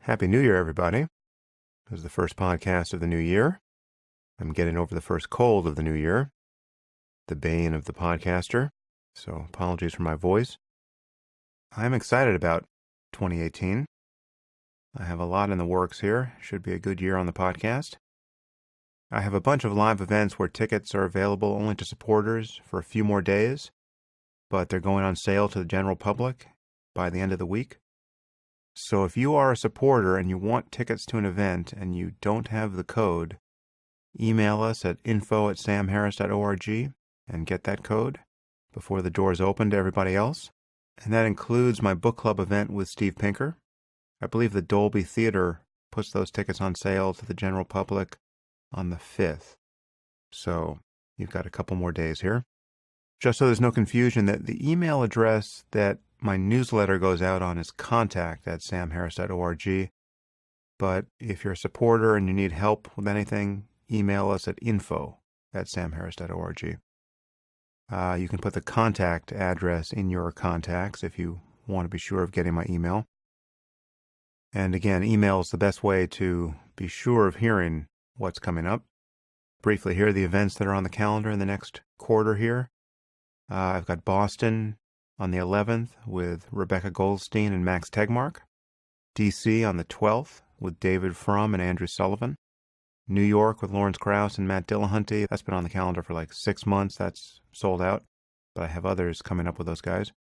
Happy New Year, everybody. This is the first podcast of the new year. I'm getting over the first cold of the new year, the bane of the podcaster, so apologies for my voice. I'm excited about 2018. I have a lot in the works here. Should be a good year on the podcast. I have a bunch of live events where tickets are available only to supporters for a few more days, but they're going on sale to the general public by the end of the week. So if you are a supporter and you want tickets to an event and you don't have the code, email us at info@samharris.org and get that code before the doors open to everybody else. And that includes my book club event with Steve Pinker. I believe the Dolby Theater puts those tickets on sale to the general public on the 5th. So you've got a couple more days here. Just so there's no confusion, that the email address that my newsletter goes out on is contact@samharris.org. But if you're a supporter and you need help with anything, email us at info@samharris.org. You can put the contact address in your contacts if you want to be sure of getting my email. And again, email is the best way to be sure of hearing what's coming up. Briefly, here are the events that are on the calendar in the next quarter here. I've got Boston on the 11th with Rebecca Goldstein and Max Tegmark. DC on the 12th with David Frum and Andrew Sullivan. New York with Lawrence Krauss and Matt Dillahunty. That's been on the calendar for like 6 months. That's sold out, but I have others coming up with those guys.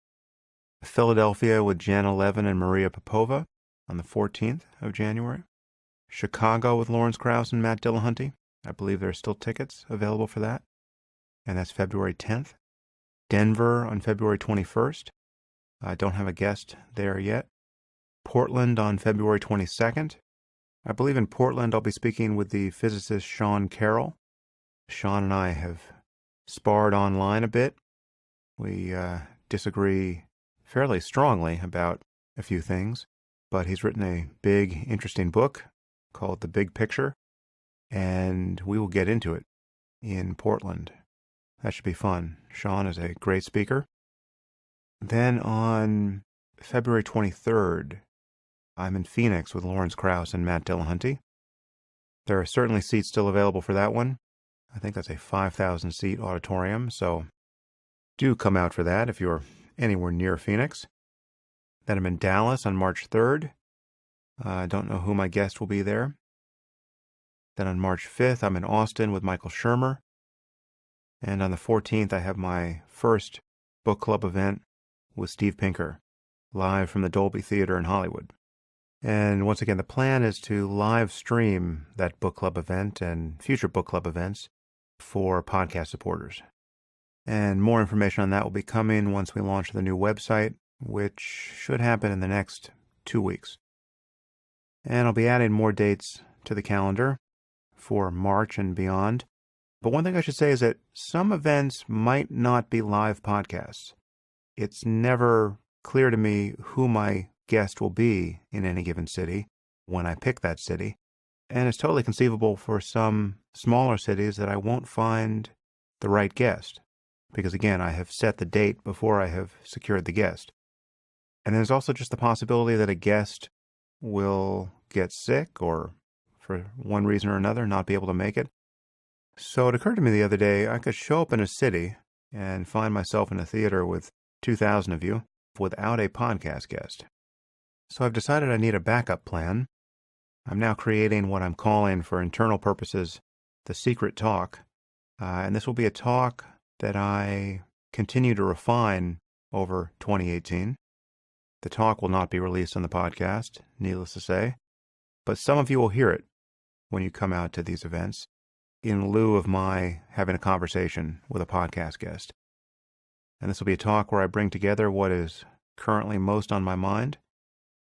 Philadelphia with Jana Levin and Maria Popova on the 14th of January. Chicago with Lawrence Krauss and Matt Dillahunty. I believe there are still tickets available for that, and that's February 10th. Denver on February 21st. I don't have a guest there yet. Portland on February 22nd. I believe in Portland I'll be speaking with the physicist Sean Carroll. Sean and I have sparred online a bit. We disagree fairly strongly about a few things, but he's written a big, interesting book called The Big Picture, and we will get into it in Portland. That should be fun. Sean is a great speaker. Then on February 23rd, I'm in Phoenix with Lawrence Krauss and Matt Dillahunty. There are certainly seats still available for that one. I think that's a 5,000-seat auditorium, so do come out for that if you're anywhere near Phoenix. Then I'm in Dallas on March 3rd. I don't know who my guest will be there. Then on March 5th, I'm in Austin with Michael Shermer. And on the 14th, I have my first book club event with Steve Pinker, live from the Dolby Theater in Hollywood. And once again, the plan is to live stream that book club event and future book club events for podcast supporters. And more information on that will be coming once we launch the new website, which should happen in the next 2 weeks. And I'll be adding more dates to the calendar for March and beyond. But one thing I should say is that some events might not be live podcasts. It's never clear to me who my guest will be in any given city when I pick that city. And it's totally conceivable for some smaller cities that I won't find the right guest. Because again, I have set the date before I have secured the guest. And there's also just the possibility that a guest will get sick or for one reason or another not be able to make it. So it occurred to me the other day, I could show up in a city and find myself in a theater with 2,000 of you without a podcast guest. So I've decided I need a backup plan. I'm now creating what I'm calling, for internal purposes, the secret talk. And this will be a talk that I continue to refine over 2018. The talk will not be released on the podcast, needless to say, but some of you will hear it when you come out to these events, in lieu of my having a conversation with a podcast guest. And this will be a talk where I bring together what is currently most on my mind,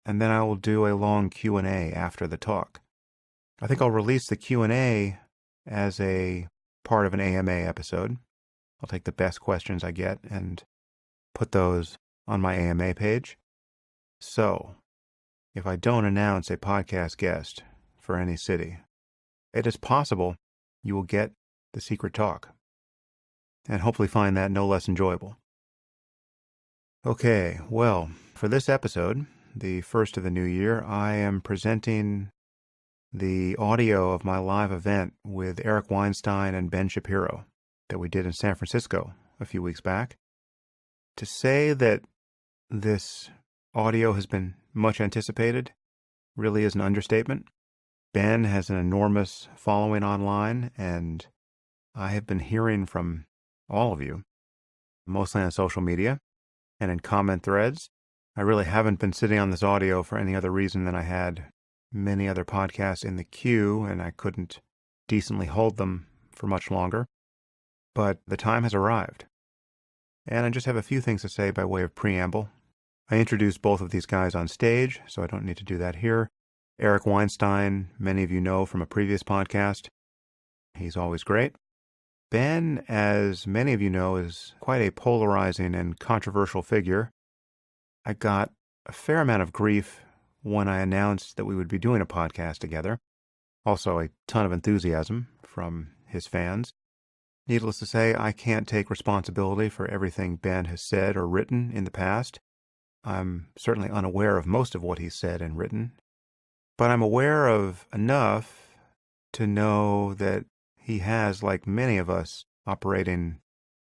and then I will do a long Q&A after the talk. I think I'll release the Q&A as a part of an AMA episode. I'll take the best questions I get and put those on my AMA page. So, if I don't announce a podcast guest for any city, it is possible you will get the secret talk, and hopefully find that no less enjoyable. Okay, well, for this episode, the first of the new year, I am presenting the audio of my live event with Eric Weinstein and Ben Shapiro that we did in San Francisco a few weeks back. To say that this audio has been much anticipated really is an understatement. Ben has an enormous following online, and I have been hearing from all of you, mostly on social media and in comment threads. I really haven't been sitting on this audio for any other reason than I had many other podcasts in the queue, and I couldn't decently hold them for much longer. But the time has arrived. And I just have a few things to say by way of preamble. I introduced both of these guys on stage, so I don't need to do that here. Eric Weinstein, many of you know from a previous podcast. He's always great. Ben, as many of you know, is quite a polarizing and controversial figure. I got a fair amount of grief when I announced that we would be doing a podcast together. Also, a ton of enthusiasm from his fans. Needless to say, I can't take responsibility for everything Ben has said or written in the past. I'm certainly unaware of most of what he's said and written, but I'm aware of enough to know that he has, like many of us operating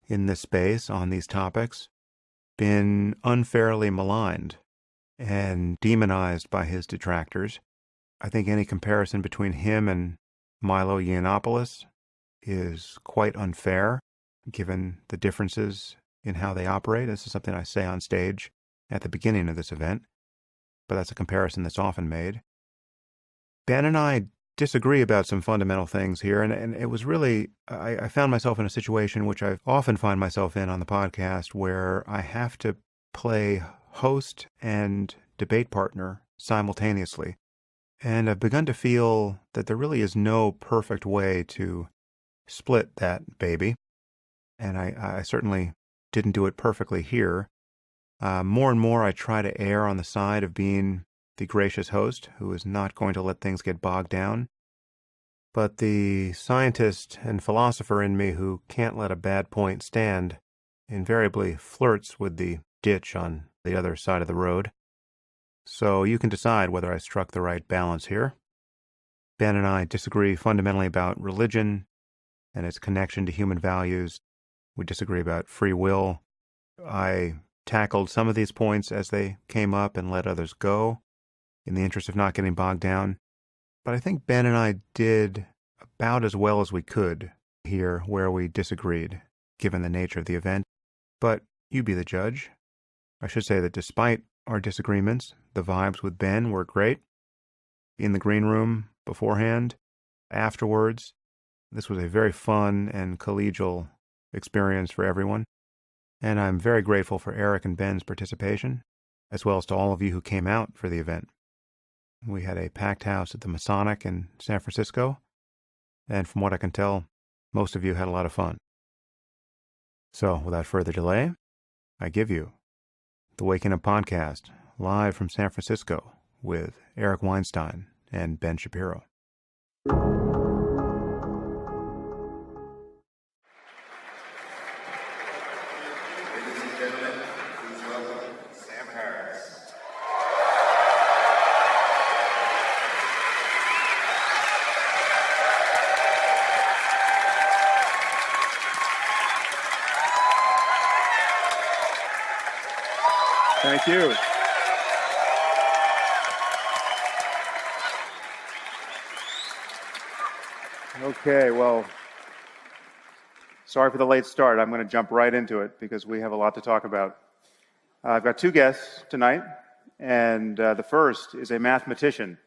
in this space on these topics, been unfairly maligned and demonized by his detractors. I think any comparison between him and Milo Yiannopoulos is quite unfair, given the differences in how they operate. This is something I say on stage at the beginning of this event, but that's a comparison that's often made. Ben and I disagree about some fundamental things here, and it was really, I found myself in a situation which I often find myself in on the podcast, where I have to play host and debate partner simultaneously. And I've begun to feel that there really is no perfect way to split that baby, and I certainly didn't do it perfectly here. More and more I try to err on the side of being the gracious host who is not going to let things get bogged down. But the scientist and philosopher in me who can't let a bad point stand invariably flirts with the ditch on the other side of the road. So you can decide whether I struck the right balance here. Ben and I disagree fundamentally about religion and its connection to human values. We disagree about free will. I tackled some of these points as they came up and let others go in the interest of not getting bogged down. But I think Ben and I did about as well as we could here where we disagreed, given the nature of the event. But you be the judge. I should say that despite our disagreements, the vibes with Ben were great. In the green room beforehand, afterwards, this was a very fun and collegial experience for everyone. And I'm very grateful for Eric and Ben's participation, as well as to all of you who came out for the event. We had a packed house at the Masonic in San Francisco, and from what I can tell, most of you had a lot of fun. So, without further delay, I give you the Waking Up Podcast, live from San Francisco, with Eric Weinstein and Ben Shapiro. Thank you. Okay, well, sorry for the late start. I'm going to jump right into it because we have a lot to talk about. I've got two guests tonight, and the first is a mathematician.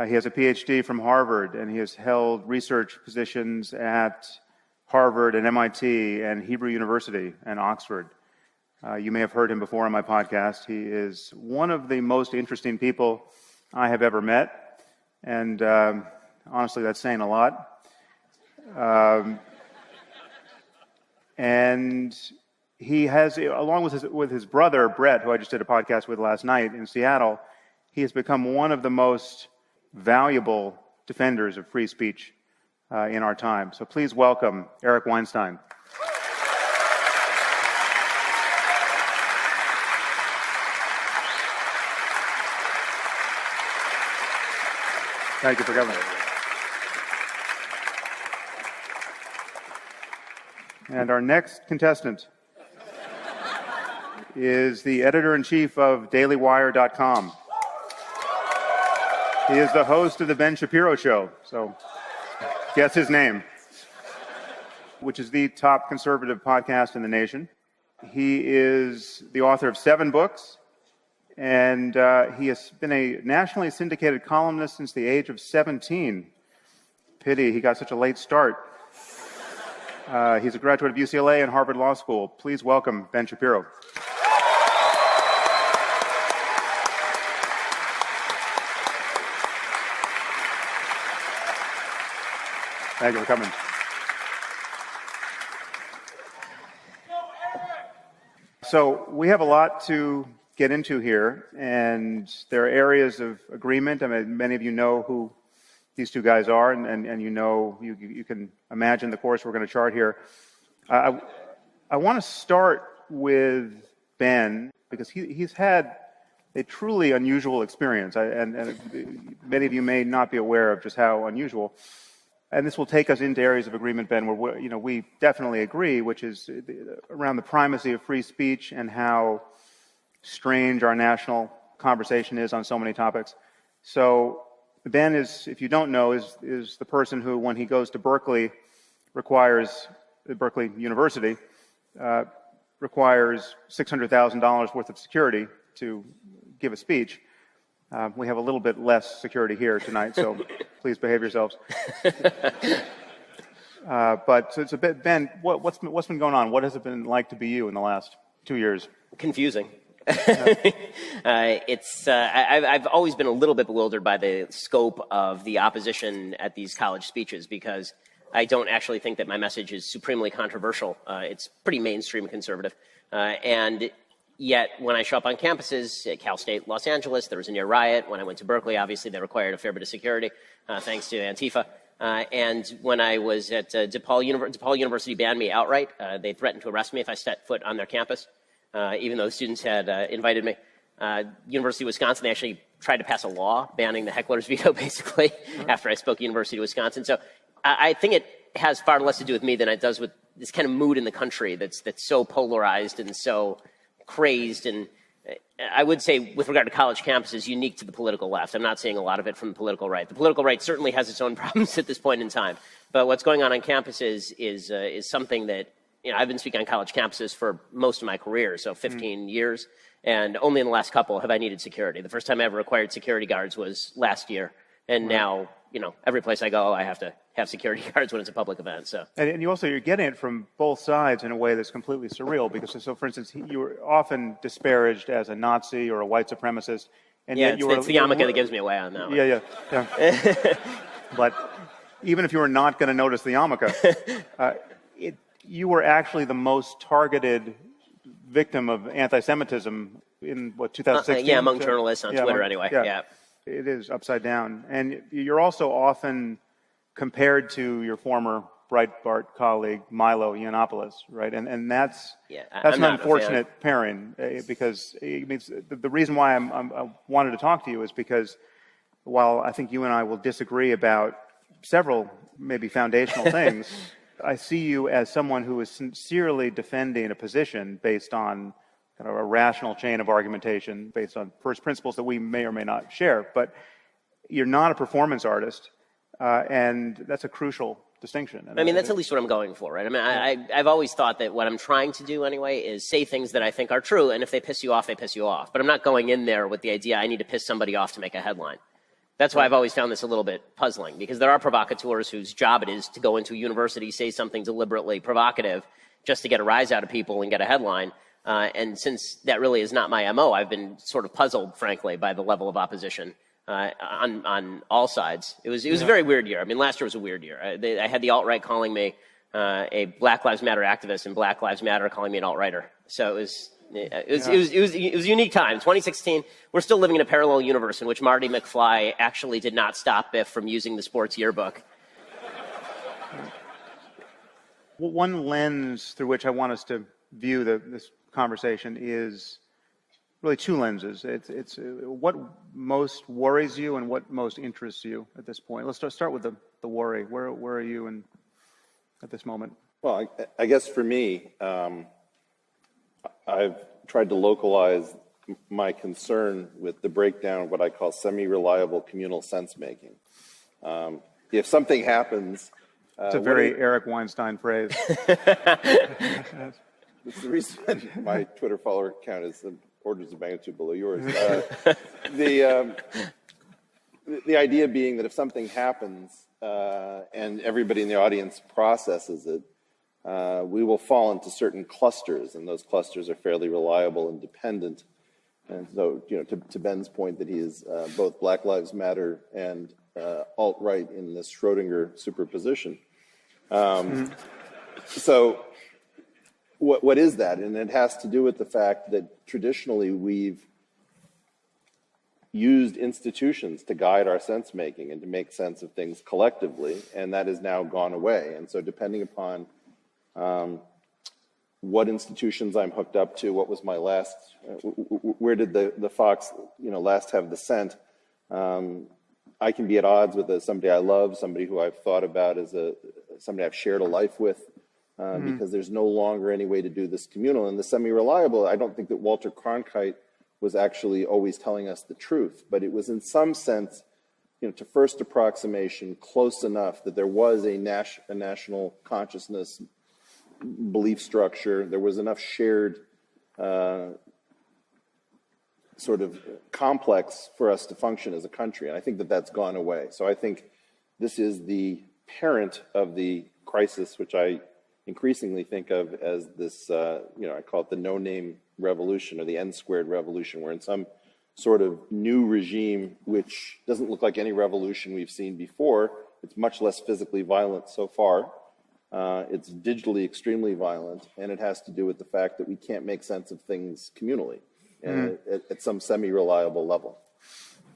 He has a PhD from Harvard, and he has held research positions at Harvard and MIT and Hebrew University and Oxford. You may have heard him before on my podcast. He is one of the most interesting people I have ever met, and honestly, that's saying a lot. And he has, along with his brother, Brett, who I just did a podcast with last night in Seattle, he has become one of the most valuable defenders of free speech in our time. So please welcome Eric Weinstein. Thank you for coming. And our next contestant is the editor-in-chief of DailyWire.com. He is the host of the Ben Shapiro Show, so guess his name, which is the top conservative podcast in the nation. He is the author of 7 books, and he has been a nationally syndicated columnist since the age of 17. Pity he got such a late start. He's a graduate of UCLA and Harvard Law School. Please welcome Ben Shapiro. Thank you for coming. So we have a lot to get into here, and there are areas of agreement. I mean, many of you know who these two guys are, and you can imagine the course we're going to chart here. I want to start with Ben because he's had a truly unusual experience, and many of you may not be aware of just how unusual. And this will take us into areas of agreement, Ben, where we definitely agree, which is around the primacy of free speech and how strange our national conversation is on so many topics. So Ben is, if you don't know, is the person who, when he goes to Berkeley University, requires $600,000 worth of security to give a speech. We have a little bit less security here tonight, so please behave yourselves. But so it's a bit, Ben, what's been going on? What has it been like to be you in the last 2 years? Confusing. I've always been a little bit bewildered by the scope of the opposition at these college speeches because I don't actually think that my message is supremely controversial. It's pretty mainstream conservative. And yet, when I show up on campuses at Cal State Los Angeles, there was a near riot. When I went to Berkeley, obviously, they required a fair bit of security, thanks to Antifa. And when I was at DePaul University banned me outright. They threatened to arrest me if I stepped foot on their campus, even though the students had invited me. University of Wisconsin, they actually tried to pass a law banning the heckler's veto, basically, after I spoke at University of Wisconsin. So I think it has far less to do with me than it does with this kind of mood in the country that's so polarized and so crazed, and I would say with regard to college campuses, unique to the political left. I'm not seeing a lot of it from the political right. The political right certainly has its own problems at this point in time, but what's going on campuses is something that, I've been speaking on college campuses for most of my career, so 15 years, and only in the last couple have I needed security. The first time I ever required security guards was last year, and now, every place I go, I have to have security guards when it's a public event. So, and you're getting it from both sides in a way that's completely surreal. Because, so for instance, you were often disparaged as a Nazi or a white supremacist, and yet it's the yarmulke that gives me away on that one. Yeah. But even if you were not going to notice the yarmulke, you were actually the most targeted victim of anti-Semitism in 2016. Among journalists on Twitter, anyway. Yeah. It is upside down, and you're also often compared to your former Breitbart colleague Milo Yiannopoulos, right? And that's an unfortunate pairing because it means the reason why I wanted to talk to you is because while I think you and I will disagree about several maybe foundational things, I see you as someone who is sincerely defending a position based on kind of a rational chain of argumentation, based on first principles that we may or may not share. But you're not a performance artist. And that's a crucial distinction. I mean, that's at least what I'm going for, right? I mean, I've always thought that what I'm trying to do anyway is say things that I think are true, and if they piss you off, they piss you off. But I'm not going in there with the idea I need to piss somebody off to make a headline. That's why I've always found this a little bit puzzling, because there are provocateurs whose job it is to go into a university, say something deliberately provocative just to get a rise out of people and get a headline. And since that really is not my MO, I've been sort of puzzled, frankly, by the level of opposition. On all sides. It was a very weird year. I mean, last year was a weird year. I had the alt-right calling me a Black Lives Matter activist and Black Lives Matter calling me an alt-righter. So it was a unique time. 2016, we're still living in a parallel universe in which Marty McFly actually did not stop Biff from using the sports yearbook. One lens through which I want us to view this conversation is really two lenses. It's what most worries you and what most interests you at this point. Let's start with the worry. Where are you at this moment? Well, I guess for me, I've tried to localize my concern with the breakdown of what I call semi-reliable communal sense-making. If something happens... It's a very Eric Weinstein phrase. It's the reason my Twitter follower count is orders of magnitude below yours. The idea being that if something happens and everybody in the audience processes it, we will fall into certain clusters, and those clusters are fairly reliable and dependent. And so, to Ben's point that he is both Black Lives Matter and alt-right in this Schrodinger superposition. So what is that? And it has to do with the fact that traditionally we've used institutions to guide our sense-making and to make sense of things collectively, and that has now gone away. And so depending upon what institutions I'm hooked up to, what was my last, where did the fox, last have the scent, I can be at odds with somebody I love, somebody who I've thought about as somebody I've shared a life with, because there's no longer any way to do this communal. And the semi-reliable, I don't think that Walter Cronkite was actually always telling us the truth, but it was in some sense, to first approximation, close enough that there was a national consciousness, belief structure, there was enough shared sort of complex for us to function as a country. And I think that that's gone away. So I think this is the parent of the crisis, which I increasingly think of as this, I call it the no-name revolution or the N-squared revolution. We're in some sort of new regime which doesn't look like any revolution we've seen before. It's much less physically violent so far. It's digitally extremely violent, and it has to do with the fact that we can't make sense of things communally at some semi-reliable level.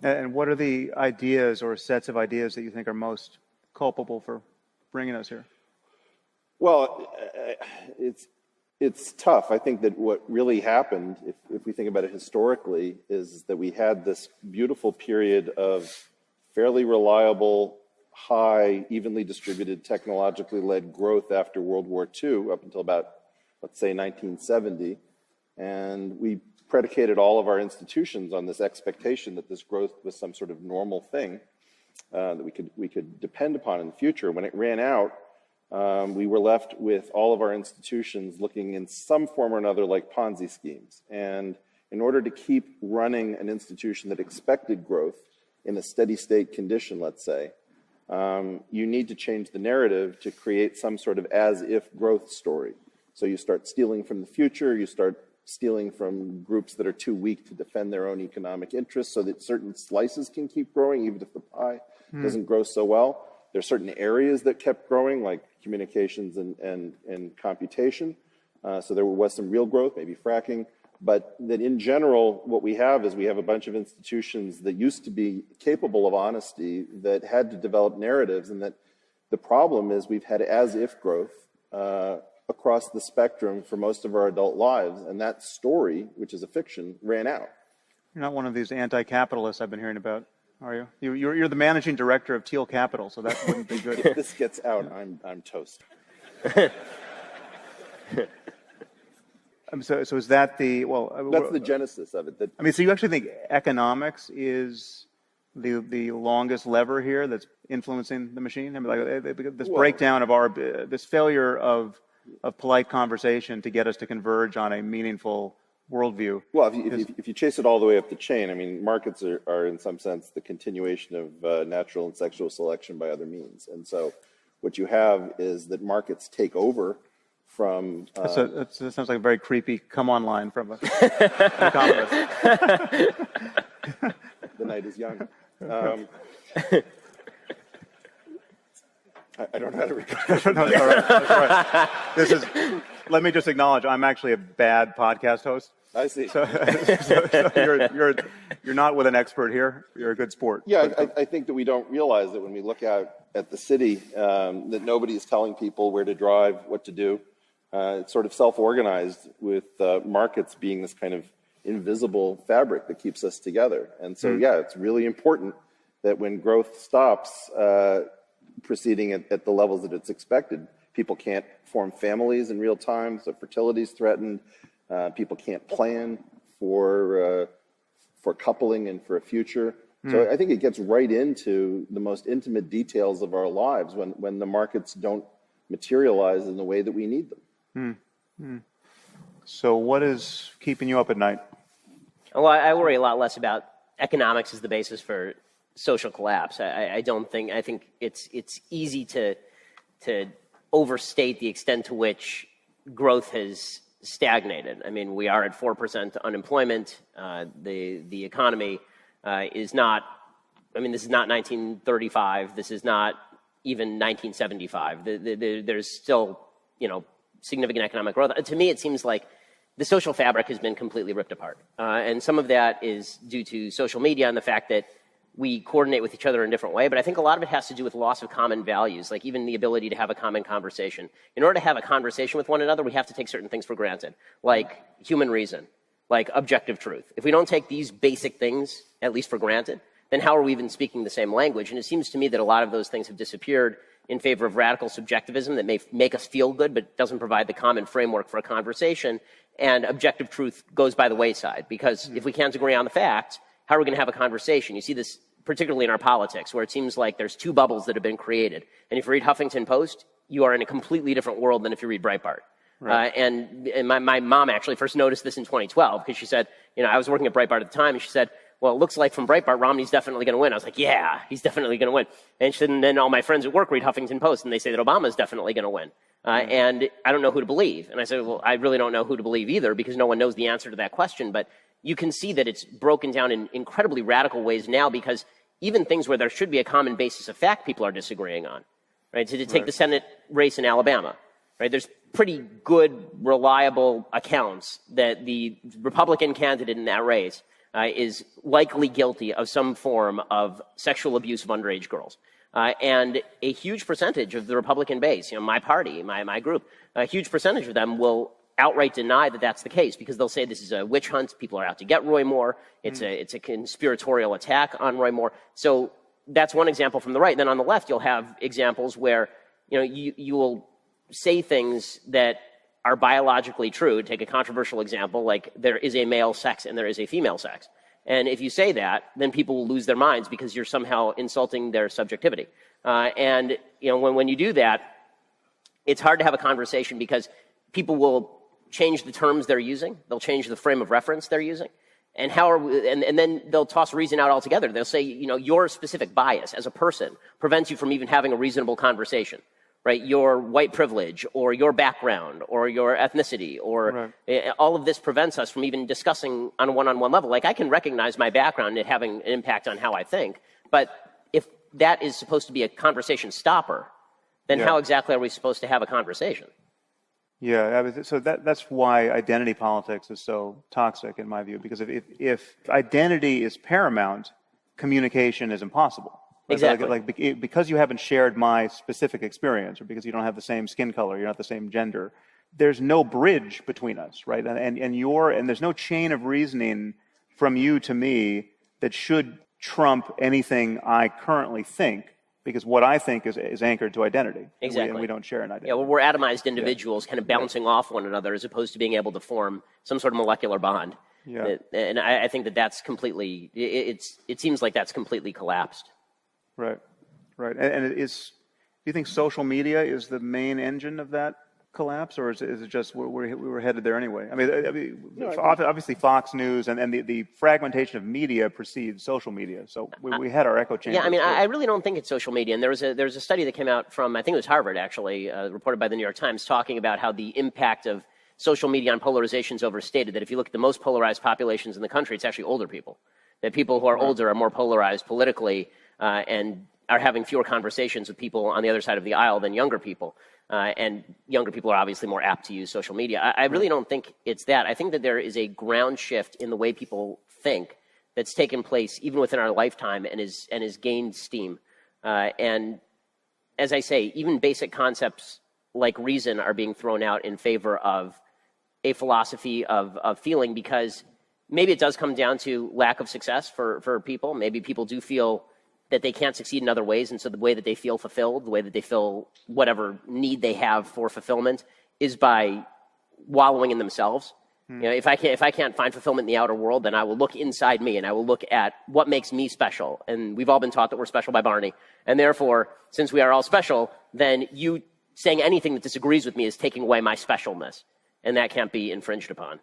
And what are the ideas or sets of ideas that you think are most culpable for bringing us here? Well, it's tough. I think that what really happened, if we think about it historically, is that we had this beautiful period of fairly reliable, high, evenly distributed, technologically led growth after World War II, up until about, let's say, 1970. And we predicated all of our institutions on this expectation that this growth was some sort of normal thing that we could depend upon in the future. When it ran out, we were left with all of our institutions looking in some form or another like Ponzi schemes. And in order to keep running an institution that expected growth in a steady state condition, let's say, you need to change the narrative to create some sort of as-if growth story. So you start stealing from the future, you start stealing from groups that are too weak to defend their own economic interests so that certain slices can keep growing, even if the pie doesn't grow so well. There are certain areas that kept growing, like communications and computation. So there was some real growth, maybe fracking. But that in general, what we have is we have a bunch of institutions that used to be capable of honesty that had to develop narratives, and that the problem is we've had as-if growth across the spectrum for most of our adult lives, and that story, which is a fiction, ran out. You're not one of these anti-capitalists I've been hearing about, are you? You're the managing director of Teal Capital, so that wouldn't be good. If this gets out, I'm toast. So is that the, well... That's the genesis of it. So you actually think economics is the longest lever here that's influencing the machine? This breakdown of this failure of polite conversation to get us to converge on a meaningful worldview. Well, if you chase it all the way up the chain, markets are in some sense the continuation of natural and sexual selection by other means. And so what you have is that markets take over from... that sounds like a very creepy come-on line from an economist. The night is young. I don't know how to record. No, that's all right. Let me just acknowledge, I'm actually a bad podcast host. I see. So you're not with an expert here. You're a good sport. Yeah, I think that we don't realize that when we look out at the city, that nobody is telling people where to drive, what to do. It's sort of self-organized with markets being this kind of invisible fabric that keeps us together. And so, yeah, it's really important that when growth stops proceeding at the levels that it's expected, people can't form families in real time, so fertility is threatened. People can't plan for coupling and for a future. So I think it gets right into the most intimate details of our lives when the markets don't materialize in the way that we need them. So what is keeping you up at night? Well, I worry a lot less about economics as the basis for social collapse. I think it's easy to overstate the extent to which growth has stagnated. I mean, we are at 4% unemployment. The economy is not, I mean, this is not 1935. This is not even 1975. There's still, significant economic growth. To me, it seems like the social fabric has been completely ripped apart. And some of that is due to social media and the fact that we coordinate with each other in a different way. But I think a lot of it has to do with loss of common values, like even the ability to have a common conversation. In order to have a conversation with one another, we have to take certain things for granted, like human reason, like objective truth. If we don't take these basic things, at least for granted, then how are we even speaking the same language? And it seems to me that a lot of those things have disappeared in favor of radical subjectivism that may make us feel good but doesn't provide the common framework for a conversation. And objective truth goes by the wayside, because if we can't agree on the facts, how are we going to have a conversation? You see this particularly in our politics, where it seems like there's two bubbles that have been created. And if you read Huffington Post, you are in a completely different world than if you read Breitbart. Right. And my mom actually first noticed this in 2012, because she said, I was working at Breitbart at the time, and she said, well, it looks like from Breitbart, Romney's definitely going to win. I was like, yeah, he's definitely going to win. And she said, and then all my friends at work read Huffington Post, and they say that Obama's definitely going to win. And I don't know who to believe. And I said, well, I really don't know who to believe either, because no one knows the answer to that question. But you can see that it's broken down in incredibly radical ways now, because even things where there should be a common basis of fact, people are disagreeing on. Right? So to take the Senate race in Alabama, right? There's pretty good, reliable accounts that the Republican candidate in that race is likely guilty of some form of sexual abuse of underage girls. And a huge percentage of the Republican base, my party, my group, a huge percentage of them will outright deny that that's the case, because they'll say this is a witch hunt, people are out to get Roy Moore, it's a conspiratorial attack on Roy Moore. So that's one example from the right. Then on the left, you'll have examples where you will say things that are biologically true. Take a controversial example, like there is a male sex and there is a female sex. And if you say that, then people will lose their minds because you're somehow insulting their subjectivity. And when you do that, it's hard to have a conversation, because people will change the terms they're using. They'll change the frame of reference they're using. And and then they'll toss reason out altogether. They'll say, your specific bias as a person prevents you from even having a reasonable conversation, right? Your white privilege or your background or your ethnicity or all of this prevents us from even discussing on a one-on-one level. Like, I can recognize my background and it having an impact on how I think, but if that is supposed to be a conversation stopper, then how exactly are we supposed to have a conversation? Yeah, so that's why identity politics is so toxic, in my view, because if identity is paramount, communication is impossible. Right? Exactly. Because you haven't shared my specific experience, or because you don't have the same skin color, you're not the same gender, there's no bridge between us, right? And there's no chain of reasoning from you to me that should trump anything I currently think, because what I think is anchored to identity. Exactly. And we don't share an identity. Yeah, well, we're atomized individuals kind of bouncing off one another, as opposed to being able to form some sort of molecular bond. Yeah. And I think that's completely, it seems like that's completely collapsed. Right. And do you think social media is the main engine of that collapse, or is it just we were headed there anyway? I mean, obviously Fox News and the fragmentation of media precedes social media, so we had our echo chambers. Yeah, I mean, I really don't think it's social media. And there was a study that came out from, I think it was Harvard, actually, reported by the New York Times, talking about how the impact of social media on polarization is overstated. That if you look at the most polarized populations in the country, it's actually older people. That people who are older are more polarized politically and are having fewer conversations with people on the other side of the aisle than younger people. And younger people are obviously more apt to use social media. I really don't think it's that. I think that there is a ground shift in the way people think that's taken place even within our lifetime and is gained steam. And as I say, even basic concepts like reason are being thrown out in favor of a philosophy of feeling, because maybe it does come down to lack of success for people. Maybe people do feel that they can't succeed in other ways, and so the way that they feel fulfilled, the way that they feel whatever need they have for fulfillment is by wallowing in themselves. You know, if I can't find fulfillment in the outer world, then I will look inside me and I will look at what makes me special. And we've all been taught that we're special by Barney. And therefore, since we are all special, then you saying anything that disagrees with me is taking away my specialness. And that can't be infringed upon.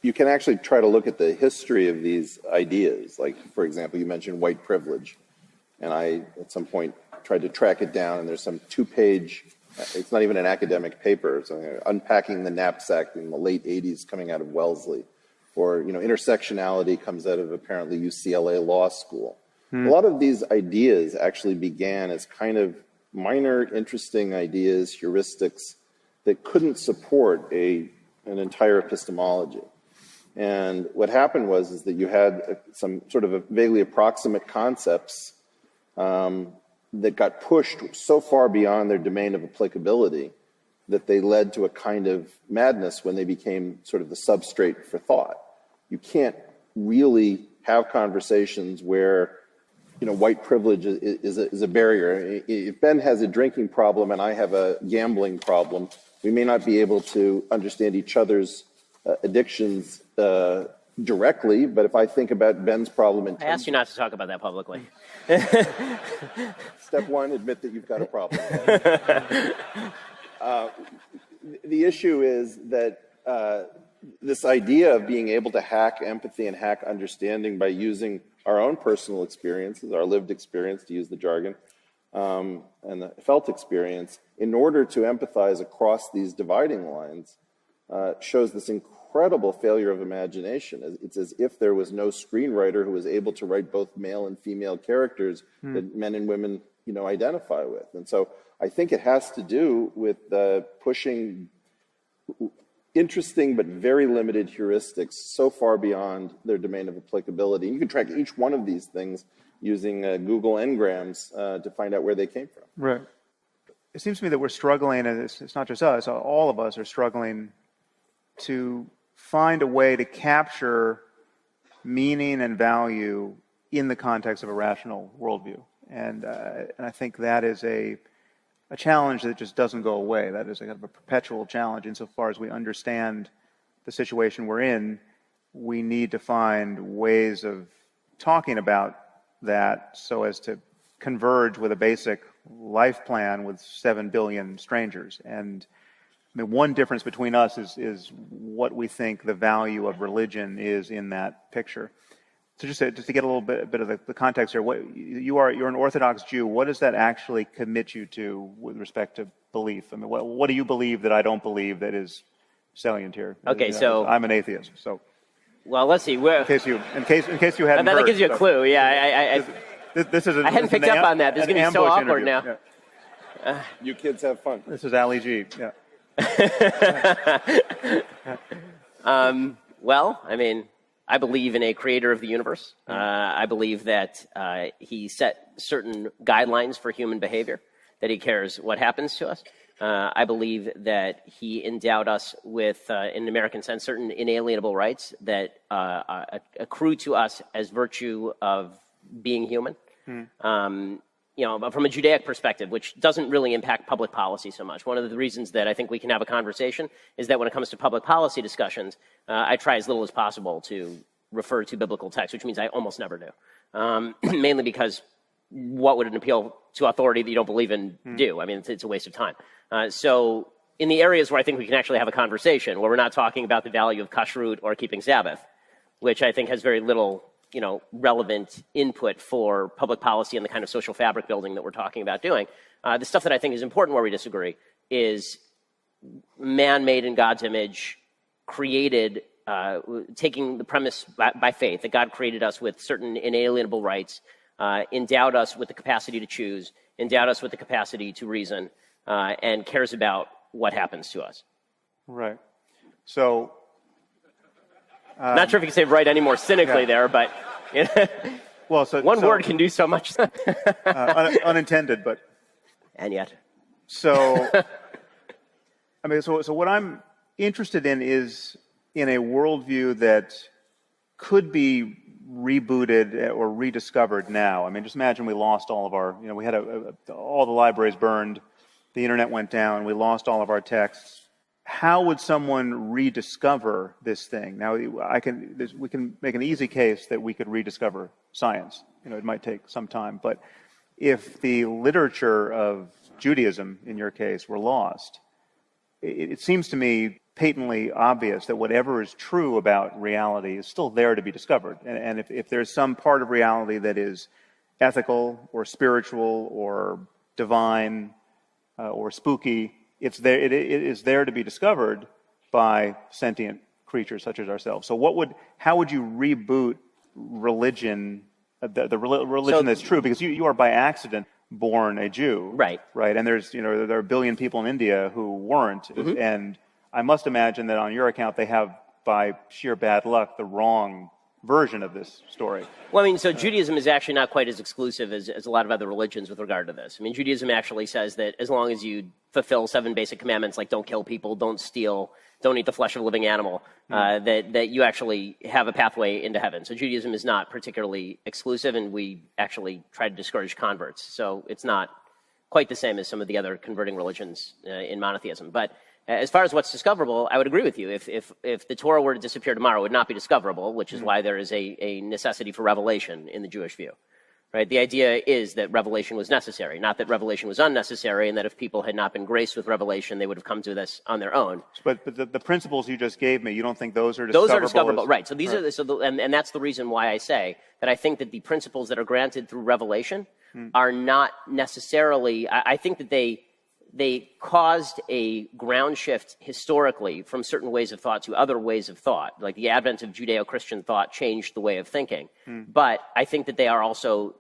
You can actually try to look at the history of these ideas. Like, for example, you mentioned white privilege. And I, at some point, tried to track it down, and there's some 2-page, it's not even an academic paper, so unpacking the knapsack in the late 80s coming out of Wellesley. Or, you know, intersectionality comes out of apparently UCLA Law School. A lot of these ideas actually began as kind of minor, interesting ideas, heuristics, that couldn't support an entire epistemology. And what happened was that you had some sort of vaguely approximate concepts that got pushed so far beyond their domain of applicability that they led to a kind of madness when they became sort of the substrate for thought. You can't really have conversations where, you know, white privilege is a barrier. If Ben has a drinking problem and I have a gambling problem, we may not be able to understand each other's addictions directly, but if I think about Ben's problem in terms... I asked you not to talk about that publicly. Step one, admit that you've got a problem. The issue is that this idea of being able to hack empathy and hack understanding by using our own personal experiences, our lived experience, to use the jargon, and the felt experience, in order to empathize across these dividing lines, shows this incredible failure of imagination. It's as if there was no screenwriter who was able to write both male and female characters that men and women, you know, identify with. And so I think it has to do with pushing interesting but very limited heuristics so far beyond their domain of applicability. You can track each one of these things using Google Ngrams to find out where they came from. Right. It seems to me that we're struggling, and it's not just us, all of us are struggling to find a way to capture meaning and value in the context of a rational worldview. And I think that is a challenge that just doesn't go away. That is a kind of a perpetual challenge insofar as we understand the situation we're in. We need to find ways of talking about that so as to converge with a basic life plan with 7 billion strangers. And I mean, one difference between us is what we think the value of religion is in that picture. So just to get a little bit of the context here, you're an Orthodox Jew. What does that actually commit you to with respect to belief? I mean, what do you believe that I don't believe that is salient here? Okay, you know, so I'm an atheist. So, well, let's see. In case you hadn't that heard, gives you a clue. Yeah, I hadn't picked up on that. This is going to be so awkward now. Yeah. You kids have fun. This is Ali G. Yeah. Well, I mean, I believe in a creator of the universe. I believe that he set certain guidelines for human behavior, that he cares what happens to us. I believe that he endowed us with, in an American sense, certain inalienable rights that accrue to us as virtue of being human. You know, from a Judaic perspective, which doesn't really impact public policy so much. One of the reasons that I think we can have a conversation is that when it comes to public policy discussions, I try as little as possible to refer to biblical text, which means I almost never do. Mainly because what would an appeal to authority that you don't believe in do? I mean, it's a waste of time. So in the areas where I think we can actually have a conversation, where we're not talking about the value of kashrut or keeping Sabbath, which I think has very little, you know, relevant input for public policy and the kind of social fabric building that we're talking about doing. The stuff that I think is important where we disagree is man made in God's image, created, taking the premise by faith that God created us with certain inalienable rights, endowed us with the capacity to choose, endowed us with the capacity to reason, and cares about what happens to us. Right. So... not sure if you can say right any more cynically there, but you know, well, one word can do so much. Unintended, but... And yet. So, I mean, so what I'm interested in is in a worldview that could be rebooted or rediscovered now? I mean, just imagine we lost all of our, we had all the libraries burned, the internet went down, we lost all of our texts. How would someone rediscover this thing? Now, we can make an easy case that we could rediscover science. It might take some time, but if the literature of Judaism, in your case, were lost, it seems to me patently obvious that whatever is true about reality is still there to be discovered. And if there's some part of reality that is ethical or spiritual or divine or spooky, it is there to be discovered by sentient creatures such as ourselves. So how would you reboot religion, the religion that's true? Because you are by accident born a Jew. Right. And there are a billion people in India who weren't. Mm-hmm. And I must imagine that on your account they have, by sheer bad luck, the wrong version of this story. Well, I mean, so Judaism is actually not quite as exclusive as a lot of other religions with regard to this. I mean, Judaism actually says that as long as you fulfill 7 basic commandments, like don't kill people, don't steal, don't eat the flesh of a living animal, that you actually have a pathway into heaven. So Judaism is not particularly exclusive, and we actually try to discourage converts. So it's not quite the same as some of the other converting religions in monotheism. But as far as what's discoverable, I would agree with you. If the Torah were to disappear tomorrow, it would not be discoverable, which is why there is a necessity for revelation in the Jewish view. Right? The idea is that revelation was necessary, not that revelation was unnecessary, and that if people had not been graced with revelation, they would have come to this on their own. But the principles you just gave me, you don't think those are discoverable? Those are discoverable, right. So these are and that's the reason why I say that I think that the principles that are granted through revelation are not necessarily, I think that they caused a ground shift historically from certain ways of thought to other ways of thought. Like the advent of Judeo-Christian thought changed the way of thinking. But I think that they are also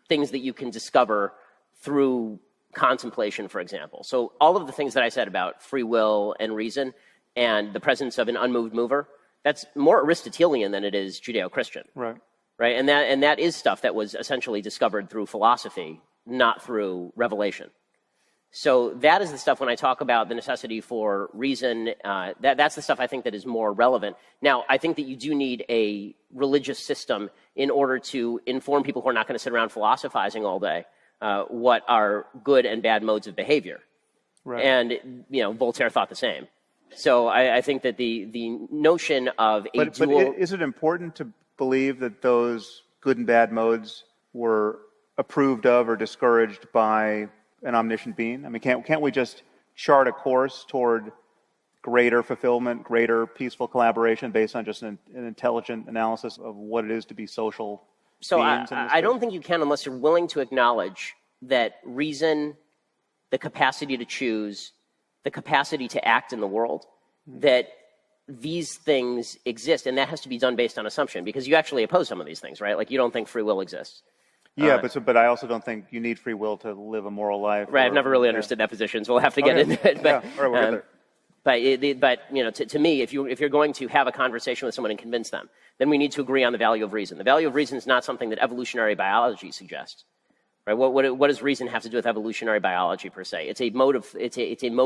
things that you can discover through contemplation, for example. So all of the things that I said about free will and reason and the presence of an unmoved mover, that's more Aristotelian than it is Judeo-Christian. Right. And that is stuff that was essentially discovered through philosophy, not through revelation. So that is the stuff, when I talk about the necessity for reason, that's the stuff I think that is more relevant. Now, I think that you do need a religious system in order to inform people who are not going to sit around philosophizing all day what are good and bad modes of behavior. Right. And, Voltaire thought the same. So I think that the notion of a dual... But is it important to believe that those good and bad modes were approved of or discouraged by an omniscient being? I mean, can't we just chart a course toward greater fulfillment, greater peaceful collaboration based on just an intelligent analysis of what it is to be social beings? So I don't think you can unless you're willing to acknowledge that reason, the capacity to choose, the capacity to act in the world, that these things exist, and that has to be done based on assumption, because you actually oppose some of these things, right? Like you don't think free will exists. Yeah, but I also don't think you need free will to live a moral life. Right, I've never really understood that position, so we'll have to get into it. But, all right, we'll get there. To me, if you're going to have a conversation with someone and convince them, then we need to agree on the value of reason. The value of reason is not something that evolutionary biology suggests. Right? What does reason have to do with evolutionary biology per se? It's a mode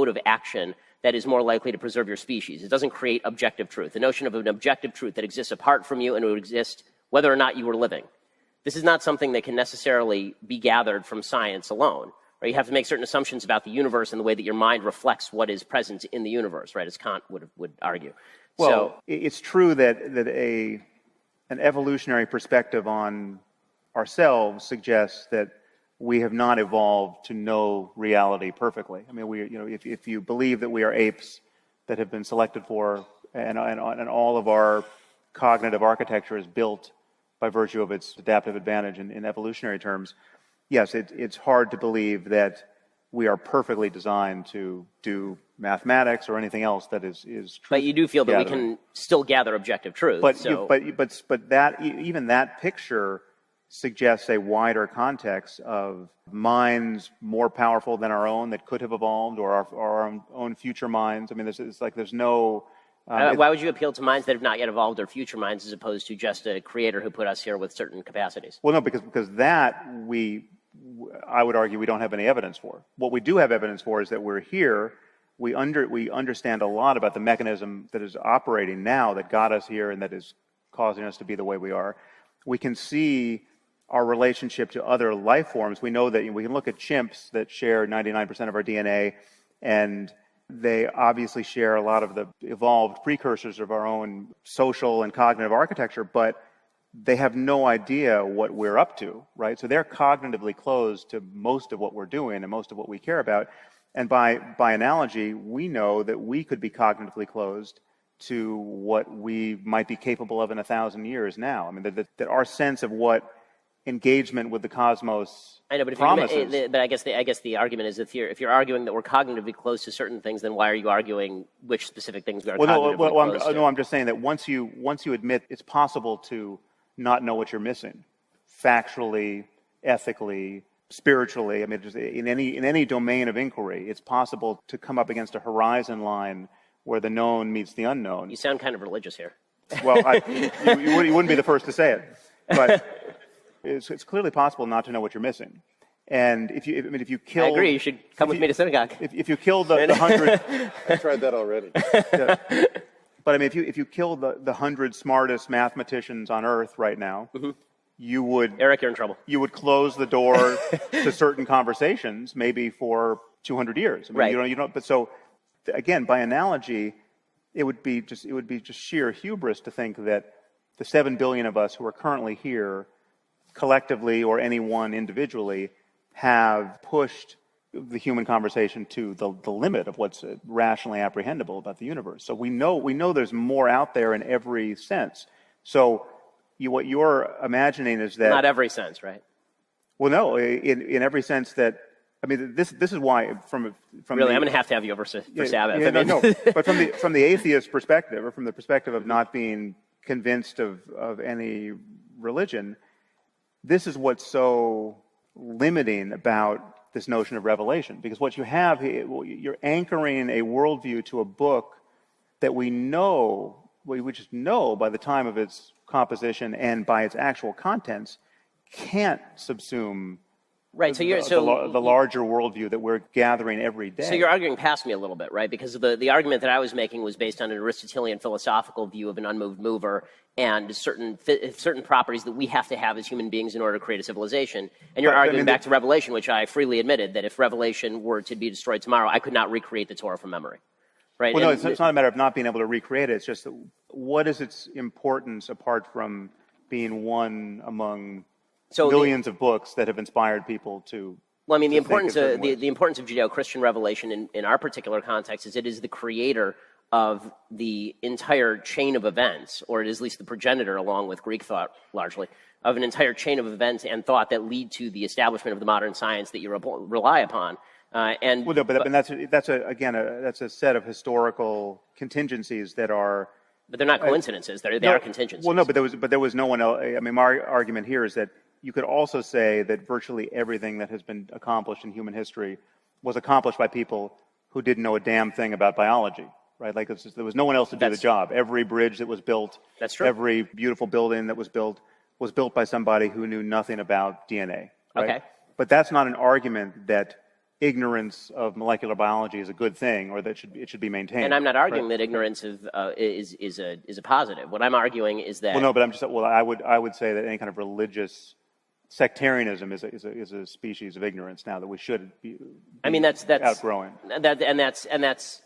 of action that is more likely to preserve your species. It doesn't create objective truth. The notion of an objective truth that exists apart from you and would exist whether or not you were living. This is not something that can necessarily be gathered from science alone. Right? You have to make certain assumptions about the universe and the way that your mind reflects what is present in the universe, right? As Kant would argue. Well, it's true that an evolutionary perspective on ourselves suggests that we have not evolved to know reality perfectly. I mean, if you believe that we are apes that have been selected for, and all of our cognitive architecture is built by virtue of its adaptive advantage in evolutionary terms, yes, it's hard to believe that we are perfectly designed to do mathematics or anything else that is truth. But you do feel that we can still gather objective truth. But that even that picture suggests a wider context of minds more powerful than our own that could have evolved, or our own future minds. I mean, there's no... why would you appeal to minds that have not yet evolved, or future minds, as opposed to just a creator who put us here with certain capacities? Well, no, because that I would argue we don't have any evidence for. What we do have evidence for is that we're here. We understand a lot about the mechanism that is operating now that got us here and that is causing us to be the way we are. We can see our relationship to other life forms. We know that we can look at chimps that share 99% of our DNA, and they obviously share a lot of the evolved precursors of our own social and cognitive architecture, but they have no idea what we're up to, right? So they're cognitively closed to most of what we're doing and most of what we care about. And by analogy, we know that we could be cognitively closed to what we might be capable of in 1,000 years now. I mean, that our sense of what engagement with the cosmos I know, but promises. But I guess the argument is if you're arguing that we're cognitively close to certain things, then why are you arguing which specific things we are cognitively close to? No, I'm just saying that once you admit it's possible to not know what you're missing, factually, ethically, spiritually. I mean, just in any domain of inquiry, it's possible to come up against a horizon line where the known meets the unknown. You sound kind of religious here. Well, you wouldn't be the first to say it, but it's clearly possible not to know what you're missing. And if you kill, I agree. You should come with me to synagogue. If you kill the 100, I tried that already. Yeah. But I mean, if you kill the 100 smartest mathematicians on Earth right now, you would, Eric, you're in trouble. You would close the door to certain conversations, maybe for 200 years. I mean, right. You don't. But so, again, by analogy, it would be just sheer hubris to think that the 7 billion of us who are currently here, collectively or any one individually, have pushed the human conversation to the limit of what's rationally apprehendable about the universe. So we know there's more out there in every sense. So what you're imagining is that not every sense, right? Well, no, in every sense that, I mean, this is why from really, I'm going to have you over for Sabbath. Yeah, no, but from the atheist perspective, or from the perspective of not being convinced of any religion, this is what's so limiting about this notion of revelation, because what you have, you're anchoring a worldview to a book that we just know by the time of its composition and by its actual contents can't subsume the larger worldview that we're gathering every day. So you're arguing past me a little bit, right? Because the argument that I was making was based on an Aristotelian philosophical view of an unmoved mover and certain properties that we have to have as human beings in order to create a civilization. And you're arguing back to Revelation, which I freely admitted that if Revelation were to be destroyed tomorrow, I could not recreate the Torah from memory. Right? Well, no, it's not a matter of not being able to recreate it. It's just what is its importance apart from being one among millions of books that have inspired people to. Well, I mean, the importance of Judeo-Christian revelation in our particular context is it is the creator of the entire chain of events, or it is at least the progenitor, along with Greek thought largely, of an entire chain of events and thought that lead to the establishment of the modern science that you rely upon. But that's a set of historical contingencies that are. But they're not coincidences. They are contingencies. Well, no, but there was no one else. I mean, my argument here is that you could also say that virtually everything that has been accomplished in human history was accomplished by people who didn't know a damn thing about biology, right? Like there was no one else to do the job. Every bridge that was built, that's true. Every beautiful building that was built by somebody who knew nothing about DNA. Right? Okay. But that's not an argument that ignorance of molecular biology is a good thing, or that it should be maintained. And I'm not arguing that ignorance is a positive. What I'm arguing is that. Well, no, but I would say that any kind of religious sectarianism is a species of ignorance now that we should be. I mean, that's outgrowing. That's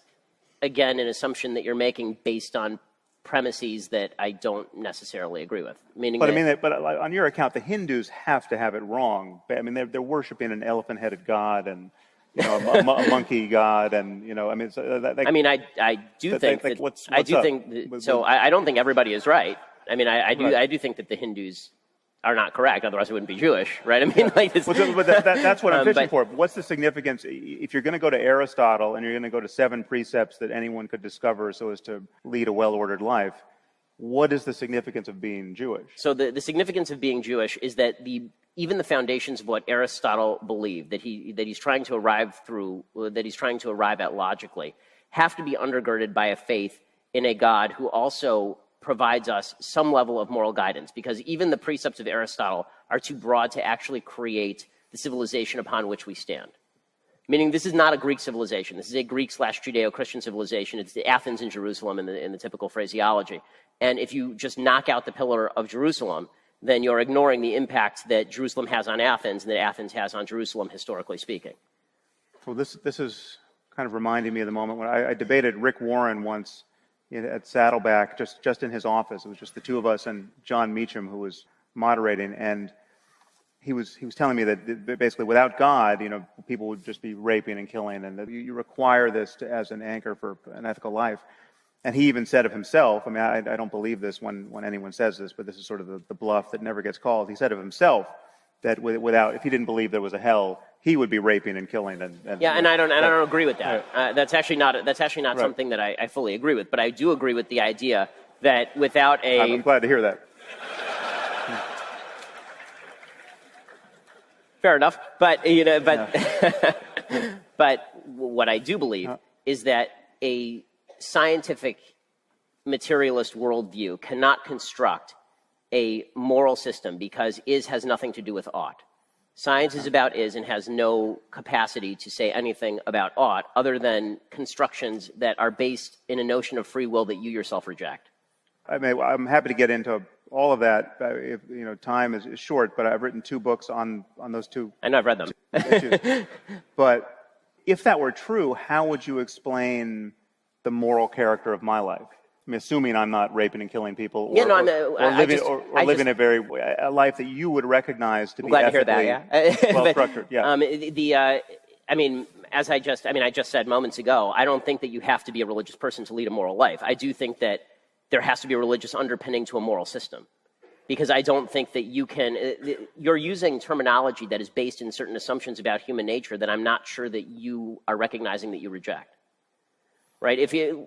again an assumption that you're making based on premises that I don't necessarily agree with. But on your account, the Hindus have to have it wrong. I mean, they're worshiping an elephant-headed god and a monkey god, and I do think I don't think everybody is right. I mean, I do think that the Hindus are not correct. Otherwise, it wouldn't be Jewish, right? I mean, like this. But that's what I'm fishing for. What's the significance if you're going to go to Aristotle and you're going to go to 7 precepts that anyone could discover so as to lead a well-ordered life? What is the significance of being Jewish? So the significance of being Jewish is that even the foundations of what Aristotle believed that he's trying to arrive at logically have to be undergirded by a faith in a God who also provides us some level of moral guidance, because even the precepts of Aristotle are too broad to actually create the civilization upon which we stand. Meaning this is not a Greek civilization. This is a Greek/Judeo-Christian civilization. It's the Athens and Jerusalem in the typical phraseology. And if you just knock out the pillar of Jerusalem, then you're ignoring the impact that Jerusalem has on Athens and that Athens has on Jerusalem, historically speaking. Well, this is kind of reminding me of the moment when I debated Rick Warren once at Saddleback, just in his office. It was just the two of us and John Meacham, who was moderating, and he was telling me that basically without God, people would just be raping and killing, and that you require this as an anchor for an ethical life. And he even said of himself, I mean, I don't believe this when anyone says this, but this is sort of the bluff that never gets called. He said of himself that if he didn't believe there was a hell, he would be raping and killing. And I don't agree with that. Right. That's actually not right. Something that I fully agree with. But I do agree with the idea that without I'm glad to hear that. Fair enough, but but what I do believe is that a scientific materialist worldview cannot construct a moral system because is has nothing to do with ought. Science is about is and has no capacity to say anything about ought other than constructions that are based in a notion of free will that you yourself reject. I'm happy to get into all of that. If time is short, but I've written 2 books on those two. I know, I've read them. Issues. But if that were true, how would you explain the moral character of my life? I mean, assuming I'm not raping and killing people, or living a life that you would recognize to be ethically well structured. Yeah. As I just said moments ago, I don't think that you have to be a religious person to lead a moral life. I do think that there has to be a religious underpinning to a moral system, because I don't think that you're using terminology that is based in certain assumptions about human nature that I'm not sure that you are recognizing that you reject. Right?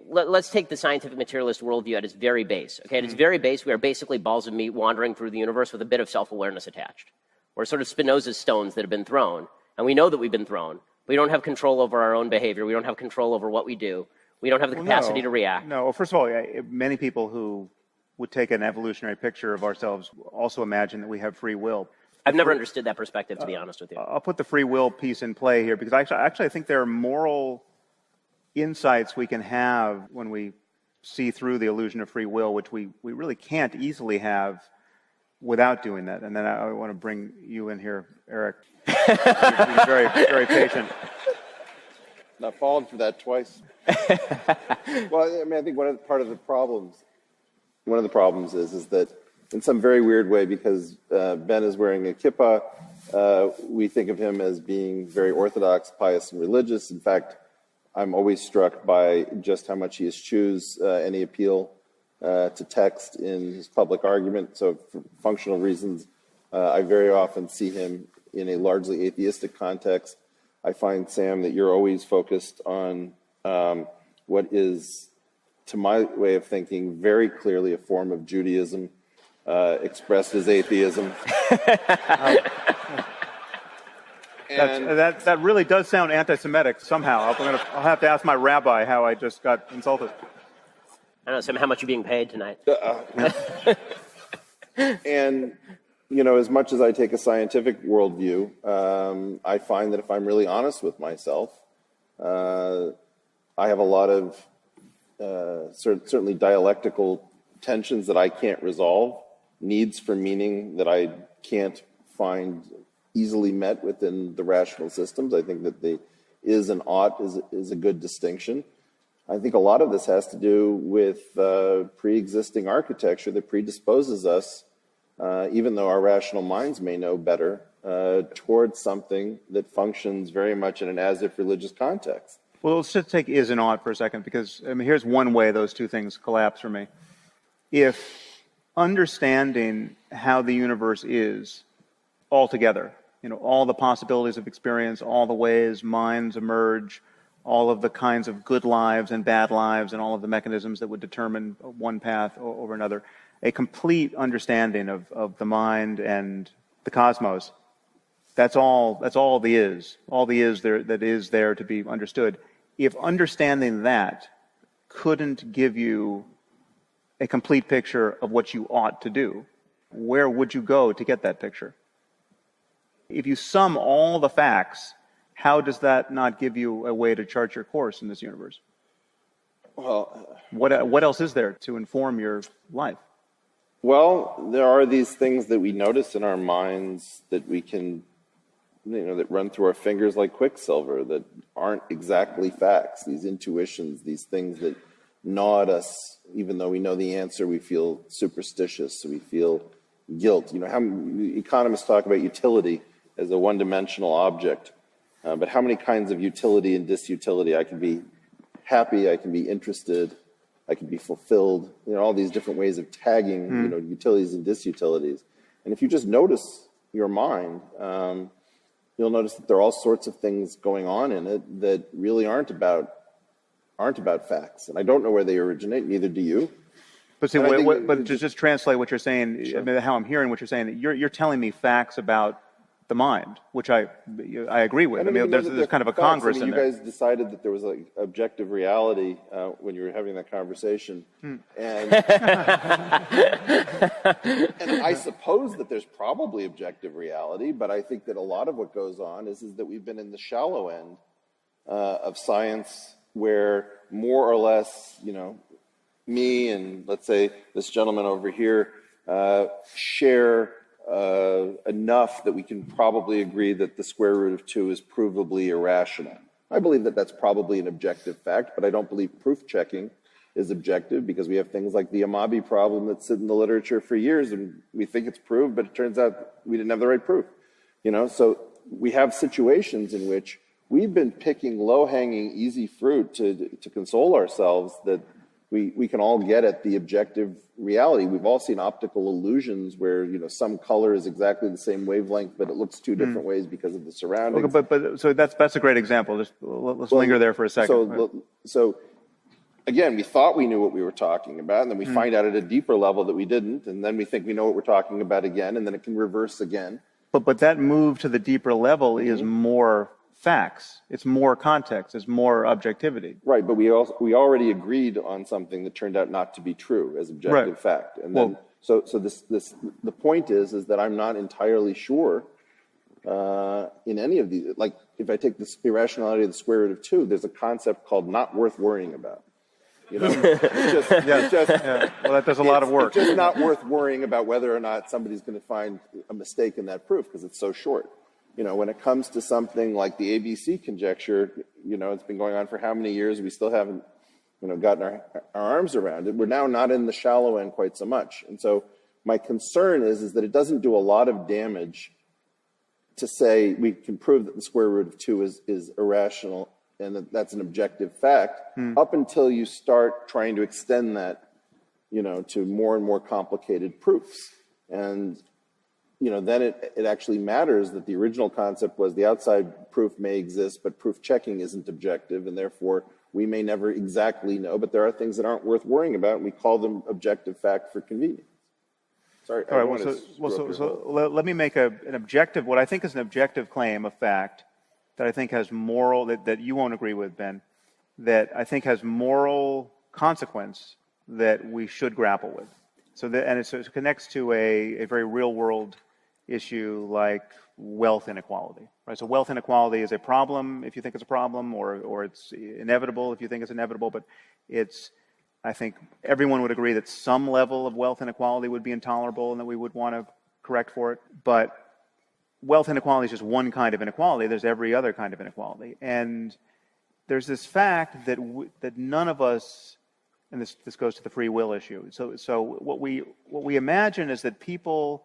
Let's take the scientific materialist worldview at its very base. Okay, at its very base, we are basically balls of meat wandering through the universe with a bit of self-awareness attached. We're sort of Spinoza's stones that have been thrown, and we know that we've been thrown. We don't have control over our own behavior. We don't have control over what we do. We don't have the capacity to react. No. Well, first of all, many people who would take an evolutionary picture of ourselves also imagine that we have free will. I've never understood that perspective, to be honest with you. I'll put the free will piece in play here, because I think there are moral insights we can have when we see through the illusion of free will, which we really can't easily have without doing that. And then I want to bring you in here, Eric. You're very, very patient. Not fallen for that twice. Well, I think one of the problems is that in some very weird way, because Ben is wearing a kippah, we think of him as being very orthodox, pious, and religious. In fact, I'm always struck by just how much he eschews any appeal to text in his public argument. So for functional reasons, I very often see him in a largely atheistic context. I find, Sam, that you're always focused on what is, to my way of thinking, very clearly a form of Judaism expressed as atheism. That really does sound anti-Semitic somehow. I'll have to ask my rabbi how I just got insulted. I don't know, Sam, how much are you being paid tonight? And, as much as I take a scientific worldview, I find that if I'm really honest with myself, I have a lot of certainly dialectical tensions that I can't resolve, needs for meaning that I can't find easily met within the rational systems. I think that the is and ought is a good distinction. I think a lot of this has to do with pre-existing architecture that predisposes us, even though our rational minds may know better, towards something that functions very much in an as-if religious context. Well, let's just take is and ought for a second, because here's one way those two things collapse for me. If understanding how the universe is altogether, all the possibilities of experience, all the ways minds emerge, all of the kinds of good lives and bad lives, and all of the mechanisms that would determine one path over another, a complete understanding of the mind and the cosmos, that's all the is there that is there to be understood. If understanding that couldn't give you a complete picture of what you ought to do, where would you go to get that picture? If you sum all the facts, how does that not give you a way to chart your course in this universe? Well, what else is there to inform your life? well, there are these things that we notice in our minds that we can, that run through our fingers like quicksilver, that aren't exactly facts. These intuitions, these things that gnaw at us, even though we know the answer, we feel superstitious, we feel guilt. How economists talk about utility as a one-dimensional object, but how many kinds of utility and disutility? I can be happy, I can be interested, I can be fulfilled. All these different ways of tagging, utilities and disutilities. And if you just notice your mind, you'll notice that there are all sorts of things going on in it that really aren't about facts. And I don't know where they originate, neither do you. But see, to just translate what you're saying, sure. I mean, how I'm hearing what you're saying, you're telling me facts about the mind, which I agree with. I mean, there's kind of a congress in there. You guys decided that there was like objective reality when you were having that conversation, and I suppose that there's probably objective reality, but I think that a lot of what goes on is that we've been in the shallow end of science, where more or less, me and let's say this gentleman over here share enough that we can probably agree that the square root of 2 is provably irrational. I believe that that's probably an objective fact, but I don't believe proof checking is objective, because we have things like the Amabi problem that sit in the literature for years, and we think it's proved, but it turns out we didn't have the right proof. So we have situations in which we've been picking low-hanging, easy fruit to console ourselves that we can all get at the objective reality. We've all seen optical illusions where, some color is exactly the same wavelength, but it looks two different ways because of the surroundings. Okay, but so that's a great example. Let's linger there for a second. So again, we thought we knew what we were talking about, and then we find out at a deeper level that we didn't, and then we think we know what we're talking about again, and then it can reverse again. But that move to the deeper level is more facts. It's more context. It's more objectivity. Right, but we already agreed on something that turned out not to be true as objective fact. And then, so the point is that I'm not entirely sure in any of these. Like, if I take this irrationality of the square root of 2, there's a concept called not worth worrying about. Well, that does a lot of work. It's just not worth worrying about whether or not somebody's going to find a mistake in that proof, because it's so short. When it comes to something like the ABC conjecture, it's been going on for how many years? We still haven't, gotten our arms around it. We're now not in the shallow end quite so much. And so my concern is that it doesn't do a lot of damage to say we can prove that the square root of 2 is irrational and that that's an objective fact, up until you start trying to extend that, to more and more complicated proofs. And then it actually matters that the original concept was the outside proof may exist, but proof checking isn't objective, and therefore we may never exactly know, but there are things that aren't worth worrying about, and we call them objective fact for convenience. Sorry. All right, so let me make an objective, what I think is an objective claim of fact that I think has moral, that you won't agree with, Ben, that I think has moral consequence that we should grapple with. So it connects to a very real world issue like wealth inequality, right? So wealth inequality is a problem if you think it's a problem, or it's inevitable if you think it's inevitable, but I think everyone would agree that some level of wealth inequality would be intolerable and that we would want to correct for it. But wealth inequality is just one kind of inequality. There's every other kind of inequality. And there's this fact that none of us, and this goes to the free will issue. So what we imagine is that people,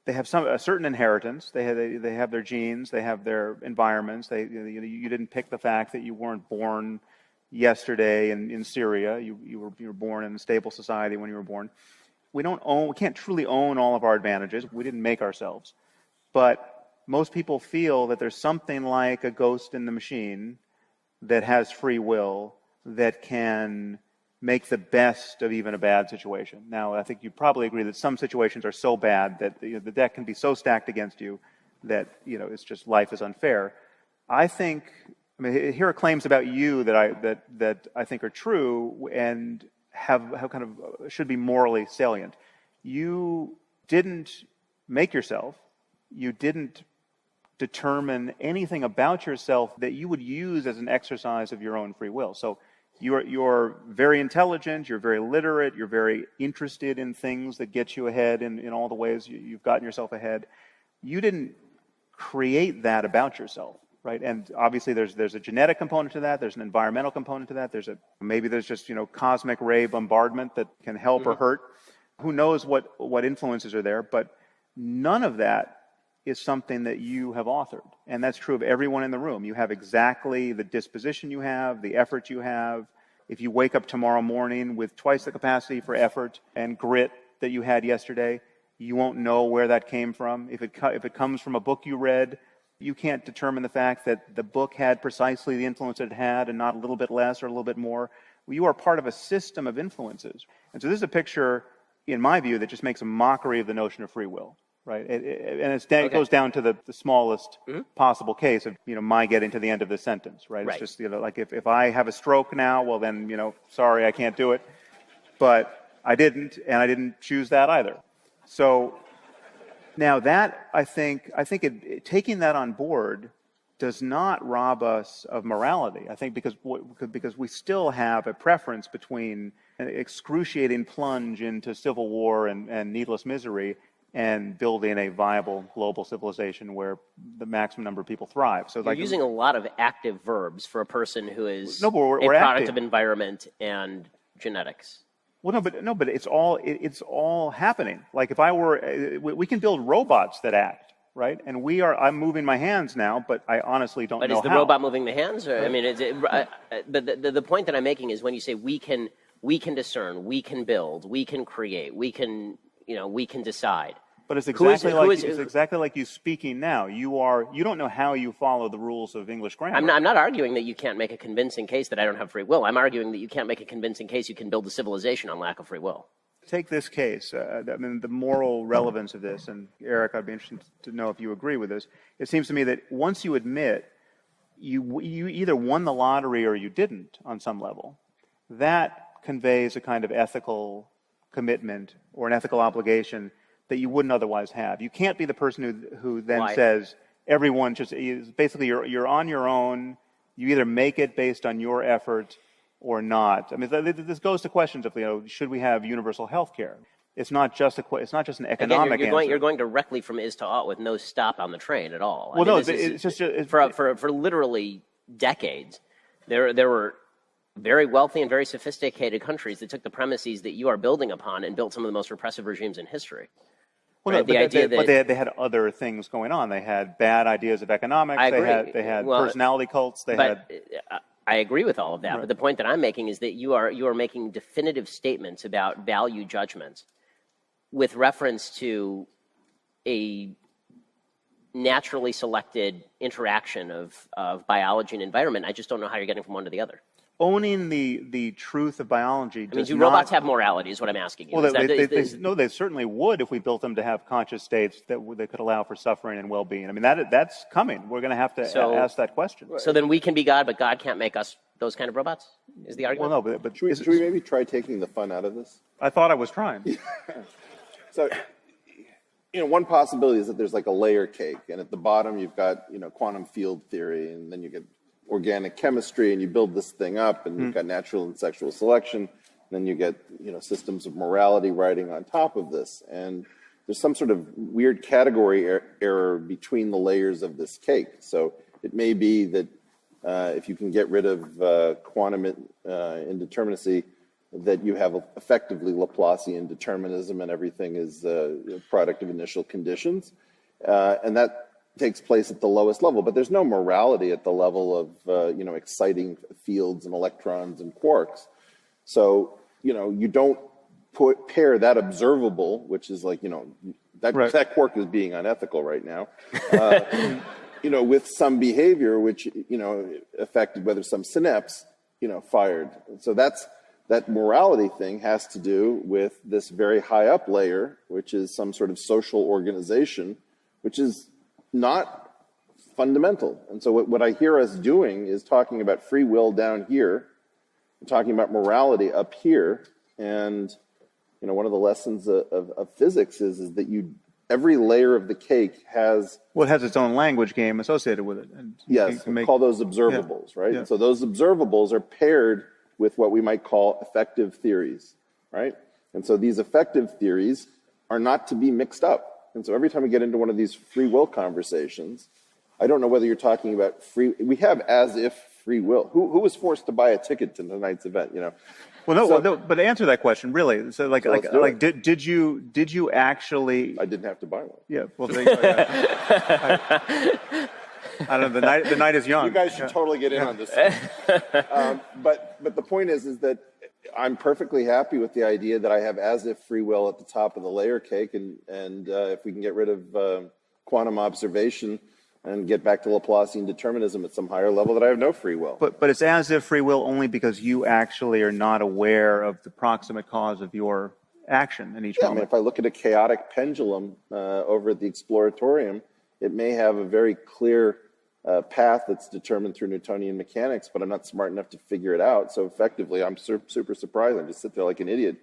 they have a certain inheritance. They have their genes. They have their environments. You didn't pick the fact that you weren't born yesterday in Syria. You were born in a stable society when you were born. We can't truly own all of our advantages. We didn't make ourselves. But most people feel that there's something like a ghost in the machine that has free will that can make the best of even a bad situation. Now, I think you probably agree that some situations are so bad that the deck can be so stacked against you that it's just life is unfair. Here are claims about you that I think are true and have kind of should be morally salient. You didn't make yourself. You didn't determine anything about yourself that you would use as an exercise of your own free will. So you're very intelligent, you're very literate, you're very interested in things that get you ahead in all the ways you've gotten yourself ahead. You didn't create that about yourself, right? And obviously there's a genetic component to that, there's an environmental component to that, maybe there's just, cosmic ray bombardment that can help or hurt. Who knows what influences are there, but none of that is something that you have authored. And that's true of everyone in the room. You have exactly the disposition you have, the effort you have. If you wake up tomorrow morning with twice the capacity for effort and grit that you had yesterday, you won't know where that came from. If it comes from a book you read, you can't determine the fact that the book had precisely the influence it had and not a little bit less or a little bit more. You are part of a system of influences. And so this is a picture, in my view, that just makes a mockery of the notion of free will. Right, it goes down to the smallest possible case of my getting to the end of the sentence. Right, it's just like if I have a stroke now, well then sorry I can't do it, but I didn't, and I didn't choose that either. So now that I think taking that on board does not rob us of morality. I think because we still have a preference between an excruciating plunge into civil war and needless misery, and building a viable global civilization where the maximum number of people thrive. So you're using a lot of active verbs for a person who is a product active of environment and genetics. Well, but it's all happening. Like if I were, we can build robots that act, right? And I'm moving my hands now, but I honestly don't know how. But is the robot moving the hands? Or, I mean, but the point that I'm making is when you say we can discern, we can build, we can create, we can decide. But it's exactly like you speaking now. You don't know how you follow the rules of English grammar. I'm not arguing that you can't make a convincing case that I don't have free will. I'm arguing that you can't make a convincing case you can build a civilization on lack of free will. Take this case. The moral relevance of this, and Eric, I'd be interested to know if you agree with this. It seems to me that once you admit you either won the lottery or you didn't on some level, that conveys a kind of ethical commitment or an ethical obligation that you wouldn't otherwise have. You can't be the person who then says everyone just basically you're on your own. You either make it based on your effort or not. I mean, this goes to questions of should we have universal health care? It's not just an economic answer. You're going directly from is to ought with no stop on the train at all. Well, it's just for literally decades. There were very wealthy and very sophisticated countries that took the premises that you are building upon and built some of the most repressive regimes in history. Well, right? But they had other things going on. They had bad ideas of economics. I agree. They had personality cults. I agree with all of that. Right. But the point that I'm making is that you are making definitive statements about value judgments with reference to a naturally selected interaction of biology and environment. I just don't know how you're getting from one to the other. Owning the truth of biology does do robots have morality is what I'm asking you. Well, they certainly would if we built them to have conscious states that could allow for suffering and well-being. I mean, that's coming. We're going to have to ask that question. So then we can be God, but God can't make us those kind of robots, is the argument? Well, no, but should we maybe try taking the fun out of this? I thought I was trying. So, one possibility is that there's like a layer cake, and at the bottom you've got, quantum field theory, and then you get organic chemistry, and you build this thing up, and you've got natural and sexual selection, and then you get systems of morality riding on top of this, and there's some sort of weird category error between the layers of this cake. So it may be that if you can get rid of quantum indeterminacy, that you have effectively Laplacian determinism, and everything is a product of initial conditions, and that takes place at the lowest level, but there's no morality at the level of exciting fields and electrons and quarks. So you don't pair that observable, which is like that quark is being unethical right now, with some behavior which affected whether some synapse fired. So that morality thing has to do with this very high up layer, which is some sort of social organization, which is not fundamental. And so what I hear us doing is talking about free will down here, and talking about morality up here. And one of the lessons of physics is that you every layer of the cake has... Well, it has its own language game associated with it. And Yes, we call those observables, right? Yeah. And so those observables are paired with what we might call effective theories, right? And so these effective theories are not to be mixed up. And so every time we get into one of these free will conversations, I don't know whether you're talking about we have as if free will. Who was forced to buy a ticket to tonight's event, you know? Well, no, but to answer that question, really, so did you actually? I didn't have to buy one. Yeah, well, there you go, yeah. I don't know. The night is young. You guys should totally get in on this. But the point is that I'm perfectly happy with the idea that I have as if free will at the top of the layer cake, and if we can get rid of quantum observation and get back to Laplacian determinism at some higher level, that I have no free will. But it's as if free will only because you actually are not aware of the proximate cause of your action in each moment. I mean, if I look at a chaotic pendulum over at the Exploratorium, it may have a very clear path that's determined through Newtonian mechanics, but I'm not smart enough to figure it out. So effectively, I'm super surprised. I just sit there like an idiot,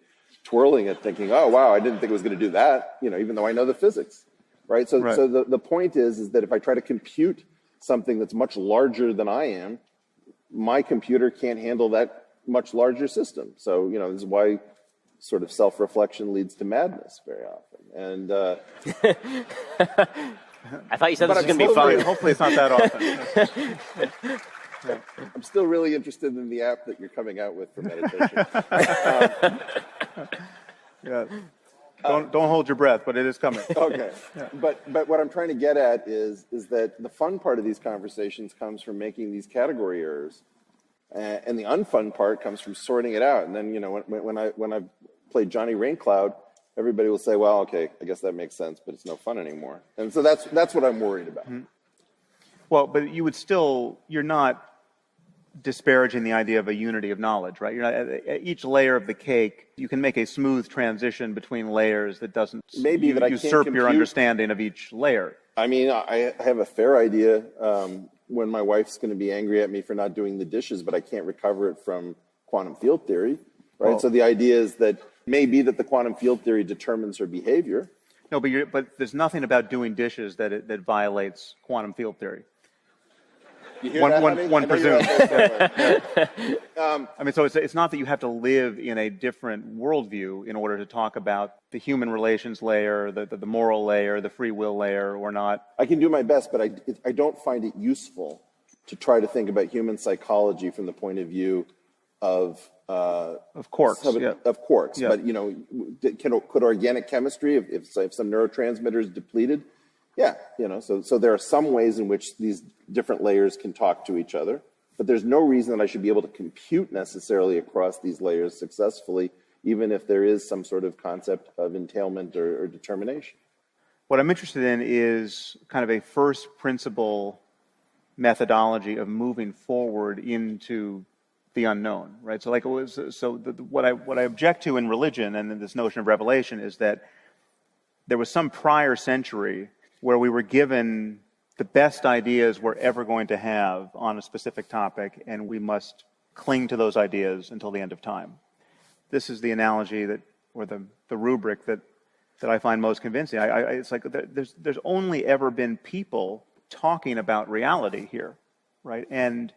twirling it, thinking, "Oh wow, I didn't think it was going to do that." You know, even though I know the physics, right? So the point is that if I try to compute something that's much larger than I am, my computer can't handle that much larger system. So you know, this is why sort of self-reflection leads to madness very often. And I thought you said this was going to be fun. Hopefully it's not that often. I'm still really interested in the app that you're coming out with for meditation. Yeah. Don't hold your breath, but it is coming. Okay. Yeah. But what I'm trying to get at is that the fun part of these conversations comes from making these category errors, and the unfun part comes from sorting it out. And then, you know, when I played Johnny Raincloud, everybody will say, well, okay, I guess that makes sense, but it's no fun anymore. And so that's what I'm worried about. Mm-hmm. Well, but you're not disparaging the idea of a unity of knowledge, right? You're not, at each layer of the cake, you can make a smooth transition between layers that doesn't usurp your understanding of each layer. I mean, I have a fair idea when my wife's going to be angry at me for not doing the dishes, but I can't recover it from quantum field theory, right? Well, so the idea is that maybe that the quantum field theory determines her behavior. No, but there's nothing about doing dishes that violates quantum field theory. You hear that, one presumes. I mean, so it's not that you have to live in a different worldview in order to talk about the human relations layer, the moral layer, the free will layer, or not. I can do my best, but I don't find it useful to try to think about human psychology from the point of view of quarks. Of quarks. Yeah. But, you know, could organic chemistry, if some neurotransmitter is depleted, yeah, you know, so there are some ways in which these different layers can talk to each other, but there's no reason that I should be able to compute necessarily across these layers successfully, even if there is some sort of concept of entailment or determination. What I'm interested in is kind of a first principle methodology of moving forward into the unknown, right? So what I object to in religion and in this notion of revelation is that there was some prior century where we were given the best ideas we're ever going to have on a specific topic, and we must cling to those ideas until the end of time. This is the analogy or the rubric that I find most convincing. It's like there's only ever been people talking about reality here, right? And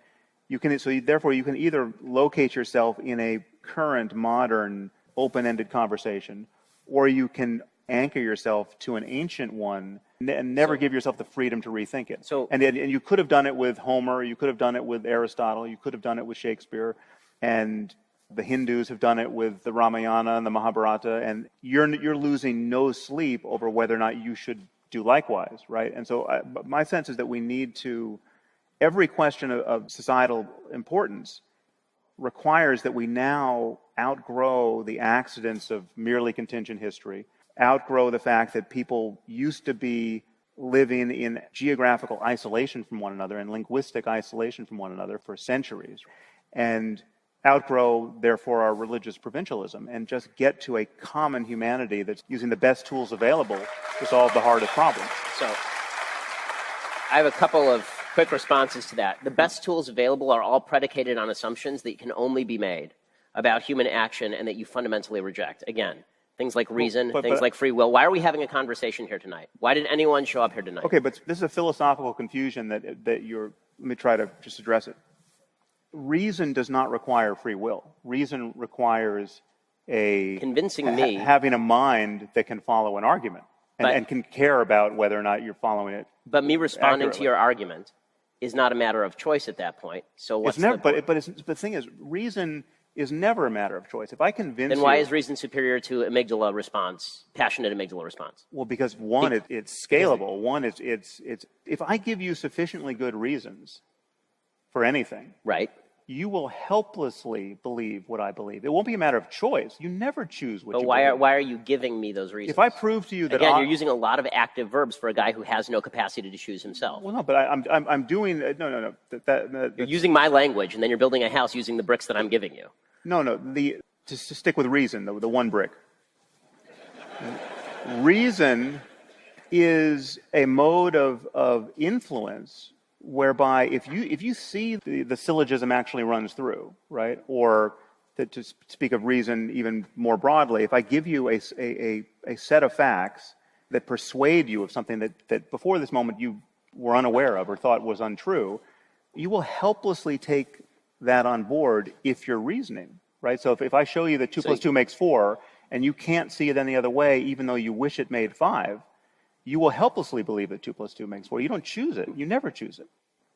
therefore you can either locate yourself in a current, modern, open-ended conversation, or you can anchor yourself to an ancient one and never give yourself the freedom to rethink it. And you could have done it with Homer, you could have done it with Aristotle, you could have done it with Shakespeare, and the Hindus have done it with the Ramayana and the Mahabharata, and you're losing no sleep over whether or not you should do likewise, right? And so my sense is that we need to, every question of societal importance requires that we now outgrow the accidents of merely contingent history, outgrow the fact that people used to be living in geographical isolation from one another and linguistic isolation from one another for centuries, and outgrow, therefore, our religious provincialism and just get to a common humanity that's using the best tools available to solve the hardest problems. So I have a couple of quick responses to that. The best tools available are all predicated on assumptions that can only be made about human action and that you fundamentally reject. Again, Things like reason, but things like free will. Why are we having a conversation here tonight? Why did anyone show up here tonight? Okay, but this is a philosophical confusion that you're, let me try to just address it. Reason does not require free will. Reason requires having a mind that can follow an argument and can care about whether or not you're following it. But me responding to your argument is not a matter of choice at that point. So what's the point? But the thing is, reason is never a matter of choice. If I convince you... Then why is reason superior to amygdala response, passionate amygdala response? Well, because one, it's scalable. One, it's if I give you sufficiently good reasons for anything, right, you will helplessly believe what I believe. It won't be a matter of choice. You never choose what you believe. But why are you giving me those reasons? If I prove to you that... Again, you're using a lot of active verbs for a guy who has no capacity to choose himself. Well, no, but I'm doing... No. You're using my language, and then you're building a house using the bricks that I'm giving you. No. To stick with reason, the one brick. Reason is a mode of influence whereby if you see the syllogism actually runs through, right? Or to speak of reason even more broadly, if I give you a set of facts that persuade you of something that before this moment you were unaware of or thought was untrue, you will helplessly take that on board if you're reasoning, right? So if I show you that 2 plus 2 makes 4 and you can't see it any other way even though you wish it made 5, you will helplessly believe that 2 plus 2 makes 4. You don't choose it. You never choose it.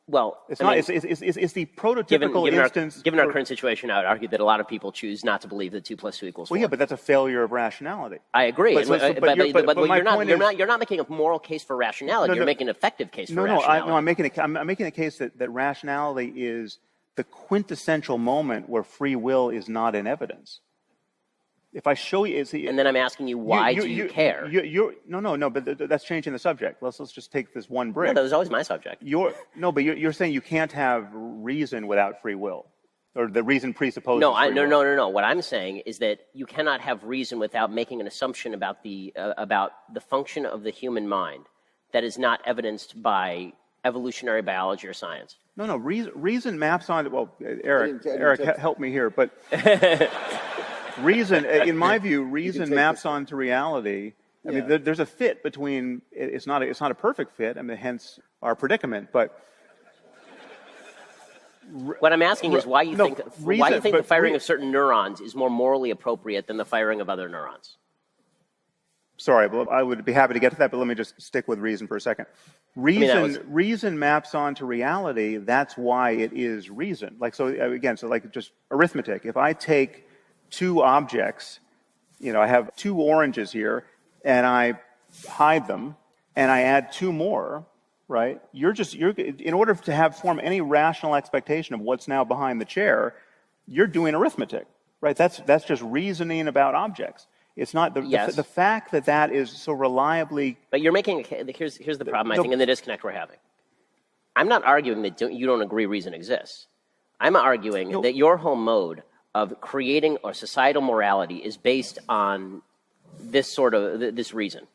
Well, it's the prototypical instance. Given our current situation, I would argue that a lot of people choose not to believe that 2 plus 2 equals 4. Well, yeah, but that's a failure of rationality. I agree. But you're not making a moral case for rationality. You're making an effective case for rationality. I'm making a case that rationality is the quintessential moment where free will is not in evidence. If I show you, and then I'm asking you, why do you care? No, but that's changing the subject. Let's just take this one brick. No, that was always my subject. But you're saying you can't have reason without free will, or the reason presupposes. No. What I'm saying is that you cannot have reason without making an assumption about the function of the human mind that is not evidenced by evolutionary biology or science. No. Reason maps on. Well, Eric, help me here, but. Reason, in my view, reason maps onto reality. I mean, there's a fit between. It's not a perfect fit. I mean, hence our predicament. But what I'm asking is why you think the firing of certain neurons is more morally appropriate than the firing of other neurons. Sorry, I would be happy to get to that, but let me just stick with reason for a second. Reason maps onto reality. That's why it is reason. Like just arithmetic. If I take 2 objects, I have 2 oranges here, and I hide them, and I add 2 more, right? You're in order to form any rational expectation of what's now behind the chair, you're doing arithmetic, right? That's just reasoning about objects. It's not the fact that is so reliably. But you're making here's the problem, I think, in the disconnect we're having. I'm not arguing that you don't agree reason exists. I'm arguing that your whole mode of creating a societal morality is based on this reason.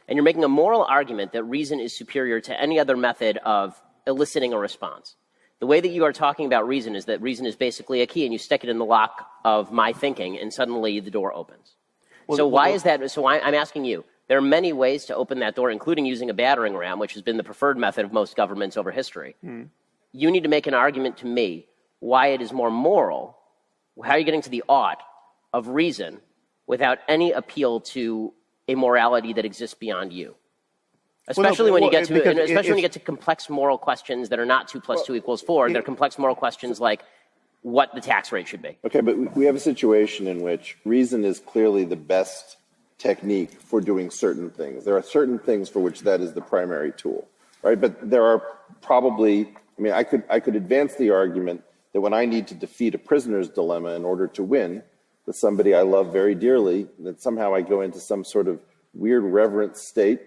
And you're making a moral argument that reason is superior to any other method of eliciting a response. The way that you are talking about reason is that reason is basically a key, and you stick it in the lock of my thinking, and suddenly the door opens. Why is that? So I'm asking you, there are many ways to open that door, including using a battering ram, which has been the preferred method of most governments over history. You need to make an argument to me why it is more moral. How are you getting to the ought of reason without any appeal to a morality that exists beyond you? Especially when you get to complex moral questions that are not 2 plus 2 equals 4. They're complex moral questions like what the tax rate should be. Okay, but we have a situation in which reason is clearly the best technique for doing certain things. There are certain things for which that is the primary tool, right? But there are probably, I could advance the argument that when I need to defeat a prisoner's dilemma in order to win with somebody I love very dearly, that somehow I go into some sort of weird reverent state,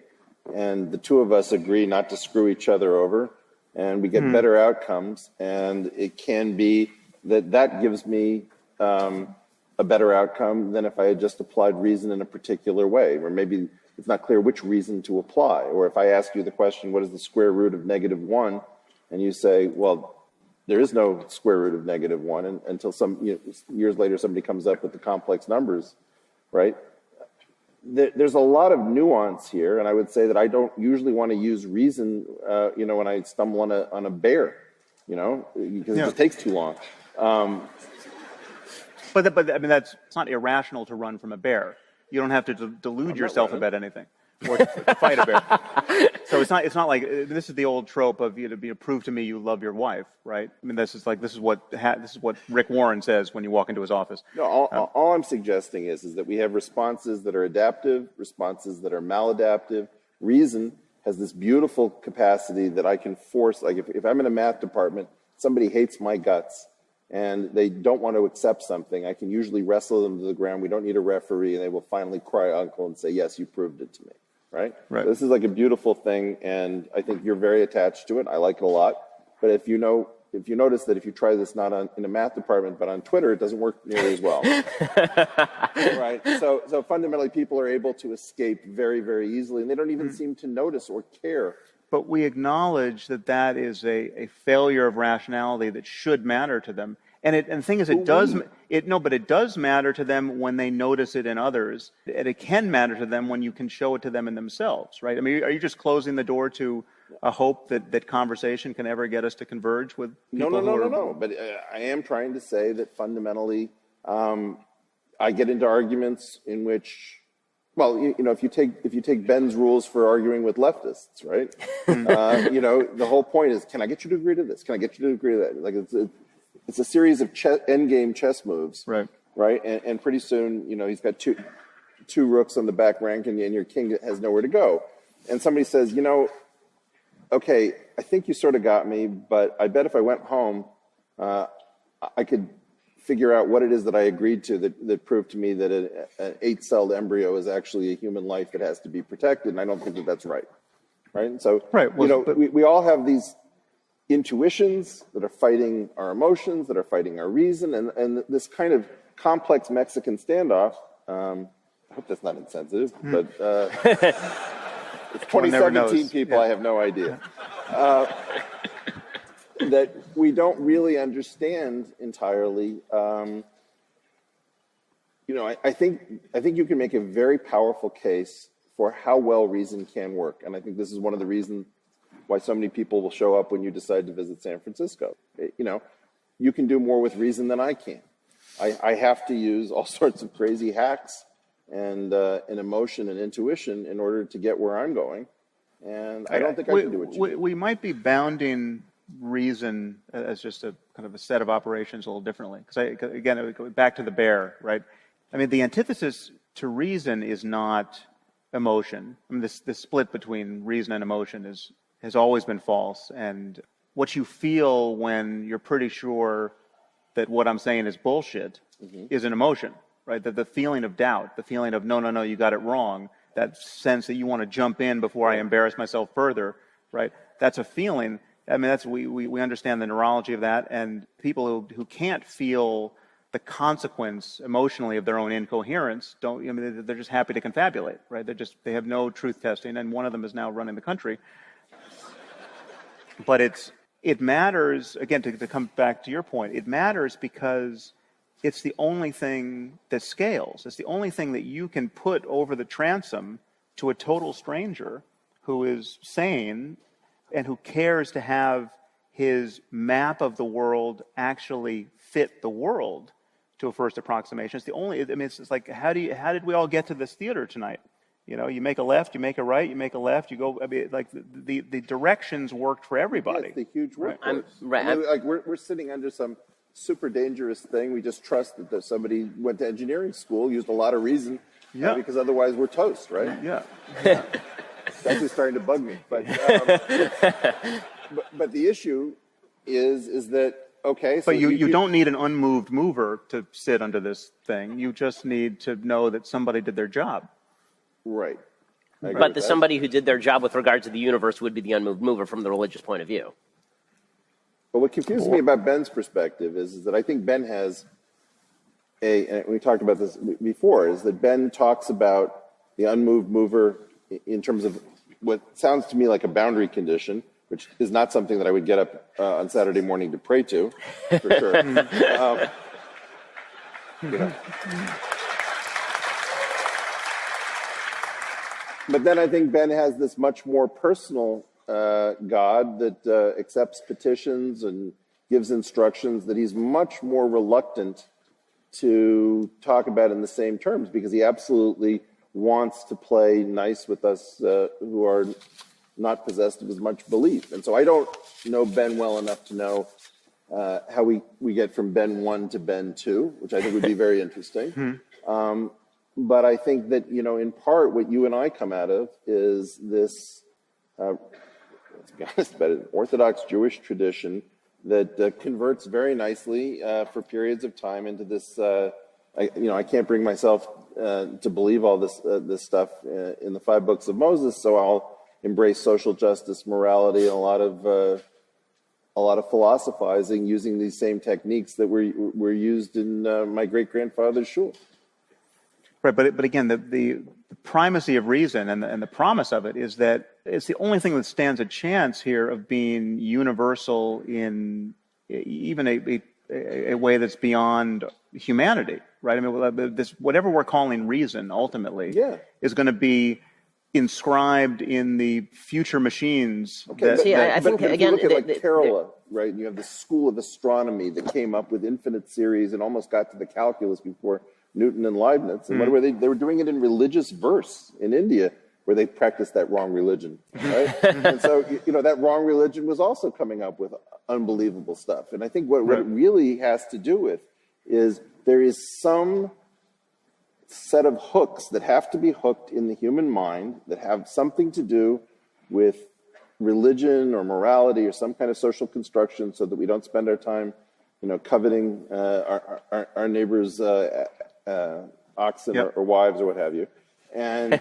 and the 2 of us agree not to screw each other over, and we get better outcomes, and it can be that gives me a better outcome than if I had just applied reason in a particular way, or maybe it's not clear which reason to apply. Or if I ask you the question, what is the square root of -1? And you say, well, there is no square root of -1 until some years later somebody comes up with the complex numbers, right? there's a lot of nuance here, and I would say that I don't usually want to use reason, when I stumble on a bear, because it just takes too long. But I mean, it's not irrational to run from a bear. You don't have to delude yourself about anything or to fight a bear. So it's not like this is the old trope of prove to me you love your wife, right? I mean, this is what Rick Warren says when you walk into his office. No, all I'm suggesting is that we have responses that are adaptive, responses that are maladaptive. Reason has this beautiful capacity that I can force. Like if I'm in a math department, somebody hates my guts, and they don't want to accept something, I can usually wrestle them to the ground. We don't need a referee, and they will finally cry uncle and say, yes, you proved it to me, right? So this is like a beautiful thing, and I think you're very attached to it. I like it a lot. But if you notice that if you try this not in a math department, but on Twitter, it doesn't work nearly as well, right? So fundamentally, people are able to escape very, very easily, and they don't even seem to notice or care. But we acknowledge that is a failure of rationality that should matter to them. And the thing is, it does matter to them when they notice it in others. And it can matter to them when you can show it to them in themselves, right? I mean, are you just closing the door to a hope that conversation can ever get us to converge with people? No. But I am trying to say that fundamentally, I get into arguments in which, well, if you take Ben's rules for arguing with leftists, right? The whole point is, can I get you to agree to this? Can I get you to agree to that? Like it's a series of endgame chess moves, right? And pretty soon, he's got two rooks on the back rank, and your king has nowhere to go. And somebody says, okay, I think you sort of got me, but I bet if I went home, I could figure out what it is that I agreed to that proved to me that an 8-celled embryo is actually a human life that has to be protected, and I don't think that that's right. And so, we all have these intuitions that are fighting our emotions, that are fighting our reason, and this kind of complex Mexican standoff. I hope that's not insensitive, but it's 2017, people. I have no idea. That we don't really understand entirely. I think you can make a very powerful case for how well reason can work, and I think this is one of the reasons why so many people will show up when you decide to visit San Francisco. You can do more with reason than I can. I have to use all sorts of crazy hacks and emotion and intuition in order to get where I'm going, and I don't think I can do what you do. We might be bounding reason as just a kind of a set of operations a little differently. Because again, back to the bear, right? I mean, the antithesis to reason is not emotion. I mean, this split between reason and emotion has always been false. And what you feel when you're pretty sure that what I'm saying is bullshit is an emotion, right? The feeling of doubt, the feeling of no, you got it wrong, that sense that you want to jump in before I embarrass myself further, right? That's a feeling. I mean, we understand the neurology of that, and people who can't feel the consequence emotionally of their own incoherence they're just happy to confabulate, right? They have no truth testing, and one of them is now running the country. But it matters, again, to come back to your point, it matters because it's the only thing that scales. It's the only thing that you can put over the transom to a total stranger who is sane and who cares to have his map of the world actually fit the world to a first approximation. It's the only, it's like, how did we all get to this theater tonight? You make a left, you make a right, you make a left, you go, like the directions worked for everybody. Yeah, it's the huge workforce. We're sitting under some super dangerous thing. We just trust that somebody went to engineering school, used a lot of reason, because otherwise we're toast, right? Yeah. It's actually starting to bug me. But but the issue is that, okay. So but you don't need an unmoved mover to sit under this thing. You just need to know that somebody did their job. Right. But somebody who did their job with regard to the universe would be the unmoved mover from the religious point of view. But what confuses me about Ben's perspective is that I think Ben has and we talked about this before, is that Ben talks about the unmoved mover in terms of what sounds to me like a boundary condition, which is not something that I would get up on Saturday morning to pray to, for sure. But then I think Ben has this much more personal God that accepts petitions and gives instructions that he's much more reluctant to talk about in the same terms, because he absolutely wants to play nice with us who are not possessed of as much belief. And so I don't know Ben well enough to know how we get from Ben 1 to Ben 2, which I think would be very interesting. But I think that, in part, what you and I come out of is this, let's be honest about it, Orthodox Jewish tradition that converts very nicely for periods of time into this. I can't bring myself to believe all this stuff in the 5 books of Moses, so I'll embrace social justice, morality, and a lot of philosophizing using these same techniques that were used in my great-grandfather's shul. Right, but again, the primacy of reason and the promise of it is that it's the only thing that stands a chance here of being universal in even a way that's beyond humanity, right? I mean, this whatever we're calling reason ultimately is going to be inscribed in the future machines. Okay, I think if again, you look at Kerala, right? And you have the school of astronomy that came up with infinite series and almost got to the calculus before Newton and Leibniz. And what were they? They were doing it in religious verse in India, where they practiced that wrong religion, right? And so, that wrong religion was also coming up with unbelievable stuff. And I think what it really has to do with is there is some set of hooks that have to be hooked in the human mind that have something to do with religion or morality or some kind of social construction, so that we don't spend our time, coveting our neighbors' oxen or wives or what have you, and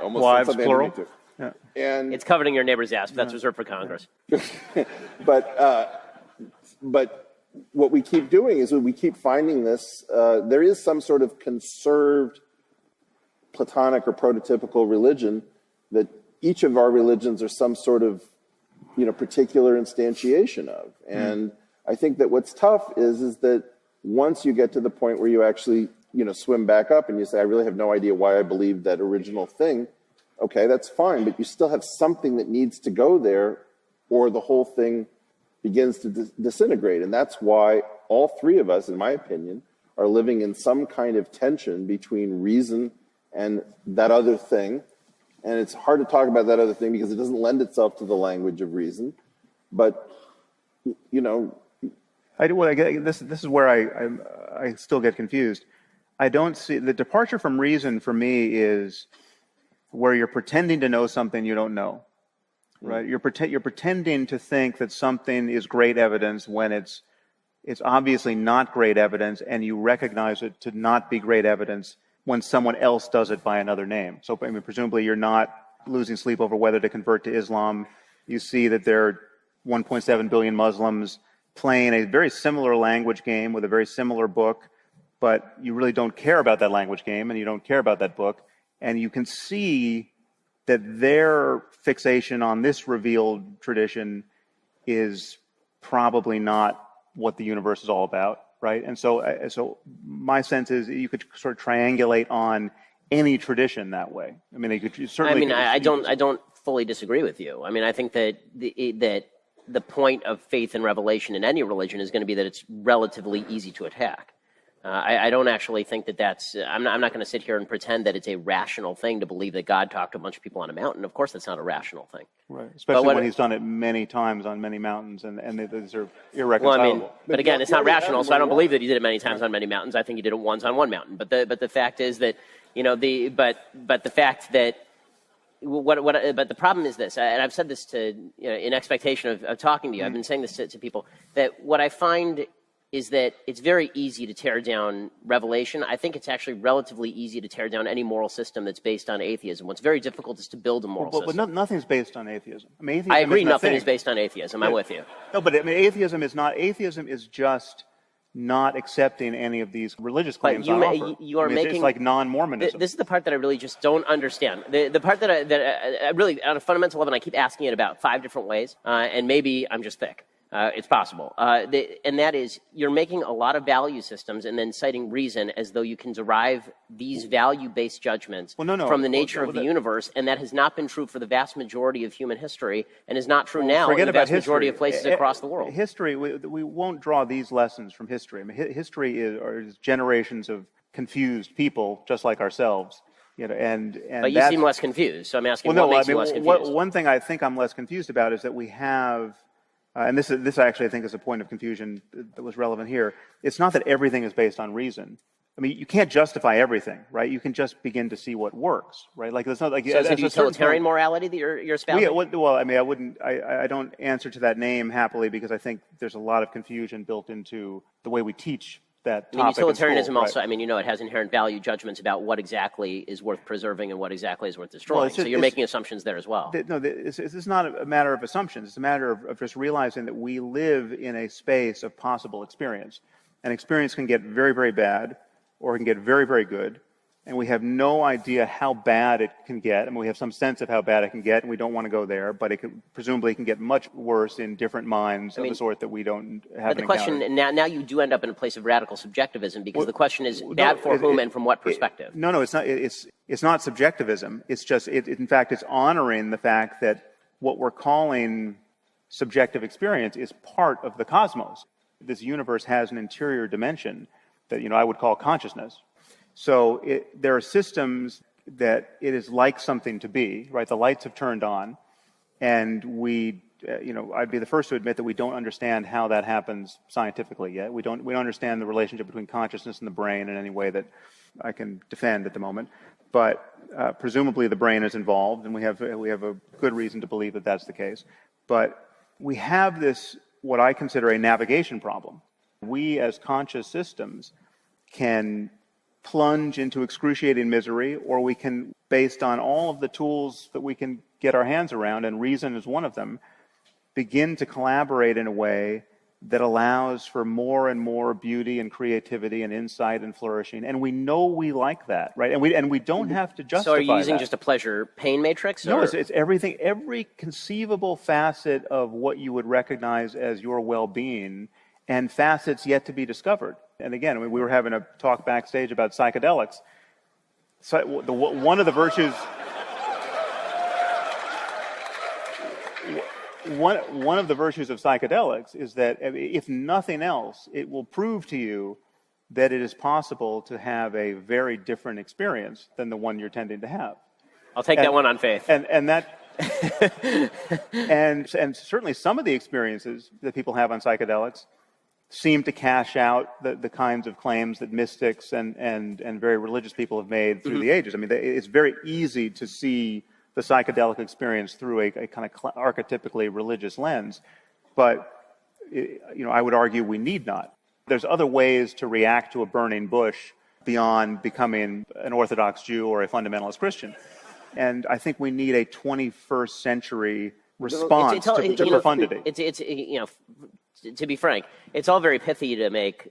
almost wives plural. Yeah. And it's coveting your neighbor's ass, but that's reserved for Congress. But what we keep doing is we keep finding this. There is some sort of conserved Platonic or prototypical religion that each of our religions are some sort of, particular instantiation of. And I think that what's tough is that once you get to the point where you actually, swim back up and you say, I really have no idea why I believed that original thing. Okay, that's fine, but you still have something that needs to go there, or the whole thing begins to disintegrate. And that's why all 3 of us, in my opinion, are living in some kind of tension between reason and that other thing. And it's hard to talk about that other thing because it doesn't lend itself to the language of reason. But, this is where I still get confused. I don't see the departure from reason for me is where you're pretending to know something you don't know, right? You're pretending to think that something is great evidence when it's obviously not great evidence, and you recognize it to not be great evidence when someone else does it by another name. So, presumably you're not losing sleep over whether to convert to Islam. You see that there are 1.7 billion Muslims playing a very similar language game with a very similar book, but you really don't care about that language game and you don't care about that book. And you can see that their fixation on this revealed tradition is probably not what the universe is all about, right? And so my sense is you could sort of triangulate on any tradition that way. You could certainly. I don't fully disagree with you. I think that the point of faith and revelation in any religion is going to be that it's relatively easy to attack. I don't actually think that that's. I'm not going to sit here and pretend that it's a rational thing to believe that God talked to a bunch of people on a mountain. Of course, that's not a rational thing. Right, especially when he's done it many times on many mountains, and these are irreconcilable. Well, but again, it's not rational, so I don't believe that he did it many times on many mountains. I think he did it once on one mountain. But the fact is that but the fact that. But the problem is this, and I've said this in expectation of talking to you. I've been saying this to people, that what I find is that it's very easy to tear down revelation. I think it's actually relatively easy to tear down any moral system that's based on atheism. What's very difficult is to build a moral system. But nothing's based on atheism. I agree, nothing is based on atheism. I'm with you. No, but atheism is not. Atheism is just not accepting any of these religious claims on offer. You are making, it's like non-Mormonism. This is the part that I really just don't understand. The part that I really, on a fundamental level, and I keep asking it about 5 different ways, and maybe I'm just thick. It's possible. And that is, you're making a lot of value systems and then citing reason as though you can derive these value-based judgments from the nature of the universe, and that has not been true for the vast majority of human history and is not true now in the vast majority of places across the world. History, we won't draw these lessons from history. I mean, history is generations of confused people just like ourselves. And but you seem less confused, so I'm asking what makes you less confused? One thing I think I'm less confused about is that we have... and this actually I think is a point of confusion that was relevant here. It's not that everything is based on reason. I mean, you can't justify everything, right? You can just begin to see what works, right? Like it's not like so. Is it utilitarian morality that you're espousing? Well, I mean, I don't answer to that name happily because I think there's a lot of confusion built into the way we teach that topic. Utilitarianism school, also, right? I mean, it has inherent value judgments about what exactly is worth preserving and what exactly is worth destroying. So you're making assumptions there as well. It's not a matter of assumptions. It's a matter of just realizing that we live in a space of possible experience. And experience can get very, very bad or it can get very, very good. And we have no idea how bad it can get. I mean, we have some sense of how bad it can get, and we don't want to go there. But presumably it can get much worse in different minds of the sort that we don't have. But the question now you do end up in a place of radical subjectivism because the question is bad for whom and from what perspective? No, it's not. It's not subjectivism. It's just in fact it's honoring the fact that what we're calling subjective experience is part of the cosmos. This universe has an interior dimension that I would call consciousness. So there are systems that it is like something to be, right? The lights have turned on, and I'd be the first to admit that we don't understand how that happens scientifically yet. We don't understand the relationship between consciousness and the brain in any way that I can defend at the moment. But presumably the brain is involved, and we have a good reason to believe that that's the case. But we have this, what I consider a navigation problem. We as conscious systems can plunge into excruciating misery, or we can, based on all of the tools that we can get our hands around, and reason is one of them, begin to collaborate in a way that allows for more and more beauty and creativity and insight and flourishing. And we know we like that, right? And we don't have to justify that. So are you using just a pleasure-pain matrix? No, it's everything, every conceivable facet of what you would recognize as your well-being, and facets yet to be discovered. And again, we were having a talk backstage about psychedelics. So one of the virtues, one of the virtues of psychedelics is that, if nothing else, it will prove to you that it is possible to have a very different experience than the one you're tending to have. I'll take that one on faith. And that. and certainly some of the experiences that people have on psychedelics seem to cash out the kinds of claims that mystics and very religious people have made through the ages. I mean, it's very easy to see the psychedelic experience through a kind of archetypically religious lens, but I would argue we need not. There's other ways to react to a burning bush beyond becoming an Orthodox Jew or a fundamentalist Christian, and I think we need a 21st century response to profundity. To be frank, it's all very pithy to make,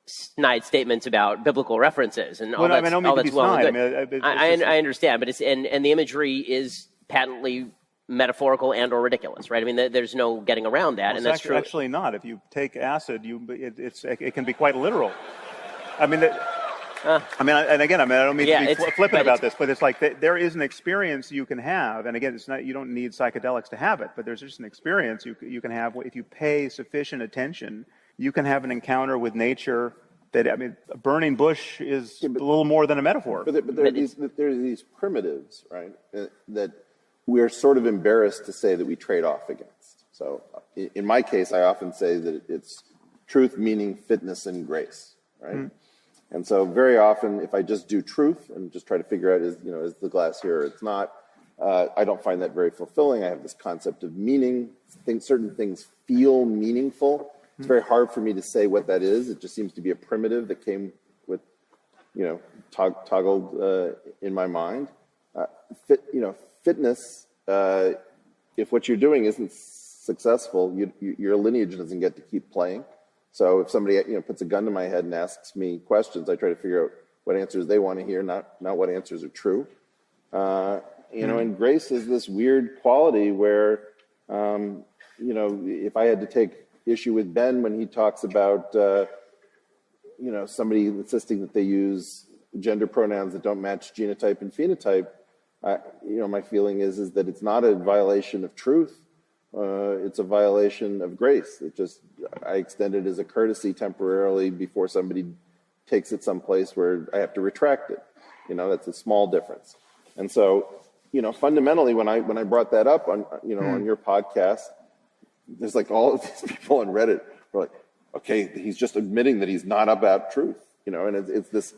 snide statements about biblical references and all that's well and good. I understand, but and the imagery is patently metaphorical and or ridiculous, right? I mean, there's no getting around that, and that's true. Actually not. If you take acid, it can be quite literal. I mean, and again, I don't mean to be flippant about this, but it's like there is an experience you can have, and again, it's not, you don't need psychedelics to have it, but there's just an experience you can have if you pay sufficient attention. You can have an encounter with nature that, a burning bush is a little more than a metaphor. But there are these primitives, right, that we're sort of embarrassed to say that we trade off against. So in my case, I often say that it's truth, meaning, fitness, and grace, right? Mm-hmm. And so very often, if I just do truth and just try to figure out, is the glass here or it's not, I don't find that very fulfilling. I have this concept of meaning. Certain things feel meaningful. It's very hard for me to say what that is. It just seems to be a primitive that came with, toggled in my mind. Fitness, if what you're doing isn't successful, your lineage doesn't get to keep playing. So if somebody puts a gun to my head and asks me questions, I try to figure out what answers they want to hear, not what answers are true. And grace is this weird quality where if I had to take issue with Ben when he talks about, somebody insisting that they use gender pronouns that don't match genotype and phenotype, my feeling is that it's not a violation of truth. It's a violation of grace. I extend it as a courtesy temporarily before somebody takes it someplace where I have to retract it. That's a small difference. And so, fundamentally, when I brought that up on your podcast, there's like all of these people on Reddit were like, okay, he's just admitting that he's not about truth, and it's this,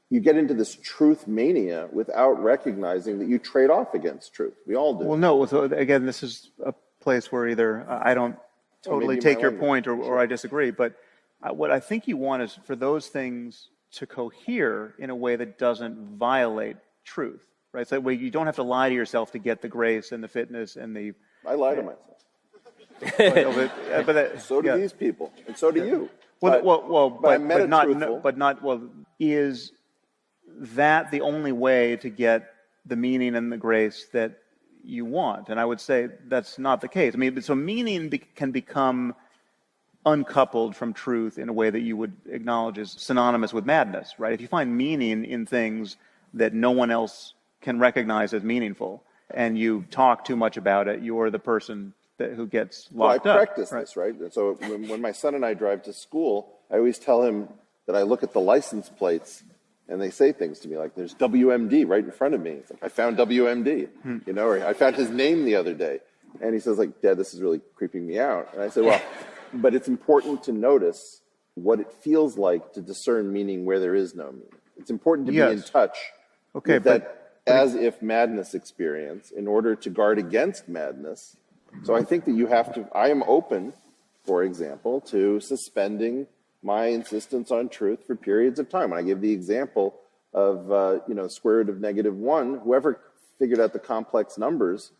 you get into this truth mania without recognizing that you trade off against truth. We all do. Well, no, so again, this is a place where either I don't totally take your point or I disagree, but what I think you want is for those things to cohere in a way that doesn't violate truth, right? So that way you don't have to lie to yourself to get the grace and the fitness and the... I lie to myself. So do these people, and so do you. Is that the only way to get the meaning and the grace that you want? And I would say that's not the case. I mean, so meaning can become uncoupled from truth in a way that you would acknowledge is synonymous with madness, right? If you find meaning in things that no one else can recognize as meaningful, and you talk too much about it, you're the person who gets locked up. I practice this, right? So when my son and I drive to school, I always tell him that I look at the license plates and they say things to me like, there's WMD right in front of me. It's like, I found WMD, or I found his name the other day. And he says, like, Dad, this is really creeping me out. And I say, well, but it's important to notice what it feels like to discern meaning where there is no meaning. It's important to be in touch with that as if madness experience in order to guard against madness. So I think that I am open, for example, to suspending my insistence on truth for periods of time. When I give the example of, square root of -1, whoever figured out the complex numbers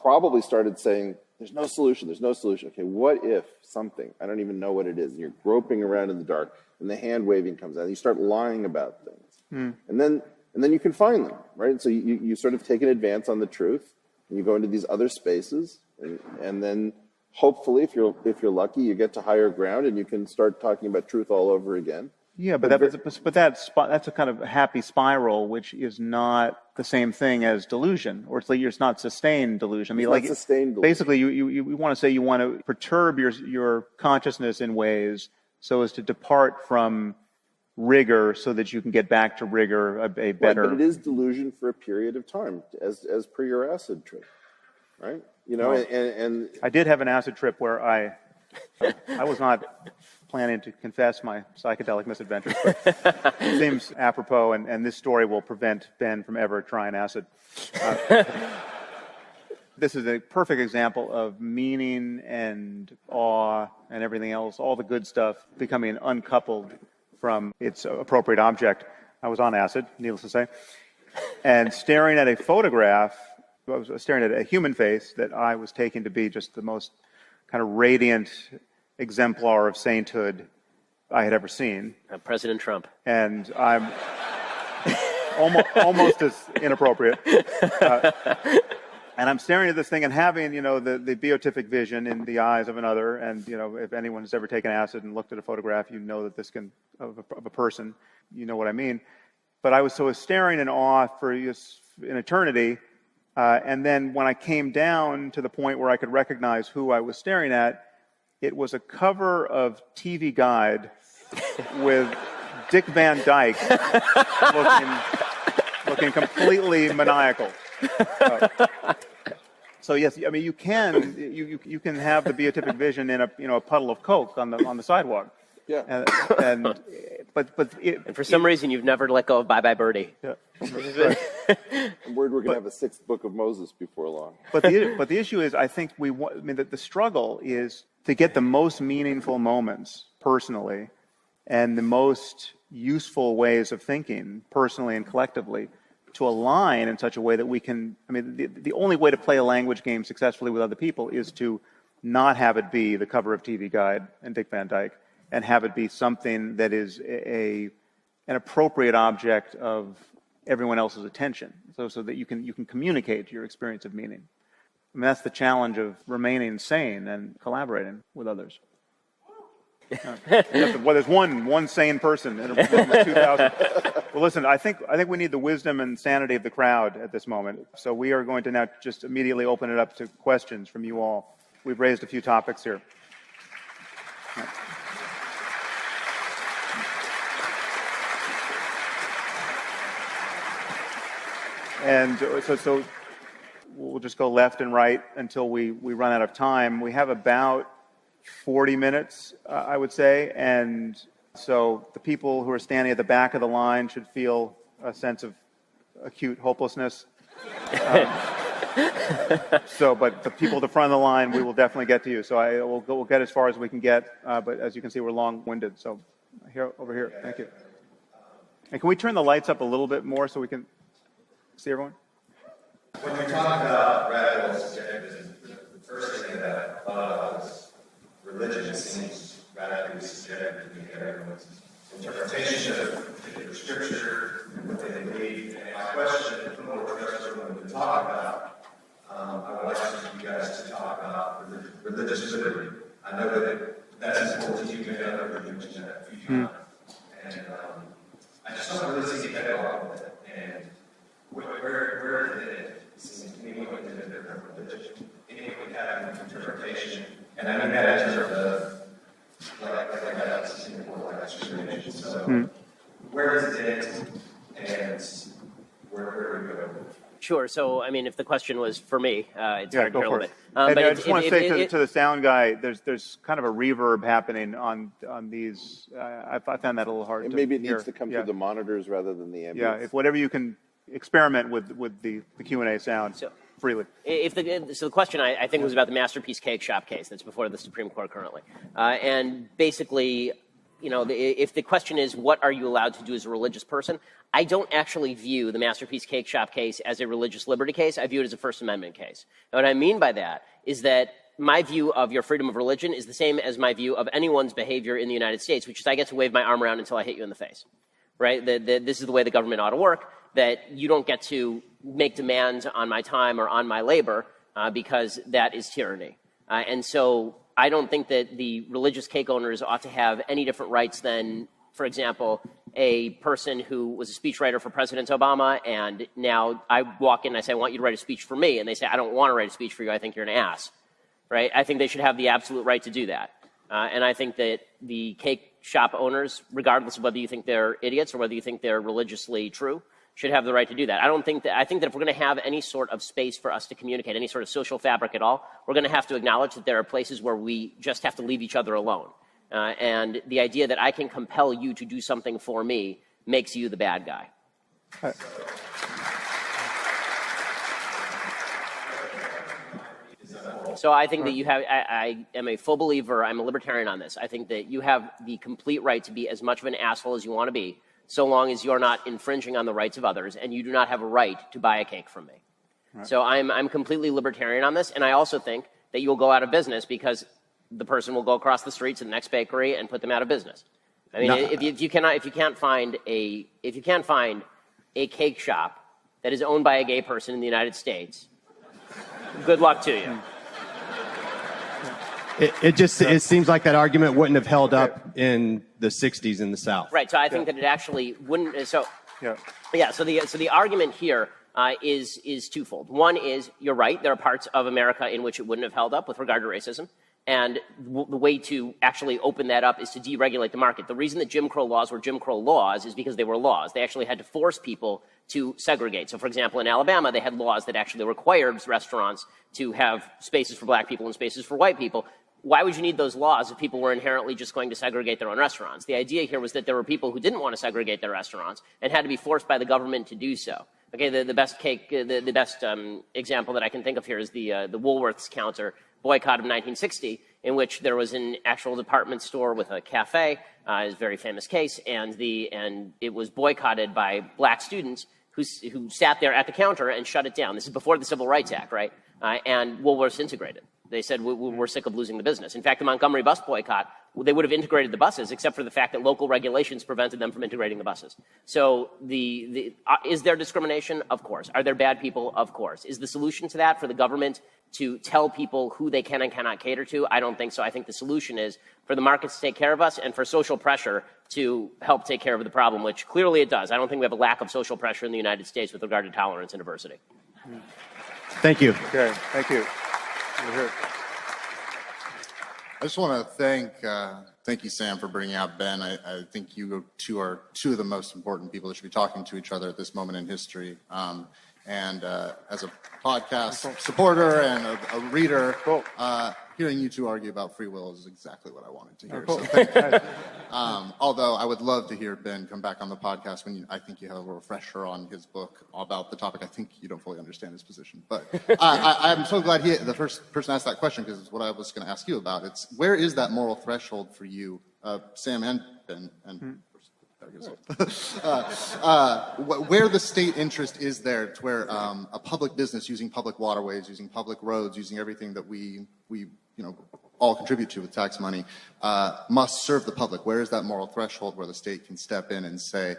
probably started saying, there's no solution. Okay, what if something? I don't even know what it is. And you're groping around in the dark, and the hand waving comes out, and you start lying about things. And then you can find them, right? And so you sort of take an advance on the truth, and you go into these other spaces, and then hopefully, if you're lucky, you get to higher ground, and you can start talking about truth all over again. Yeah, but that's a kind of happy spiral, which is not the same thing as delusion, or it's not sustained delusion. I mean, it's not sustained delusion. Basically, you want to say you want to perturb your consciousness in ways so as to depart from rigor, so that you can get back to rigor a better. Right, but it is delusion for a period of time, as per your acid trip, right? And I did have an acid trip where I was not planning to confess my psychedelic misadventures, but it seems apropos, and this story will prevent Ben from ever trying acid. This is a perfect example of meaning and awe and everything else, all the good stuff, becoming uncoupled from its appropriate object. I was on acid, needless to say, and staring at a photograph. I was staring at a human face that I was taking to be just the most kind of radiant exemplar of sainthood I had ever seen. President Trump. And I'm almost as inappropriate. And I'm staring at this thing and having, the beatific vision in the eyes of another. And, if anyone has ever taken acid and looked at a photograph, you know that this of a person, you know what I mean. But I was staring in awe for an eternity. And then when I came down to the point where I could recognize who I was staring at, it was a cover of TV Guide with Dick Van Dyke looking completely maniacal. So yes, I mean you can have the beatific vision in a puddle of Coke on the sidewalk. Yeah. And And for some reason, you've never let go of Bye Bye Birdie. Yeah. I'm worried we're going to have a sixth book of Moses before long. But the issue is, I think the struggle is to get the most meaningful moments personally, and the most useful ways of thinking personally and collectively, to align in such a way that we can. I mean, the only way to play a language game successfully with other people is to not have it be the cover of TV Guide and Dick Van Dyke, and have it be something that is an appropriate object of everyone else's attention, so that you can communicate your experience of meaning. I mean, that's the challenge of remaining sane and collaborating with others. Well, there's one sane person in a room of 2,000. Well, listen, I think we need the wisdom and sanity of the crowd at this moment. So we are going to now just immediately open it up to questions from you all. We've raised a few topics here. And so we'll just go left and right until we run out of time. We have about 40 minutes, I would say, and so the people who are standing at the back of the line should feel a sense of acute hopelessness. But the people at the front of the line, we will definitely get to you. So we'll get as far as we can get, but as you can see, we're long-winded. So over here, thank you. And can we turn the lights up a little bit more so we can see everyone? When we talk about radical subjectivism, the first thing that I thought of is religion seems radically subjective to everyone's interpretation of particular scripture and what they believe. And my question, from what we're going to talk about, I would like you guys to talk about religious liberty. I know that that's important to you, and other religions have a few times. And I just don't really see the echo of it. And where did it seem to me what did a different religion? Anyone would have an interpretation. And I mean that in terms of like that Singapore, like discrimination. So where is it and where do we go? Sure. So, I mean, if the question was for me, it's hard to hear a little bit. And I just want to say to the sound guy, there's kind of a reverb happening on these. I found that a little hard. And to maybe it hear. needs to come through the monitors rather than the ambience. Yeah, if whatever you can experiment with the Q&A sound freely. So the question, I think, was about the Masterpiece Cake Shop case that's before the Supreme Court currently. And basically, you know, if the question is, what are you allowed to do as a religious person? I don't actually view the Masterpiece Cake Shop case as a religious liberty case. I view it as a First Amendment case. And what I mean by that is that my view of your freedom of religion is the same as my view of anyone's behavior in the United States, which is I get to wave my arm around until I hit you in the face, right? This is the way the government ought to work, that you don't get to make demands on my time or on my labor because that is tyranny. And so I don't think that the religious cake owners ought to have any different rights than, for example, a person who was a speechwriter for President Obama, and now I walk in and I say, I want you to write a speech for me, and they say, I don't want to write a speech for you, I think you're an ass, right? I think they should have the absolute right to do that. And I think that the cake shop owners, regardless of whether you think they're idiots or whether you think they're religiously true, should have the right to do that. I think that if we're going to have any sort of space for us to communicate, any sort of social fabric at all, we're going to have to acknowledge that there are places where we just have to leave each other alone. And the idea that I can compel you to do something for me makes you the bad guy. So I think that you have, I am a full believer, I'm a libertarian on this. I think that you have the complete right to be as much of an asshole as you want to be, so long as you're not infringing on the rights of others, and you do not have a right to buy a cake from me. Right. So I'm completely libertarian on this, and I also think that you'll go out of business because the person will go across the street to the next bakery and put them out of business. I mean, if you can't find a cake shop that is owned by a gay person in the United States, good luck to you. It seems like that argument wouldn't have held up in the 60s in the South. Right. So I think that it actually wouldn't. So So the argument here is twofold. One is you're right. There are parts of America in which it wouldn't have held up with regard to racism. And the way to actually open that up is to deregulate the market. The reason that Jim Crow laws were Jim Crow laws is because they were laws. They actually had to force people to segregate. So, for example, in Alabama, they had laws that actually required restaurants to have spaces for black people and spaces for white people. Why would you need those laws if people were inherently just going to segregate their own restaurants? The idea here was that there were people who didn't want to segregate their restaurants and had to be forced by the government to do so. Okay, the best example that I can think of here is the Woolworths counter boycott of 1960, in which there was an actual department store with a cafe, is a very famous case, and it was boycotted by black students who sat there at the counter and shut it down. This is before the Civil Rights Act, right? And Woolworths integrated. They said, we're sick of losing the business. In fact, the Montgomery bus boycott, they would have integrated the buses, except for the fact that local regulations prevented them from integrating the buses. So is there discrimination? Of course. Are there bad people? Of course. Is the solution to that for the government to tell people who they can and cannot cater to? I don't think so. I think the solution is for the markets to take care of us and for social pressure to help take care of the problem, which clearly it does. I don't think we have a lack of social pressure in the United States with regard to tolerance and diversity. Thank you. Okay, thank you. I just want to thank you, Sam, for bringing out Ben. I think you two are two of the most important people that should be talking to each other at this moment in history. And as a podcast supporter and a reader, hearing you two argue about free will is exactly what I wanted to hear. So thank you. Although I would love to hear Ben come back on the podcast when I think you have a refresher on his book about the topic. I think you don't fully understand his position. But I'm so glad the first person asked that question, because it's what I was going to ask you about. It's where is that moral threshold for you, Sam and Ben, and where the state interest is there to where a public business using public waterways, using public roads, using everything that we all contribute to with tax money, must serve the public. Where is that moral threshold where the state can step in and say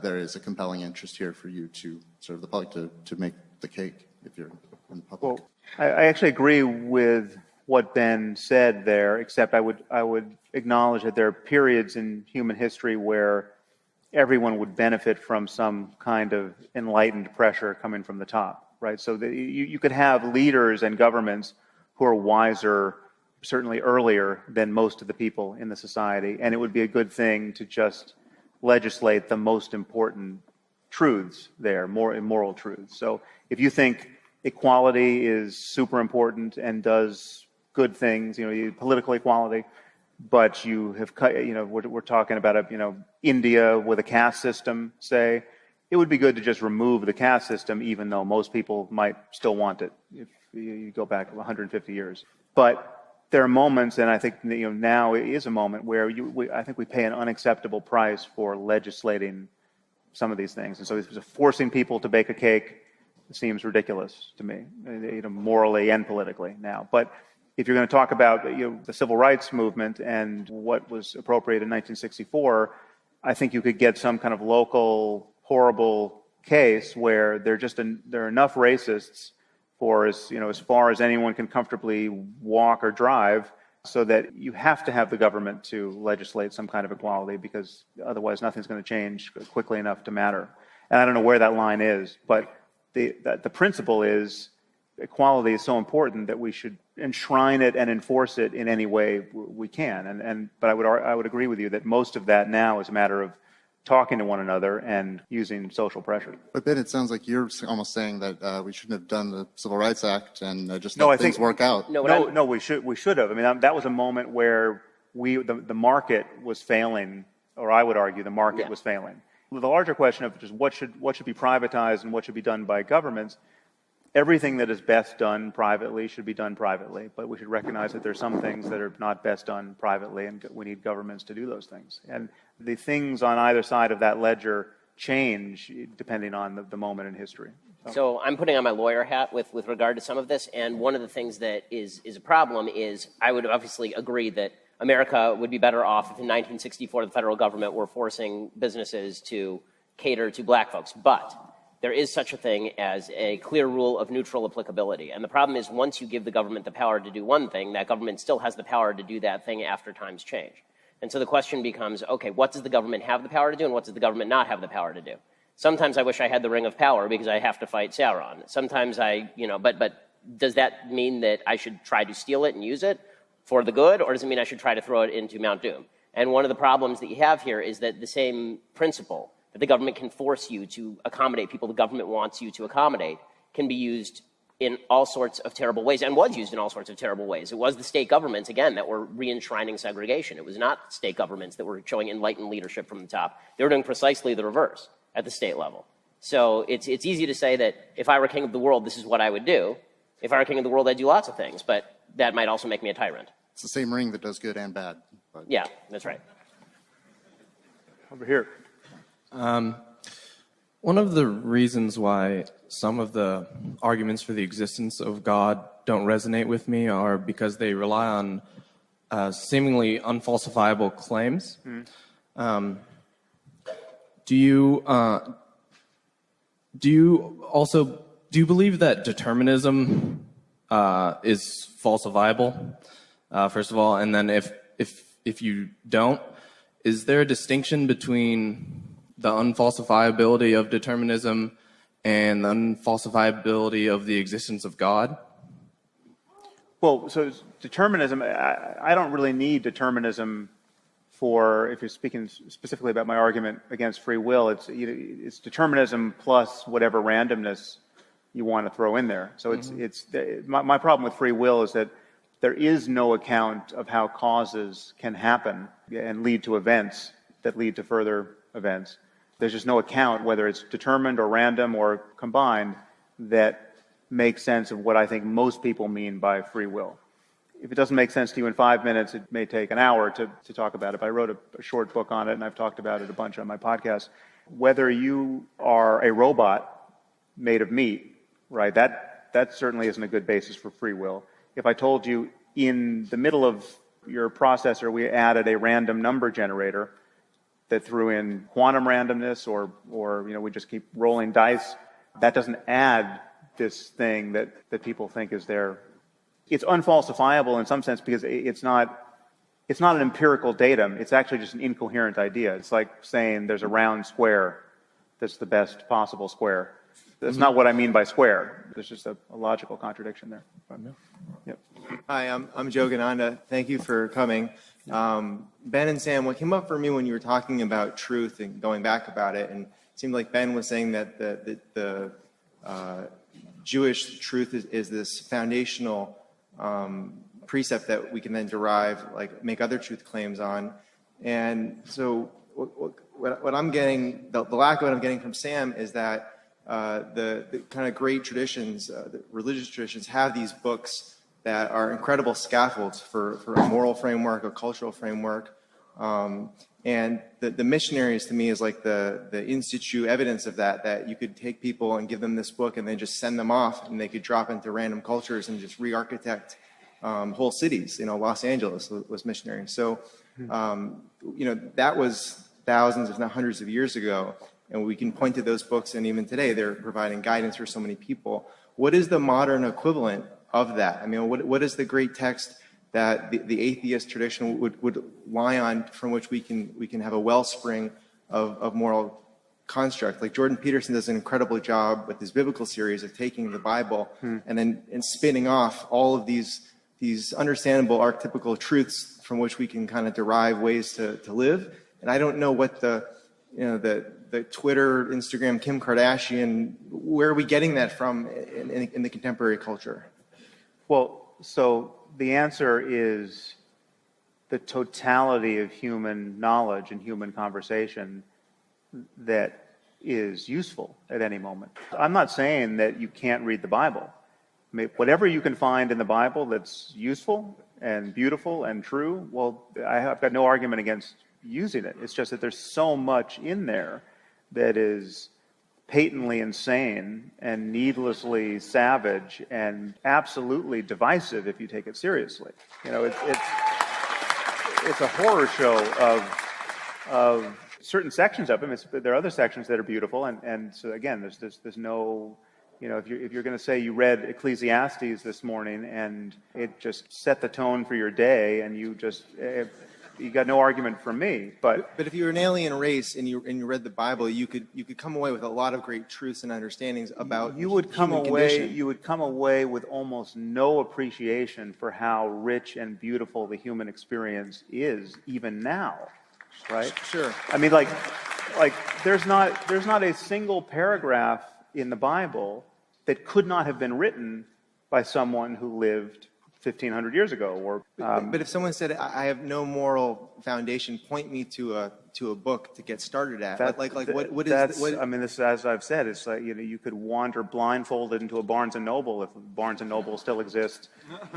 there is a compelling interest here for you to serve the public, to make the cake if you're in the public? Well, I actually agree with what Ben said there, except I would acknowledge that there are periods in human history where everyone would benefit from some kind of enlightened pressure coming from the top, right? So you could have leaders and governments who are wiser, certainly earlier than most of the people in the society, and it would be a good thing to just legislate the most important truths there, moral truths. So if you think equality is super important and does good things, political equality, but you have cut, we're talking about India with a caste system, say, it would be good to just remove the caste system, even though most people might still want it if you go back 150 years. But there are moments, and I think now is a moment where I think we pay an unacceptable price for legislating some of these things, and so forcing people to bake a cake seems ridiculous to me, morally and politically now. But if you're going to talk about the civil rights movement and what was appropriated in 1964, I think you could get some kind of local horrible case where there are enough racists for as far as anyone can comfortably walk or drive, so that you have to have the government to legislate some kind of equality, because otherwise nothing's going to change quickly enough to matter. And I don't know where that line is, but the principle is equality is so important that we should enshrine it and enforce it in any way we can. But I would agree with you that most of that now is a matter of talking to one another and using social pressure. But Ben, it sounds like you're almost saying that we shouldn't have done the Civil Rights Act and just let things work out. No, we should have. I mean, that was a moment where the market was failing, or I would argue the market was failing. The larger question of just what should be privatized and what should be done by governments. Everything that is best done privately should be done privately, but we should recognize that there are some things that are not best done privately, and we need governments to do those things. And the things on either side of that ledger change depending on the moment in history. So I'm putting on my lawyer hat with regard to some of this, and one of the things that is a problem is I would obviously agree that America would be better off if in 1964 the federal government were forcing businesses to cater to black folks, but there is such a thing as a clear rule of neutral applicability. And the problem is once you give the government the power to do one thing, that government still has the power to do that thing after times change. And so the question becomes, okay, what does the government have the power to do and what does the government not have the power to do? Sometimes I wish I had the ring of power because I have to fight Sauron. Sometimes but does that mean that I should try to steal it and use it for the good, or does it mean I should try to throw it into Mount Doom? And one of the problems that you have here is that the same principle, that the government can force you to accommodate people the government wants you to accommodate, can be used in all sorts of terrible ways, and was used in all sorts of terrible ways. It was the state governments, again, that were re-enshrining segregation. It was not state governments that were showing enlightened leadership from the top. They were doing precisely the reverse at the state level. So it's easy to say that if I were king of the world, this is what I would do. If I were king of the world, I'd do lots of things, but that might also make me a tyrant. It's the same ring that does good and bad. But. Yeah, that's right. Over here. One of the reasons why some of the arguments for the existence of God don't resonate with me are because they rely on seemingly unfalsifiable claims. Do you believe that determinism is falsifiable? First of all, and then if you don't, is there a distinction between the unfalsifiability of determinism and the unfalsifiability of the existence of God? Well, so determinism, I don't really need determinism for, if you're speaking specifically about my argument against free will, it's determinism plus whatever randomness you want to throw in there. So my problem with free will is that there is no account of how causes can happen and lead to events that lead to further events. There's just no account, whether it's determined or random or combined, that makes sense of what I think most people mean by free will. If it doesn't make sense to you in 5 minutes, it may take an hour to talk about it. But I wrote a short book on it, and I've talked about it a bunch on my podcast. Whether you are a robot made of meat, right, that certainly isn't a good basis for free will. If I told you in the middle of your processor we added a random number generator that threw in quantum randomness or we just keep rolling dice, that doesn't add this thing that people think is there. It's unfalsifiable in some sense because it's not an empirical datum. It's actually just an incoherent idea. It's like saying there's a round square that's the best possible square. That's not what I mean by square. There's just a logical contradiction there. Yep. Hi, I'm Joe Gananda. Thank you for coming. Ben and Sam, what came up for me when you were talking about truth and going back about it, and it seemed like Ben was saying that the Jewish truth is this foundational precept that we can then derive, like make other truth claims on. And so what I'm getting, the lack of what I'm getting from Sam is that the kind of great traditions, the religious traditions, have these books that are incredible scaffolds for a moral framework, a cultural framework. And the missionaries to me is like the in situ evidence of that you could take people and give them this book and then just send them off and they could drop into random cultures and just re-architect whole cities. Los Angeles was missionary. So, that was thousands, if not hundreds of years ago. And we can point to those books, and even today they're providing guidance for so many people. What is the modern equivalent of that? I mean, what is the great text that the atheist tradition would lie on, from which we can have a wellspring of moral construct? Like Jordan Peterson does an incredible job with his biblical series of taking the Bible and spinning off all of these understandable archetypical truths from which we can kind of derive ways to live. And I don't know what the Twitter, Instagram, Kim Kardashian, where are we getting that from in the contemporary culture? Well, so the answer is the totality of human knowledge and human conversation that is useful at any moment. I'm not saying that you can't read the Bible. I mean, whatever you can find in the Bible that's useful and beautiful and true, well, I've got no argument against using it. It's just that there's so much in there that is patently insane and needlessly savage and absolutely divisive if you take it seriously. It's a horror show of certain sections of it. There are other sections that are beautiful, and so again, there's no, if you're going to say you read Ecclesiastes this morning and it just set the tone for your day, and you got no argument from me. But if you were an alien race and you read the Bible, you could come away with a lot of great truths and understandings about human condition. You would come away with almost no appreciation for how rich and beautiful the human experience is, even now, right? Sure. I mean, like there's not a single paragraph in the Bible that could not have been written by someone who lived 1,500 years ago, but if someone said, "I have no moral foundation," point me to a book to get started at. What is? I mean, this, as I've said, it's like you could wander blindfolded into a Barnes and Noble, if Barnes and Noble still exists,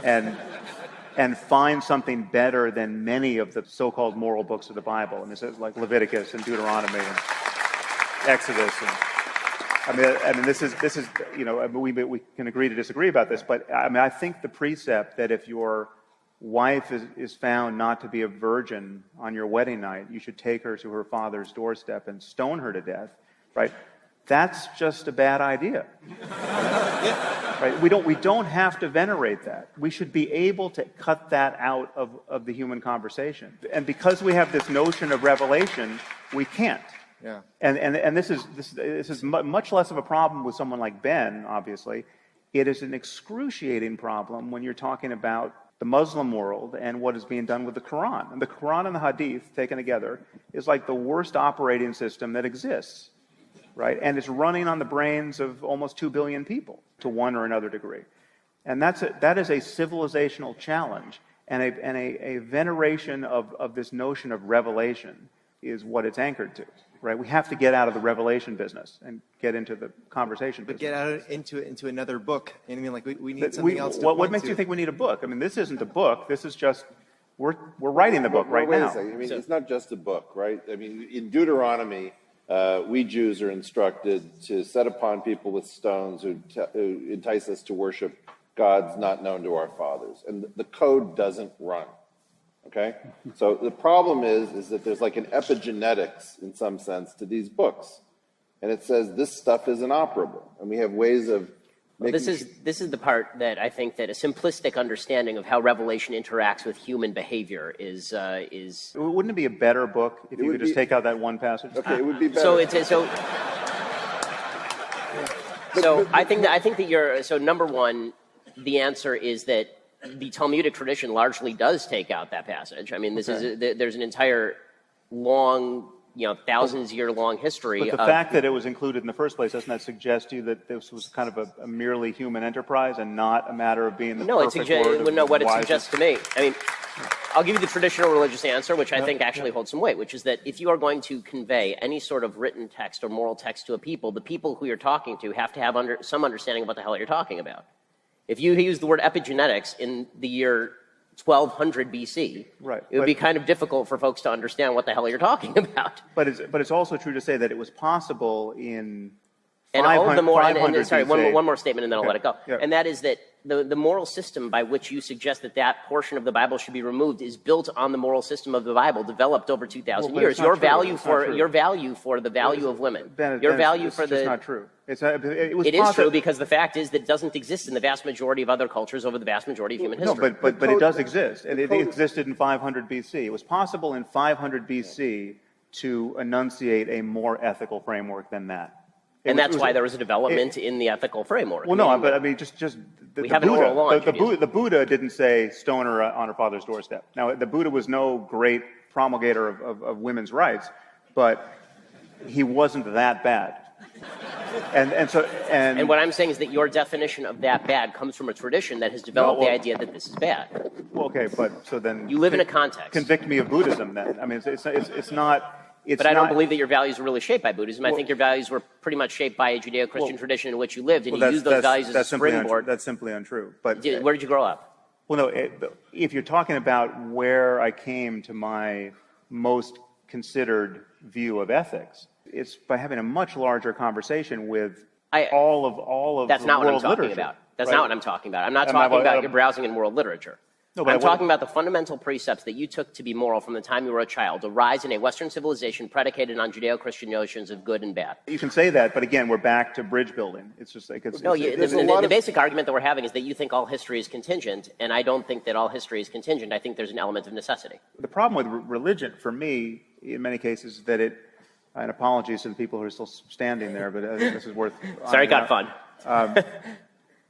and find something better than many of the so-called moral books of the Bible. And this is like Leviticus and Deuteronomy and Exodus. I mean, this is, you know, I mean, we can agree to disagree about this, but I mean, I think the precept that if your wife is found not to be a virgin on your wedding night, you should take her to her father's doorstep and stone her to death, right? That's just a bad idea. Right? We don't have to venerate that. We should be able to cut that out of the human conversation. And because we have this notion of revelation, we can't. Yeah. And this is much less of a problem with someone like Ben, obviously. It is an excruciating problem when you're talking about the Muslim world and what is being done with the Quran. And the Quran and the Hadith, taken together, is like the worst operating system that exists, right? And it's running on the brains of almost 2 billion people to one or another degree. And that is a civilizational challenge. And a veneration of this notion of revelation is what it's anchored to, right? We have to get out of the revelation business and get into the conversation business. But get out into another book. And I mean, like, we need something else to What makes you think we need a book? I mean, this isn't a book. This is just, we're writing the book right wait now. A second. I mean, it's not just a book, right? I mean, in Deuteronomy, we Jews are instructed to set upon people with stones who entice us to worship gods not known to our fathers. And the code doesn't run. Okay? So the problem is that there's like an epigenetics, in some sense, to these books. And it says this stuff is inoperable. And we have ways of making this is the part that I think that a simplistic understanding of how revelation interacts with human behavior is. Wouldn't it be a better book if you could just take out that one passage? Okay, it would be better. So I think that you're, so number one, the answer is that the Talmudic tradition largely does take out that passage. I mean, there's an entire long, thousands-year-long history. But the fact that it was included in the first place, doesn't that suggest to you that this was kind of a merely human enterprise and not a matter of being the perfect word? No, what it suggests to me, I mean, I'll give you the traditional religious answer, which I think actually holds some weight, which is that if you are going to convey any sort of written text or moral text to a people, the people who you're talking to have to have some understanding of what the hell you're talking about. If you use the word epigenetics in the year 1200 BC, right, it would be kind of difficult for folks to understand what the hell you're talking about. But it's also true to say that it was possible in 500, and all of the more, sorry, BC. one more statement and then I'll let it go. Yeah. And that is that the moral system by which you suggest that portion of the Bible should be removed is built on the moral system of the Bible developed over 2,000 years. Your value for the value of women. Your value for the... It's not true. It is true because the fact is that it doesn't exist in the vast majority of other cultures over the vast majority of human history. No, but it does exist. And it existed in 500 BC. It was possible in 500 BC to enunciate a more ethical framework than that. And that's why there was a development in the ethical framework. Well, no, but I mean, just we have an oral law. The Buddha didn't say stone her on her father's doorstep. Now, the Buddha was no great promulgator of women's rights, but he wasn't that bad. And what I'm saying is that your definition of that bad comes from a tradition that has developed the idea that this is bad. Well, okay, but so then you live in a context. Convict me of Buddhism, then. I mean, it's not. But I don't believe that your values were really shaped by Buddhism. I think your values were pretty much shaped by a Judeo-Christian tradition in which you lived, and you used those values as a springboard. That's simply untrue. But where did you grow up? Well, no. If you're talking about where I came to my most considered view of ethics, it's by having a much larger conversation with all of that's the not what I'm world talking literature. about. That's right? not what I'm talking about. I'm not talking about your browsing in world literature. No, I'm talking about the fundamental precepts that you took to be moral from the time you were a child, arise in a Western civilization predicated on Judeo-Christian notions of good and bad. You can say that, but again, we're back to bridge building. It's just like the basic argument that we're having is that you think all history is contingent, and I don't think that all history is contingent. I think there's an element of necessity. The problem with religion, for me, in many cases, is that it. And apologies to the people who are still standing there, but this is worth. Sorry, got fun.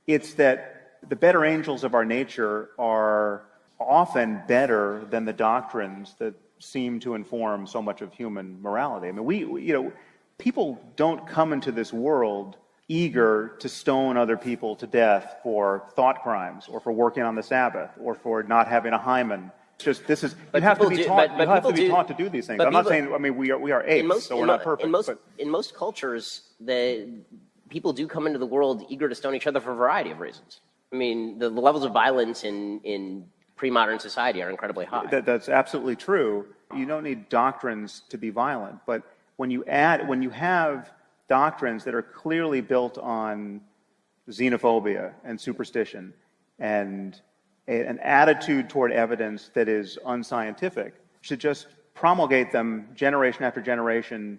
It's that the better angels of our nature are often better than the doctrines that seem to inform so much of human morality. I mean, people don't come into this world eager to stone other people to death for thought crimes or for working on the Sabbath or for not having a hymen. Just this is you have to be taught to do these things. I'm not saying. I mean, we are apes, so we're not perfect. In most cultures, people do come into the world eager to stone each other for a variety of reasons. I mean, the levels of violence in pre-modern society are incredibly high. That's absolutely true. You don't need doctrines to be violent, but when you have doctrines that are clearly built on xenophobia and superstition and an attitude toward evidence that is unscientific should just promulgate them generation after generation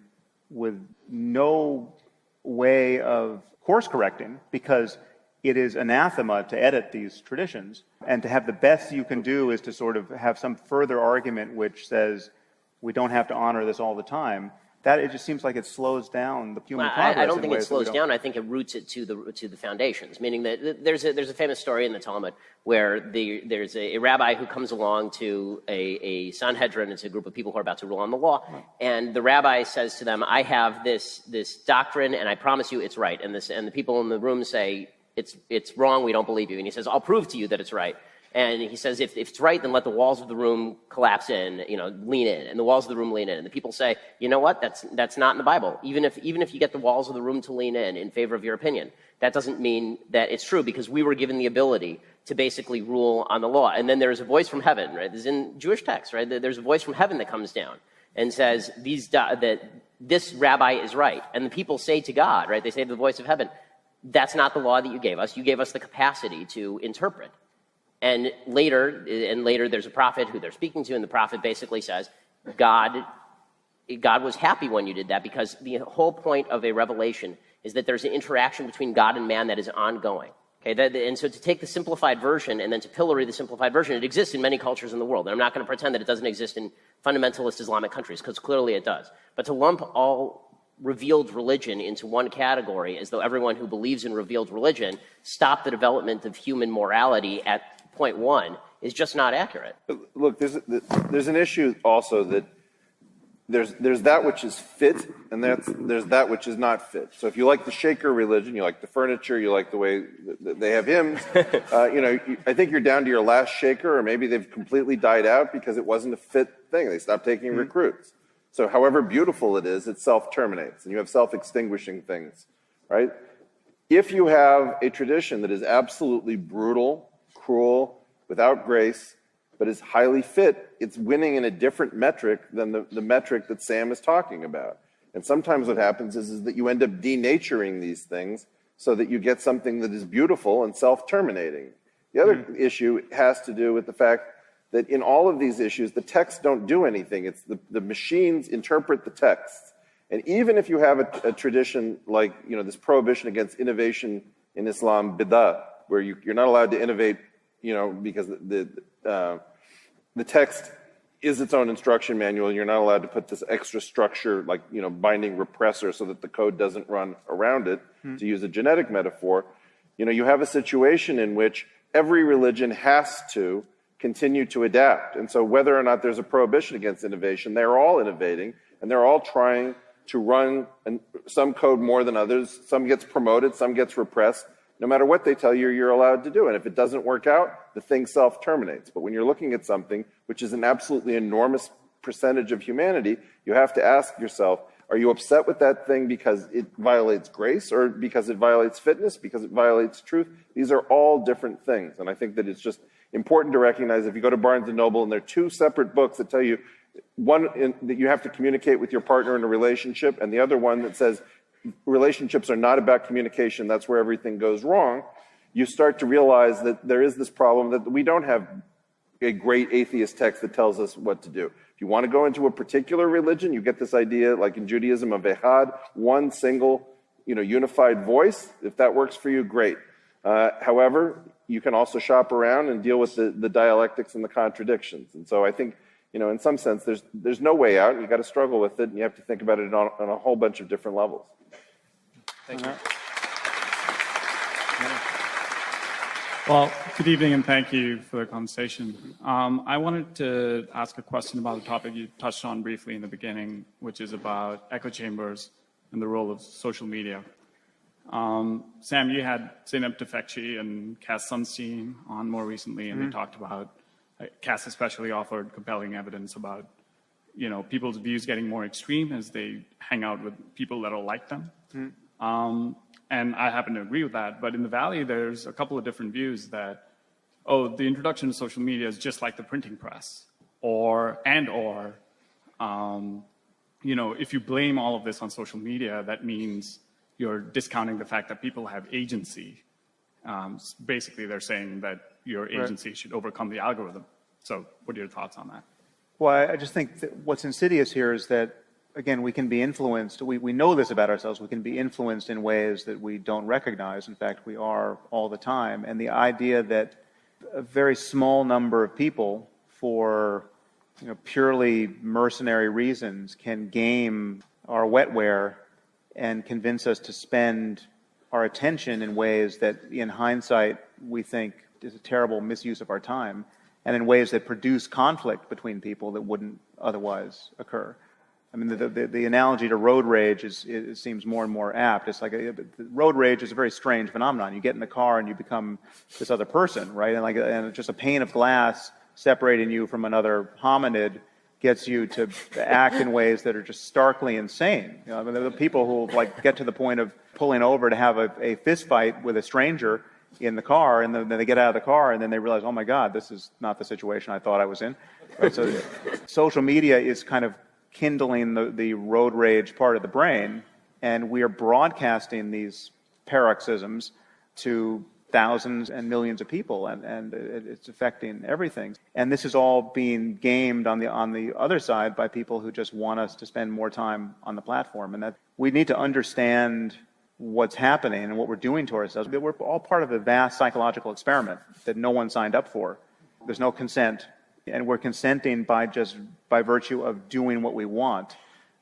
with no way of course correcting, because it is anathema to edit these traditions. And to have the best you can do is to sort of have some further argument which says we don't have to honor this all the time. That it just seems like it slows down the human progress. I don't think it slows down. I think it roots it to the foundations. Meaning that there's a famous story in the Talmud where there's a rabbi who comes along to a Sanhedrin. It's a group of people who are about to rule on the law, and the rabbi says to them, "I have this doctrine, and I promise you it's right." And the people in the room say, "It's wrong. We don't believe you." And he says, "I'll prove to you that it's right." And he says, if it's right, then let the walls of the room collapse in, lean in, and the walls of the room lean in. And the people say, you know what? That's not in the Bible. Even if you get the walls of the room to lean in favor of your opinion, that doesn't mean that it's true, because we were given the ability to basically rule on the law. And then there's a voice from heaven, right? This is in Jewish text, right? There's a voice from heaven that comes down and says that this rabbi is right. And the people say to God, right? They say to the voice of heaven, that's not the law that you gave us. You gave us the capacity to interpret. And later there's a prophet who they're speaking to, and the prophet basically says, God was happy when you did that, because the whole point of a revelation is that there's an interaction between God and man that is ongoing. Okay, and so to take the simplified version and then to pillory the simplified version, it exists in many cultures in the world. And I'm not going to pretend that it doesn't exist in fundamentalist Islamic countries, because clearly it does. But to lump all revealed religion into one category as though everyone who believes in revealed religion stopped the development of human morality at point one is just not accurate. Look, there's an issue also that there's that which is fit, and there's that which is not fit. So if you like the Shaker religion, you like the furniture, you like the way that they have hymns, I think you're down to your last Shaker, or maybe they've completely died out because it wasn't a fit thing. They stopped taking recruits. So however beautiful it is, it self-terminates, and you have self-extinguishing things, right? If you have a tradition that is absolutely brutal, cruel, without grace, but is highly fit, it's winning in a different metric than the metric that Sam is talking about. And sometimes what happens is that you end up denaturing these things so that you get something that is beautiful and self-terminating. The other issue has to do with the fact that in all of these issues, the texts don't do anything. It's the machines interpret the texts. And even if you have a tradition like this prohibition against innovation in Islam, bid'ah, where you're not allowed to innovate, because the text is its own instruction manual, and you're not allowed to put this extra structure like binding repressor so that the code doesn't run around it, to use a genetic metaphor. You have a situation in which every religion has to continue to adapt. And so whether or not there's a prohibition against innovation, they're all innovating, and they're all trying to run some code more than others. Some gets promoted, some gets repressed. No matter what they tell you, you're allowed to do. And if it doesn't work out, the thing self-terminates. But when you're looking at something which is an absolutely enormous percentage of humanity, you have to ask yourself, are you upset with that thing because it violates grace, or because it violates fitness, because it violates truth? These are all different things. And I think that it's just important to recognize, if you go to Barnes & Noble and there are two separate books that tell you, one that you have to communicate with your partner in a relationship, and the other one that says relationships are not about communication, that's where everything goes wrong, you start to realize that there is this problem that we don't have a great atheist text that tells us what to do. If you want to go into a particular religion, you get this idea, like in Judaism, of Ehad, one single, unified voice. If that works for you, great. However, you can also shop around and deal with the dialectics and the contradictions. And so I think, in some sense, there's no way out. You got to struggle with it, and you have to think about it on a whole bunch of different levels. Thank you. Well, good evening, and thank you for the conversation. I wanted to ask a question about a topic you touched on briefly in the beginning, which is about echo chambers and the role of social media. Sam, you had Zeynep Tufekci and Cass Sunstein on more recently, and they talked about, Cass especially offered compelling evidence about, people's views getting more extreme as they hang out with people that are like them. And I happen to agree with that. But in the Valley, there's a couple of different views that, the introduction of social media is just like the printing press, or if you blame all of this on social media, that means you're discounting the fact that people have agency. Basically, they're saying that your agency should overcome the algorithm. So what are your thoughts on that? Well, I just think that what's insidious here is that, again, we can be influenced. We know this about ourselves. We can be influenced in ways that we don't recognize. In fact, we are all the time. And the idea that a very small number of people, for purely mercenary reasons, can game our wetware and convince us to spend our attention in ways that, in hindsight, we think is a terrible misuse of our time, and in ways that produce conflict between people that wouldn't otherwise occur. I mean, the analogy to road rage it seems more and more apt. It's like road rage is a very strange phenomenon. You get in the car and you become this other person, right? And just a pane of glass separating you from another hominid gets you to act in ways that are just starkly insane. I mean, there are people who get to the point of pulling over to have a fist fight with a stranger in the car, and then they get out of the car, and then they realize, oh my God, this is not the situation I thought I was in. Right? So social media is kind of kindling the road rage part of the brain, and we are broadcasting these paroxysms to thousands and millions of people, and it's affecting everything. And this is all being gamed on the other side by people who just want us to spend more time on the platform. And that we need to understand what's happening and what we're doing to ourselves. We're all part of a vast psychological experiment that no one signed up for. There's no consent, and we're consenting by virtue of doing what we want.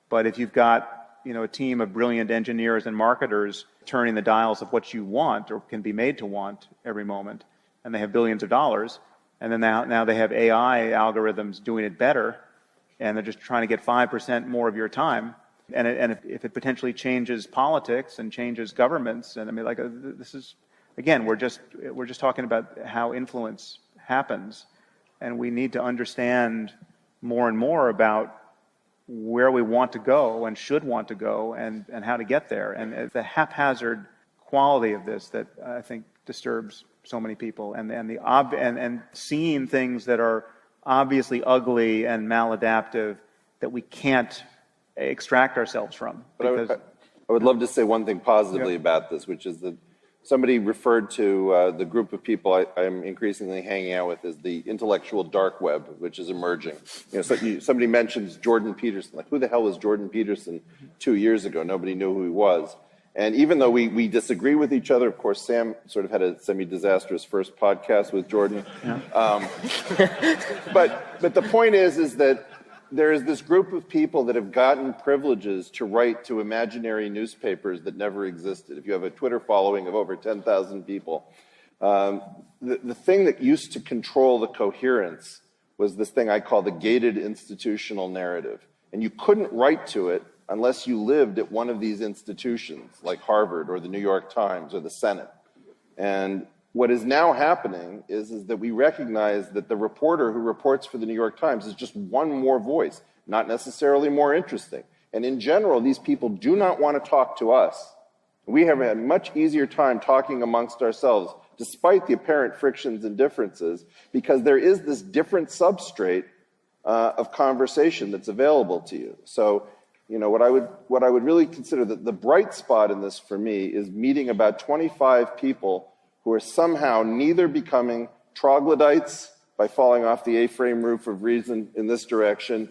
But if you've got a team of brilliant engineers and marketers turning the dials of what you want or can be made to want every moment, and they have billions of dollars, and then now they have AI algorithms doing it better, and they're just trying to get 5% more of your time, and if it potentially changes politics and changes governments, and I mean, this is, again, we're just talking about how influence happens, and we need to understand more and more about where we want to go and should want to go and how to get there. And the haphazard quality of this that I think disturbs so many people, and seeing things that are obviously ugly and maladaptive that we can't extract ourselves from. But I would love to say one thing positively about this, which is that somebody referred to the group of people I'm increasingly hanging out with as the intellectual dark web, which is emerging. Somebody mentions Jordan Peterson. Like, who the hell was Jordan Peterson 2 years ago? Nobody knew who he was. And even though we disagree with each other, of course, Sam sort of had a semi-disastrous first podcast with Jordan. Yeah. But the point is that there is this group of people that have gotten privileges to write to imaginary newspapers that never existed. If you have a Twitter following of over 10,000 people, the thing that used to control the coherence was this thing I call the gated institutional narrative. And you couldn't write to it unless you lived at one of these institutions, like Harvard or the New York Times or the Senate. And what is now happening is that we recognize that the reporter who reports for the New York Times is just one more voice, not necessarily more interesting. And in general, these people do not want to talk to us. We have a much easier time talking amongst ourselves, despite the apparent frictions and differences, because there is this different substrate of conversation that's available to you. So, what I would really consider the bright spot in this for me is meeting about 25 people who are somehow neither becoming troglodytes by falling off the A-frame roof of reason in this direction,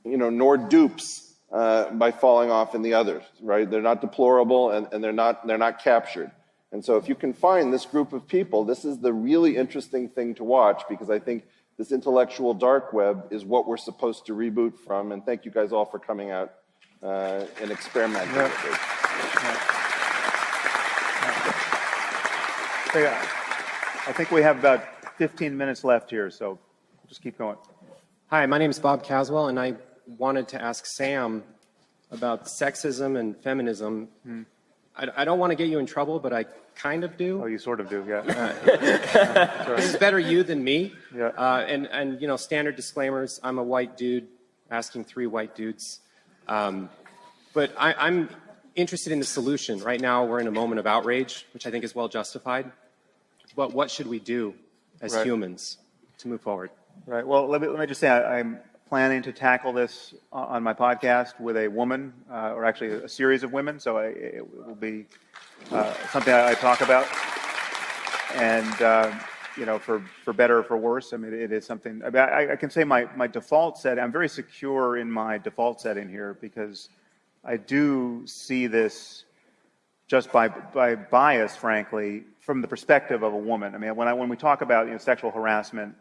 nor dupes by falling off in the others, right? They're not deplorable and they're not captured. And so if you can find this group of people, this is the really interesting thing to watch, because I think this intellectual dark web is what we're supposed to reboot from. And thank you guys all for coming out and experimenting with it. I think we have about 15 minutes left here, so just keep going. Hi, my name is Bob Caswell, and I wanted to ask Sam about sexism and feminism. I don't want to get you in trouble, but I kind of do. Oh, you sort of do, yeah. This is better you than me. Yeah. And standard disclaimers, I'm a white dude asking three white dudes. But I'm interested in the solution. Right now, we're in a moment of outrage, which I think is well justified. But what should we do as humans to move forward? Right. Well, let me just say planning to tackle this on my podcast with a woman, or actually a series of women. So it will be something I talk about. And, you know, for better or for worse, I mean, it is something. I mean, I can say my default setting, I'm very secure in my default setting here because I do see this just by bias, frankly, from the perspective of a woman. I mean, when we talk about, you know, sexual harassment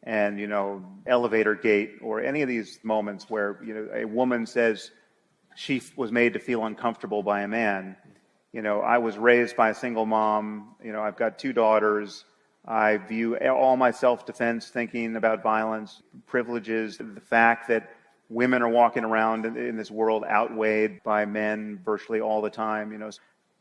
and, you know, elevator gate or any of these moments where, you know, a woman says she was made to feel uncomfortable by a man. You know, I was raised by a single mom. You know, I've got 2 daughters. I view all my self-defense thinking about violence, privileges, the fact that women are walking around in this world outweighed by men virtually all the time. You know,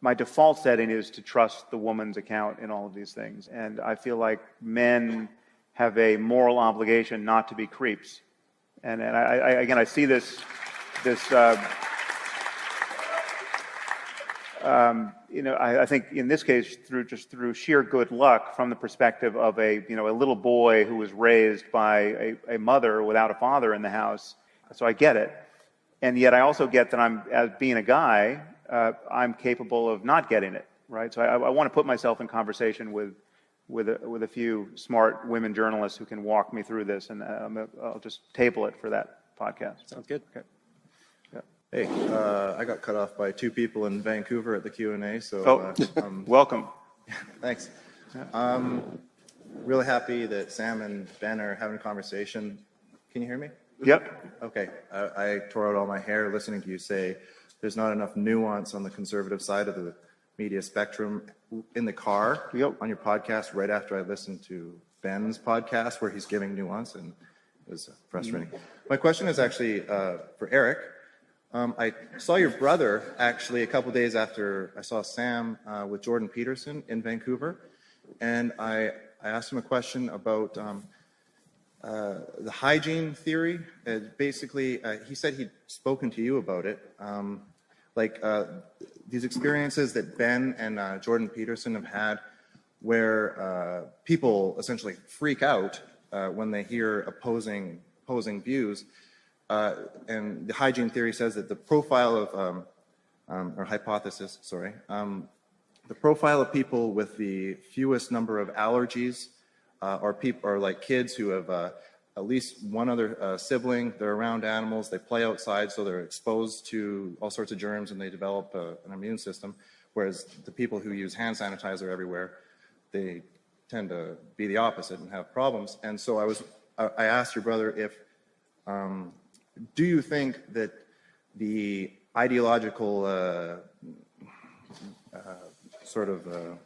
my default setting is to trust the woman's account in all of these things. And I feel like men have a moral obligation not to be creeps. And I see this you know, I think in this case, through sheer good luck, from the perspective of a little boy who was raised by a mother without a father in the house. So I get it, and yet I also get that as being a guy, I'm capable of not getting it, right? So I want to put myself in conversation with a few smart women journalists who can walk me through this, and I'll just table it for that podcast. Sounds good. Okay. Hey, I got cut off by 2 people in Vancouver at the Q&A, so welcome. Thanks. Really happy that Sam and Ben are having a conversation. Can you hear me? Yep. Okay. I tore out all my hair listening to you say there's not enough nuance on the conservative side of the media spectrum in the car on your podcast right after I listened to Ben's podcast where he's giving nuance, and it was frustrating. My question is actually for Eric. I saw your brother actually a couple days after I saw Sam with Jordan Peterson in Vancouver, and I asked him a question about the hygiene theory. Basically, he said he'd spoken to you about it. These experiences that Ben and Jordan Peterson have had where people essentially freak out when they hear opposing views. And the hygiene theory says that the profile of, or hypothesis, sorry, the profile of people with the fewest number of allergies are like kids who have at least one other sibling, they're around animals, they play outside, so they're exposed to all sorts of germs and they develop an immune system, whereas the people who use hand sanitizer everywhere, they tend to be the opposite and have problems. And so I asked your brother if, do you think that the ideological sort of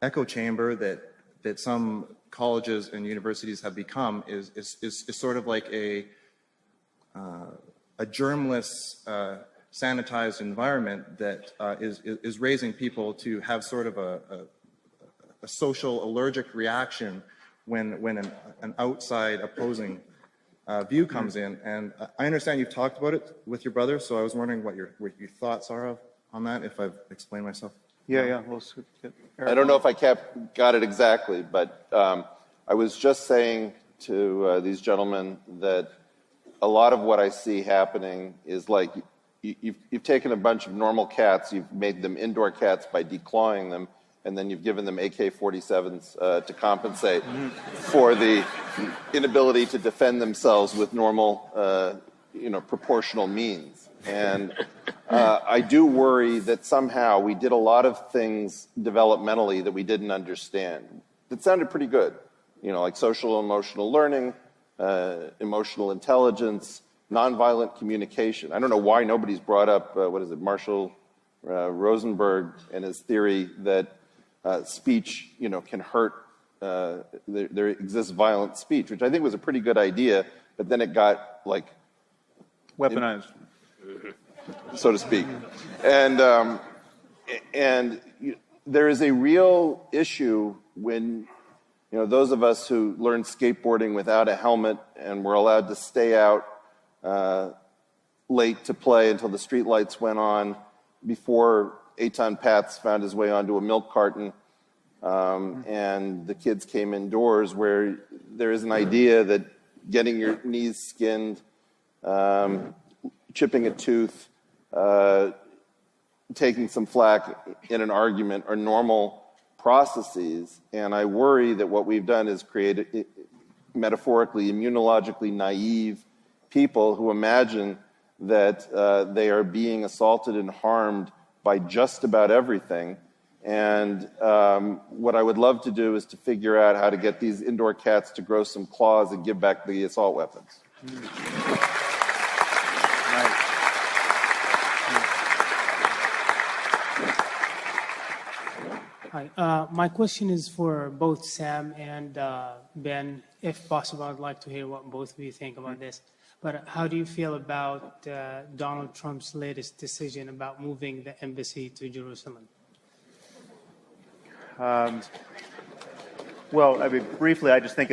echo chamber that some colleges and universities have become is sort of like a germless, sanitized environment that is raising people to have sort of a social allergic reaction when an outside opposing view comes in. And I understand you've talked about it with your brother, so I was wondering what your thoughts are on that, if I've explained myself. Yeah. Well, I don't know if I got it exactly, but I was just saying to these gentlemen that a lot of what I see happening is like you've taken a bunch of normal cats, you've made them indoor cats by declawing them, and then you've given them AK-47s to compensate for the inability to defend themselves with normal, proportional means. And I do worry that somehow we did a lot of things developmentally that we didn't understand. That sounded pretty good, like social emotional learning, emotional intelligence, nonviolent communication. I don't know why nobody's brought up, Marshall Rosenberg and his theory that speech, can hurt. There exists violent speech, which I think was a pretty good idea, but then it got weaponized, so to speak. And there is a real issue when, those of us who learned skateboarding without a helmet and were allowed to stay out late to play until the street lights went on before Eitan Pats found his way onto a milk carton, and the kids came indoors, where there is an idea that getting your knees skinned, chipping a tooth, taking some flack in an argument are normal processes. And I worry that what we've done is create metaphorically, immunologically naive people who imagine that they are being assaulted and harmed by just about everything. And what I would love to do is to figure out how to get these indoor cats to grow some claws and give back the assault weapons. Hi. My question is for both Sam and Ben. If possible, I'd like to hear what both of you think about this. But how do you feel about Donald Trump's latest decision about moving the embassy to Jerusalem? Well, I mean, briefly, I just think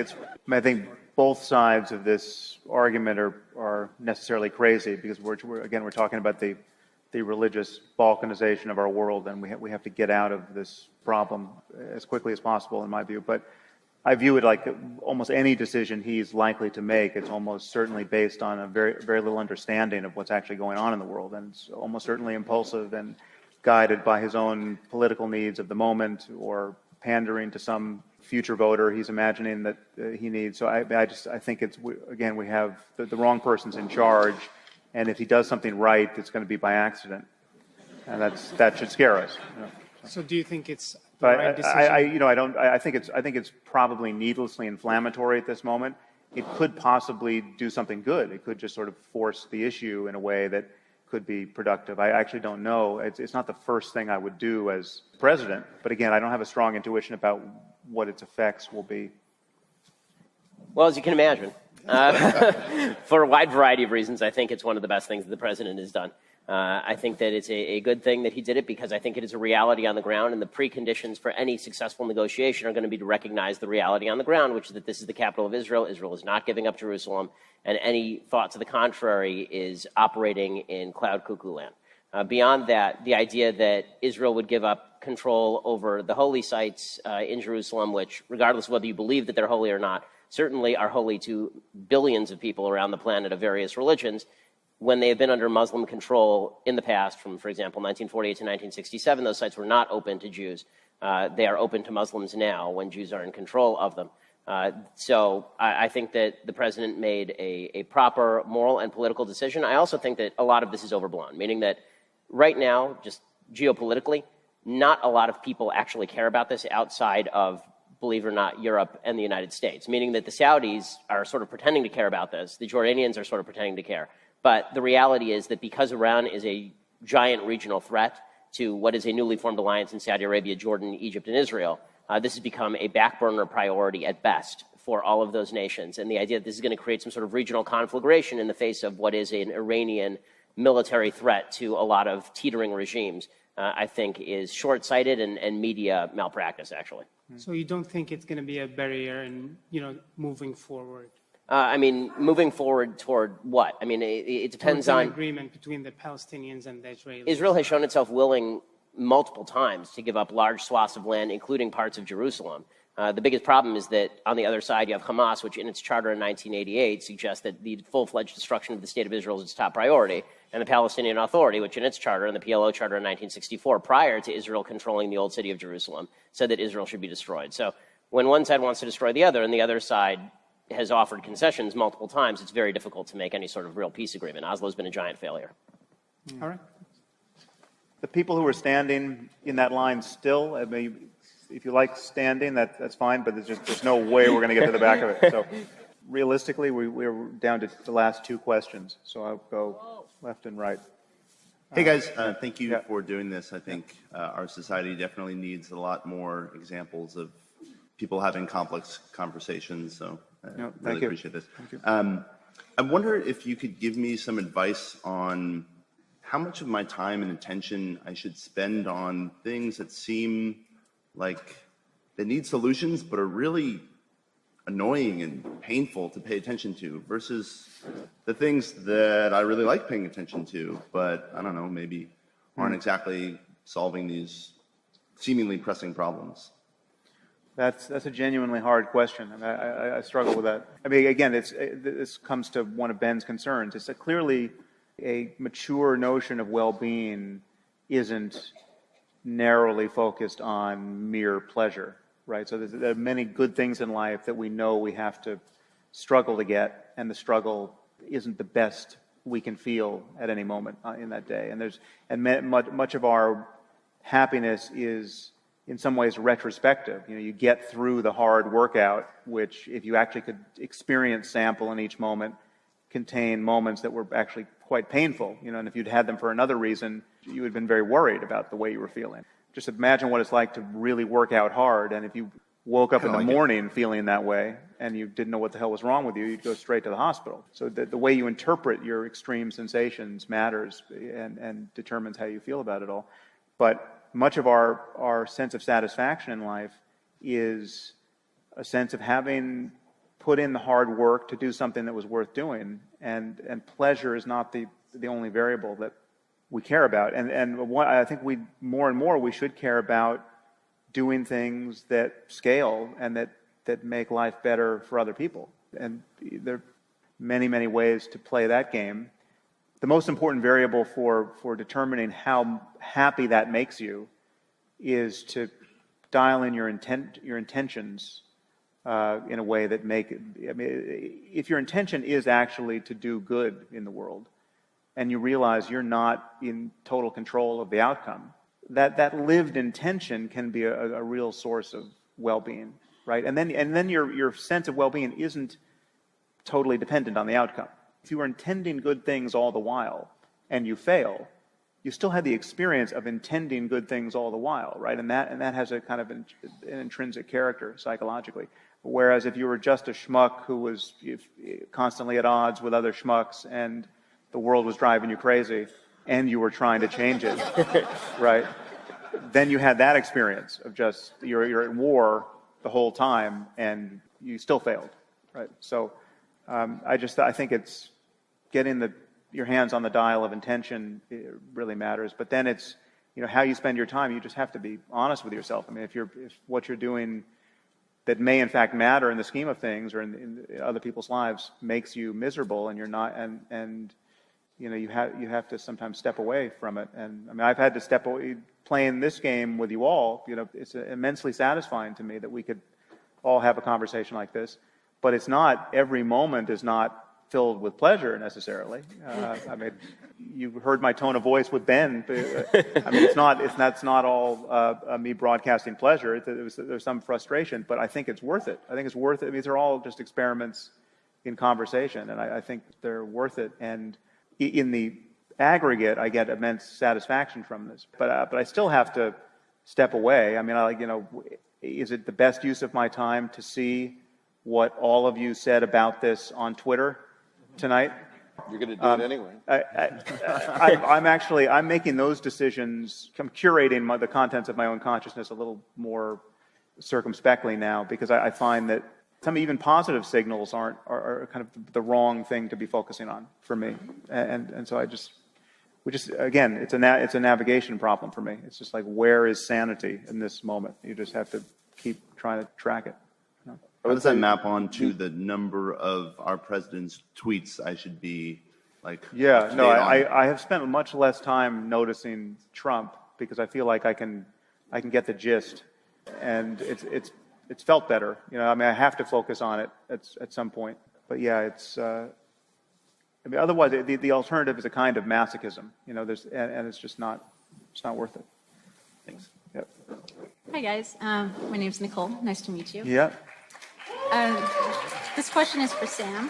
I think both sides of this argument are necessarily crazy because we're talking about the religious balkanization of our world, and we have to get out of this problem as quickly as possible, in my view. But I view it like almost any decision he's likely to make, it's almost certainly based on a very, very little understanding of what's actually going on in the world, and it's almost certainly impulsive and guided by his own political needs of the moment or pandering to some future voter he's imagining that he needs. So I think we have the wrong person's in charge, and if he does something right, it's going to be by accident, and that should scare us. You know. So do you think it's the right decision? I think it's probably needlessly inflammatory at this moment. It could possibly do something good. It could just sort of force the issue in a way that could be productive. I actually don't know. It's not the first thing I would do as president, but again, I don't have a strong intuition about what its effects will be. Well, as you can imagine, for a wide variety of reasons, I think it's one of the best things that the president has done. I think that it's a good thing that he did it because I think it is a reality on the ground, and the preconditions for any successful negotiation are going to be to recognize the reality on the ground, which is that this is the capital of Israel. Israel is not giving up Jerusalem, and any thought to the contrary is operating in cloud cuckoo land. Beyond that, the idea that Israel would give up control over the holy sites in Jerusalem, which, regardless of whether you believe that they're holy or not, certainly are holy to billions of people around the planet of various religions, when they have been under Muslim control in the past, from, for example, 1948 to 1967, those sites were not open to Jews. They are open to Muslims now when Jews are in control of them. So I think that the president made a proper moral and political decision. I also think that a lot of this is overblown, meaning that right now, just geopolitically, not a lot of people actually care about this outside of, believe it or not, Europe and the United States, meaning that the Saudis are sort of pretending to care about this. The Jordanians are sort of pretending to care. But the reality is that because Iran is a giant regional threat to what is a newly formed alliance in Saudi Arabia, Jordan, Egypt, and Israel, this has become a back burner priority at best for all of those nations. And the idea that this is going to create some sort of regional conflagration in the face of what is an Iranian military threat to a lot of teetering regimes, I think is short-sighted and media malpractice, actually. So you don't think it's going to be a barrier in, moving forward? I mean, moving forward toward what? I mean, it depends on... an agreement between the Palestinians and the Israelis. Israel has shown itself willing multiple times to give up large swaths of land, including parts of Jerusalem. The biggest problem is that on the other side, you have Hamas, which in its charter in 1988 suggests that the full-fledged destruction of the state of Israel is its top priority, and the Palestinian Authority, which in its charter and the PLO charter in 1964, prior to Israel controlling the old city of Jerusalem, said that Israel should be destroyed. So when one side wants to destroy the other and the other side has offered concessions multiple times, it's very difficult to make any sort of real peace agreement. Oslo's been a giant failure. All right. The people who are standing in that line still, I mean, if you like standing, that's fine, but there's no way we're going to get to the back of it. So realistically, we're down to the last two questions. So I'll go left and right. Hey guys, thank you for doing this. I think our society definitely needs a lot more examples of people having complex conversations. So I really appreciate this. I wonder if you could give me some advice on how much of my time and attention I should spend on things that seem like they need solutions but are really annoying and painful to pay attention to versus the things that I really like paying attention to, but I don't know, maybe aren't exactly solving these seemingly pressing problems. That's a genuinely hard question. I mean, I struggle with that. I mean, again, this comes to one of Ben's concerns. It's clearly a mature notion of well-being isn't narrowly focused on mere pleasure, right? So there are many good things in life that we know we have to struggle to get, and the struggle isn't the best we can feel at any moment in that day. And much of our happiness is in some ways retrospective. You know, you get through the hard workout, which if you actually could experience sample in each moment, contain moments that were actually quite painful, you know, and if you'd had them for another reason, you would have been very worried about the way you were feeling. Just imagine what it's like to really work out hard, and if you woke up in the morning feeling that way and you didn't know what the hell was wrong with you, you'd go straight to the hospital. So the way you interpret your extreme sensations matters and determines how you feel about it all. But much of our sense of satisfaction in life is a sense of having put in the hard work to do something that was worth doing, and pleasure is not the only variable that we care about. And I think more and more we should care about doing things that scale and that make life better for other people. And there are many, many ways to play that game. The most important variable for determining how happy that makes you is to dial in your intentions in a way that make it. I mean, if your intention is actually to do good in the world, and you realize you're not in total control of the outcome, that lived intention can be a real source of well-being, right? And then your sense of well-being isn't totally dependent on the outcome. If you are intending good things all the while and you fail, you still have the experience of intending good things all the while, right? And that has a kind of an intrinsic character psychologically. Whereas if you were just a schmuck who was constantly at odds with other schmucks and the world was driving you crazy and you were trying to change it, right? Then you had that experience of just you're at war the whole time and you still failed, right? So I think it's getting your hands on the dial of intention really matters. But then it's, you know, how you spend your time. You just have to be honest with yourself. I mean, if what you're doing that may in fact matter in the scheme of things or in other people's lives makes you miserable, and you're not, and you know, you have to sometimes step away from it. And I mean, I've had to step away playing this game with you all. You know, it's immensely satisfying to me that we could all have a conversation like this. But it's not, every moment is not filled with pleasure necessarily. I mean, you heard my tone of voice with Ben. I mean, that's not all me broadcasting pleasure. There's some frustration, but I think it's worth it. I think it's worth it. I mean, these are all just experiments in conversation, and I think they're worth it. And in the aggregate, I get immense satisfaction from this. But I still have to step away. I mean, is it the best use of my time to see what all of you said about this on Twitter tonight? You're going to do it anyway. I'm making those decisions. I'm curating the contents of my own consciousness a little more circumspectly now, because I find that some even positive signals are kind of the wrong thing to be focusing on for me. And so again, it's a navigation problem for me. It's just like, where is sanity in this moment? You just have to keep trying to track it. How does that map on to the number of our president's tweets I should be like? Yeah, no, I have spent much less time noticing Trump because I feel like I can get the gist, and it's felt better. You know, I mean, I have to focus on it at some point. But yeah, I mean, otherwise the alternative is a kind of masochism. You know, and it's just not worth it. Thanks. Yep. Hi guys, my name's Nicole. Nice to meet you. Yeah. This question is for Sam.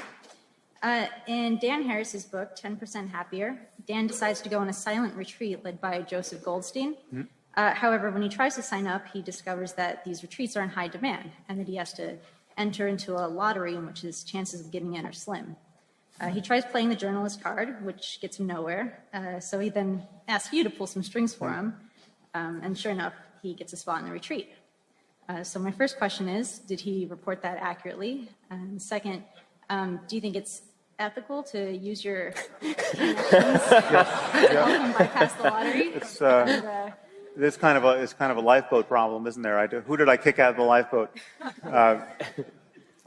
In Dan Harris's book, 10% Happier, Dan decides to go on a silent retreat led by Joseph Goldstein. Mm-hmm. However, when he tries to sign up, he discovers that these retreats are in high demand and that he has to enter into a lottery in which his chances of getting in are slim. He tries playing the journalist card, which gets him nowhere. So he then asks you to pull some strings for him. And sure enough, he gets a spot in the retreat. So my first question is, did he report that accurately? And second, do you think it's ethical to use your connections to help him bypass the lottery? This kind of a lifeboat problem, isn't there? Who did I kick out of the lifeboat?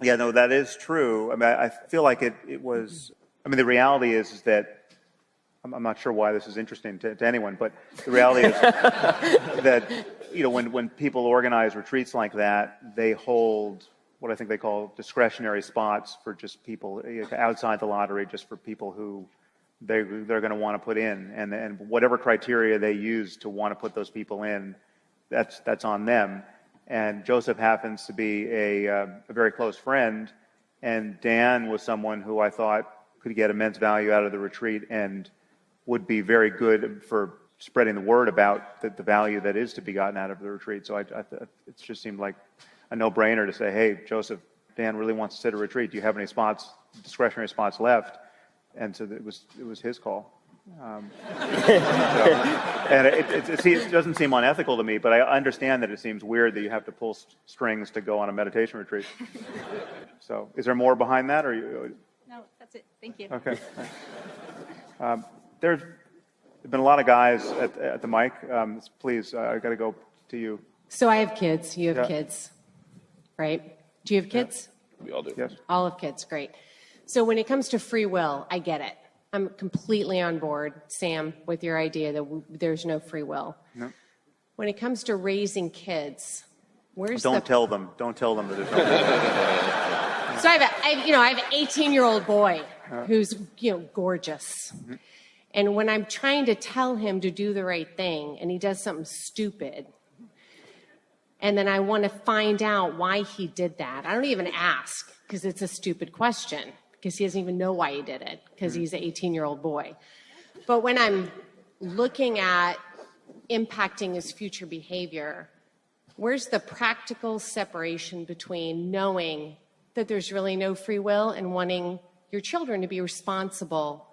Yeah, no, that is true. I mean, I feel like it was. I mean, the reality is that I'm not sure why this is interesting to anyone, but the reality is that when people organize retreats like that, they hold what I think they call discretionary spots for just people outside the lottery, just for people who they're going to want to put in, and whatever criteria they use to want to put those people in, that's on them. And Joseph happens to be a very close friend, and Dan was someone who I thought could get immense value out of the retreat and would be very good for spreading the word about the value that is to be gotten out of the retreat. So it just seemed like a no-brainer to say, hey, Joseph, Dan really wants to sit a retreat. Do you have any discretionary spots left? And so it was his call. And it doesn't seem unethical to me, but I understand that it seems weird that you have to pull strings to go on a meditation retreat. So is there more behind that? No, that's it. Thank you. Okay. There's been a lot of guys at the mic. Please, I got to go to you. So I have kids. You have kids, right? Do you have kids? Yeah. We all do. Yes. All have kids. Great. So when it comes to free will, I get it. I'm completely on board, Sam, with your idea that there's no free will. No. When it comes to raising kids, Don't tell them that there's no. So I have an 18-year-old boy who's gorgeous. Mm-hmm. And when I'm trying to tell him to do the right thing and he does something stupid, and then I want to find out why he did that, I don't even ask because it's a stupid question, because he doesn't even know why he did it, because he's an 18-year-old boy. But when I'm looking at impacting his future behavior, where's the practical separation between knowing that there's really no free will and wanting your children to be responsible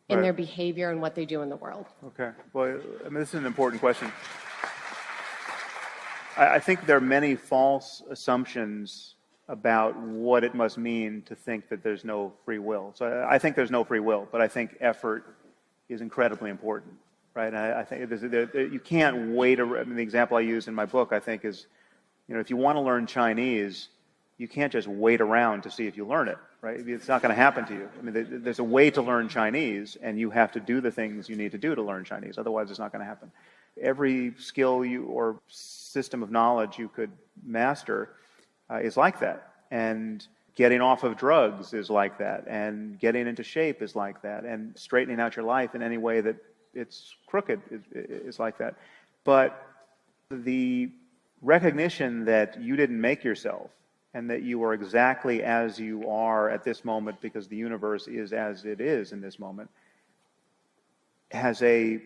in their behavior and what they do in the world? Okay. Well, I mean, this is an important question. I think there are many false assumptions about what it must mean to think that there's no free will. So I think there's no free will, but I think effort is incredibly important, right? And I think you can't wait. I mean, the example I use in my book, I think, is, if you want to learn Chinese, you can't just wait around to see if you learn it, right? It's not going to happen to you. I mean, there's a way to learn Chinese, and you have to do the things you need to do to learn Chinese. Otherwise, it's not going to happen. Every skill or system of knowledge you could master is like that. And getting off of drugs is like that. And getting into shape is like that. And straightening out your life in any way that it's crooked is like that. But the recognition that you didn't make yourself and that you are exactly as you are at this moment because the universe is as it is in this moment has a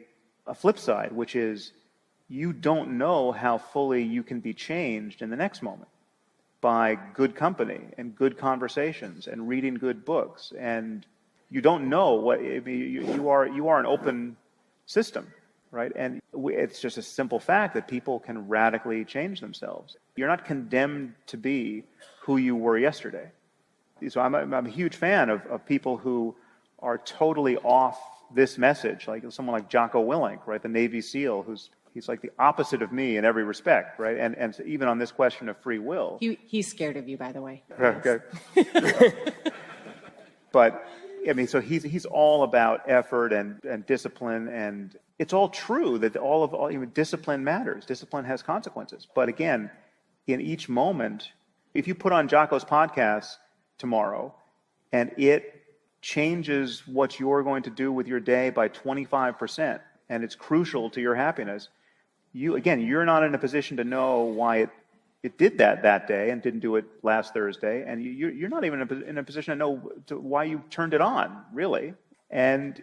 flip side, which is you don't know how fully you can be changed in the next moment by good company and good conversations and reading good books. And you don't know what you are an open system, right? And it's just a simple fact that people can radically change themselves. You're not condemned to be who you were yesterday. So I'm a huge fan of people who are totally off this message, like someone like Jocko Willink, right, the Navy SEAL, he's like the opposite of me in every respect, right? And so even on this question of free will. He's scared of you, by the way. Okay. But I mean, so he's all about effort and discipline, and it's all true that discipline matters. Discipline has consequences. But again, in each moment, if you put on Jocko's podcast tomorrow and it changes what you're going to do with your day by 25%, and it's crucial to your happiness, you're not in a position to know why it did that day and didn't do it last Thursday, and you're not even in a position to know why you turned it on, really. And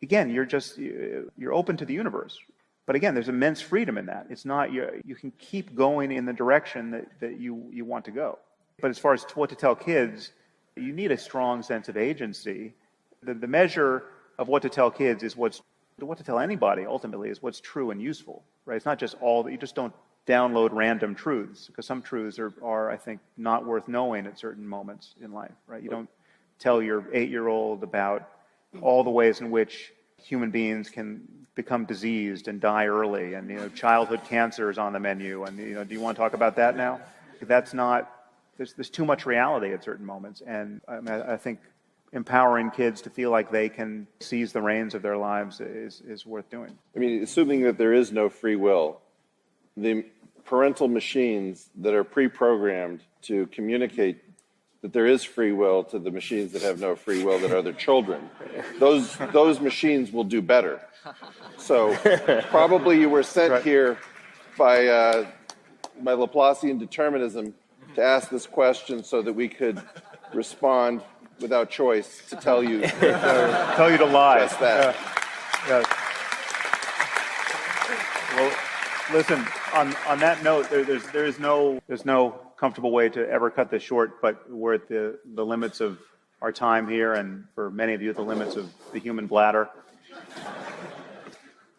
again, you're open to the universe. But again, there's immense freedom in that. It's not you can keep going in the direction that you want to go. But as far as what to tell kids, you need a strong sense of agency. The measure of what to tell kids is what to tell anybody ultimately is what's true and useful, right? It's not just you just don't download random truths, because some truths are I think not worth knowing at certain moments in life, right? You don't tell your 8-year-old about all the ways in which human beings can become diseased and die early, and childhood cancer is on the menu, and do you want to talk about that now? That's not. There's too much reality at certain moments, and I think empowering kids to feel like they can seize the reins of their lives is worth doing. I mean, assuming that there is no free will, the parental machines that are pre-programmed to communicate that there is free will to the machines that have no free will, that are their children, those machines will do better. So probably you were sent here by Laplacian determinism to ask this question so that we could respond without choice to tell you to lie. Just that. Well, listen. On that note, there's no comfortable way to ever cut this short, but we're at the limits of our time here, and for many of you, the limits of the human bladder.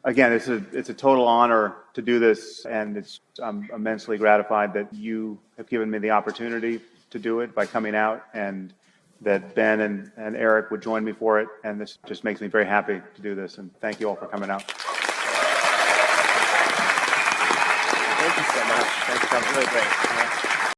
Again, it's a total honor to do this, and I'm immensely gratified that you have given me the opportunity to do it by coming out, and that Ben and Eric would join me for it, and this just makes me very happy to do this, and thank you all for coming out. Thank you so much. Thanks for coming. Really great.